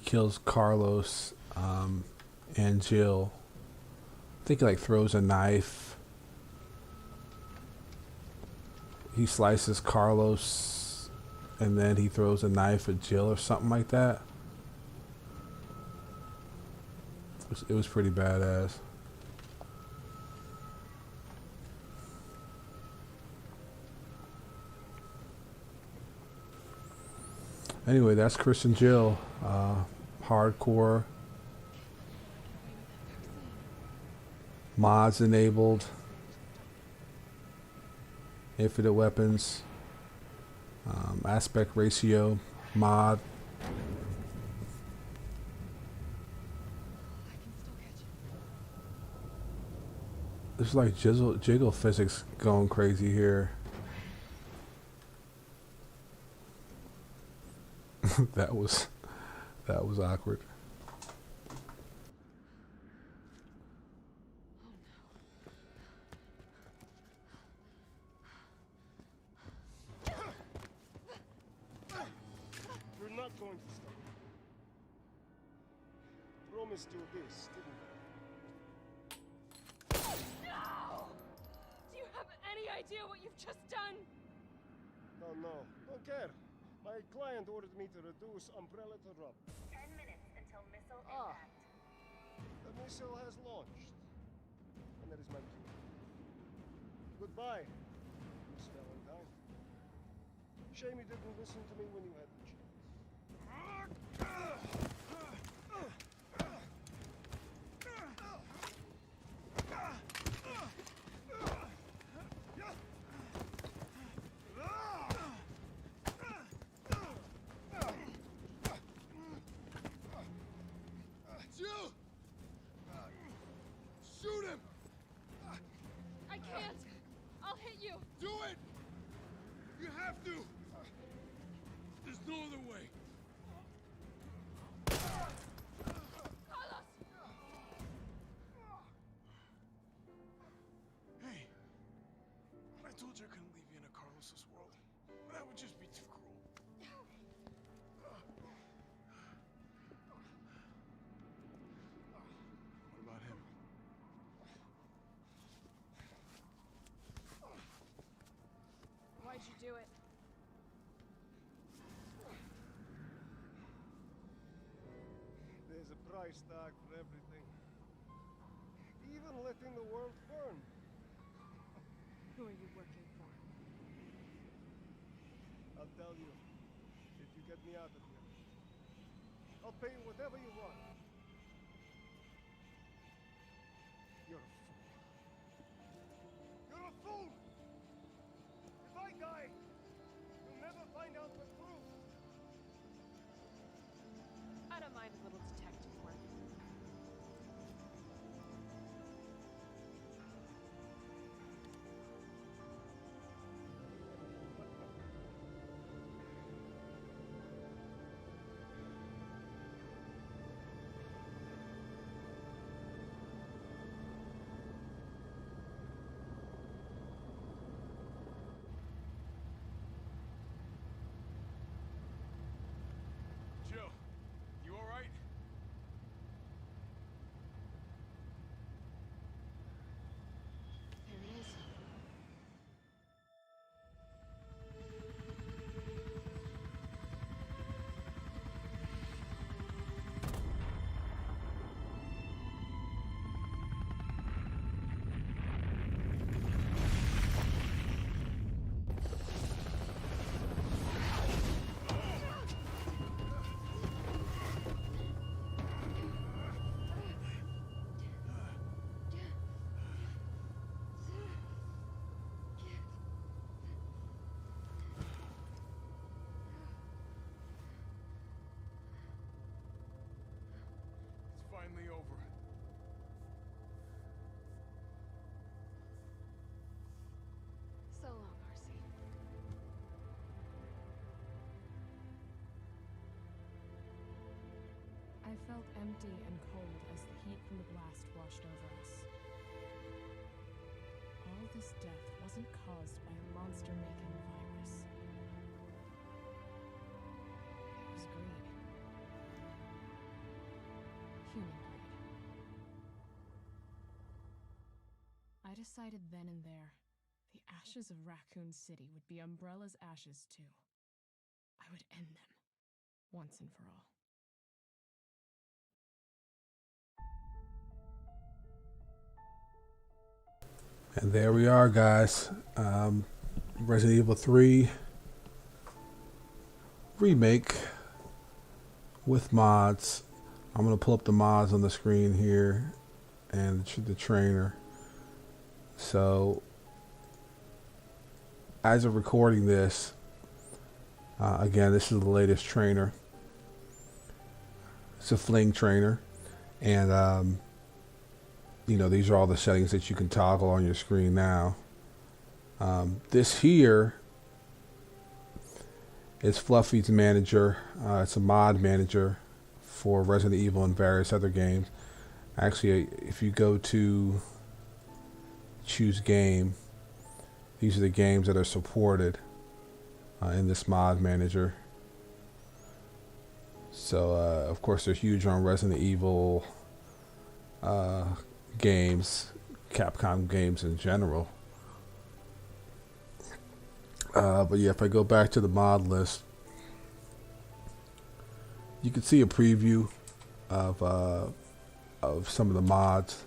kills Carlos and Jill. I think he, like, throws a knife. He slices Carlos and then he throws a knife at Jill or something like that. It was pretty badass. Anyway, that's Chris and Jill. Hardcore Mods enabled. Infinite weapons. Aspect ratio mod. There's like jiggle physics going crazy here. that was awkward. You're not going to stop. Promised you this, didn't I? No! Do you have any idea what you've just done? No, don't care. My client ordered me to reduce umbrella to rub. 10 minutes until missile impact. The missile has launched. And that is my cue. Goodbye, Miss Valentine. Shame you didn't listen to me when you had the chance. It's you! Shoot him! I can't! I'll hit you! Do it! You have to! There's no other way. Carlos! Hey, I told you I couldn't leave you in a Carlos's world. That would just be too cruel. What about him? Why'd you do it? There's a price tag for everything. Even letting the world burn. Who are you working for? I'll tell you, if you get me out of here. I'll pay you whatever you want. You're a fool. You're a fool! If I die, you'll never find out the truth. I don't mind a little detective work. Jill, you alright? There it is. It's finally over. So long, RC. I felt empty and cold as the heat from the blast washed over us. All this death wasn't caused by a monster-making virus. It was greed. Human greed. I decided then and there, the ashes of Raccoon City would be Umbrella's ashes too. I would end them, once and for all. And there we are, guys. Resident Evil 3 Remake with mods. I'm going to pull up the mods on the screen here and the trainer. So as of recording this, again, this is the latest trainer. It's a FLiNG trainer, and you know, these are all the settings that you can toggle on your screen now. This here is Fluffy's manager. It's a mod manager for Resident Evil and various other games. Actually, if you go to choose game, these are the games that are supported in this mod manager. So of course they're huge on Resident Evil games, Capcom games in general. But yeah, if I go back to the mod list, you can see a preview of some of the mods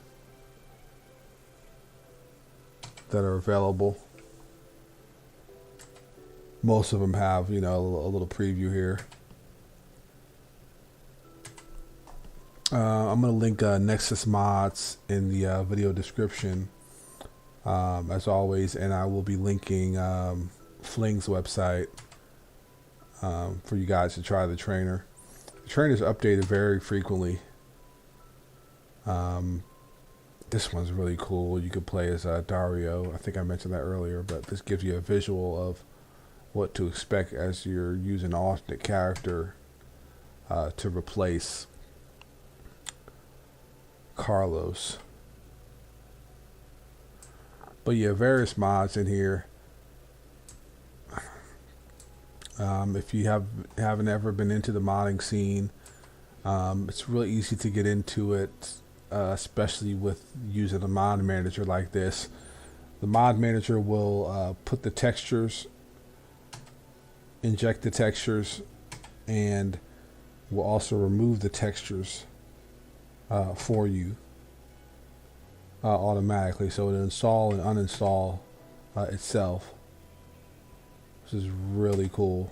that are available. Most of them have, you know, a little preview here. I'm going to link Nexus mods in the video description, as always, and I will be linking FLiNG's website for you guys to try the trainer. The trainer is updated very frequently. This one's really cool. You could play as Dario. I think I mentioned that earlier, but this gives you a visual of what to expect as you're using an alternate character to replace Carlos. But yeah, various mods in here. If you haven't ever been into the modding scene, it's really easy to get into it, especially with using a mod manager like this. The mod manager will put the textures, inject the textures, and will also remove the textures for you automatically. So it'll install and uninstall itself. This is really cool.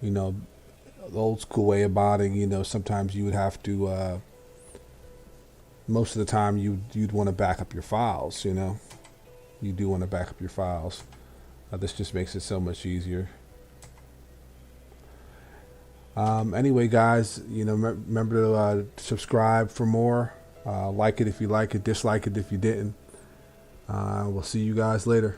You know, the old school way of modding, you know, sometimes you would have to, most of the time you'd want to back up your files, you know. You do want to back up your files. This just makes it so much easier. Anyway, guys, you know, remember to subscribe for more. Like it if you like it, dislike it if you didn't. We'll see you guys later.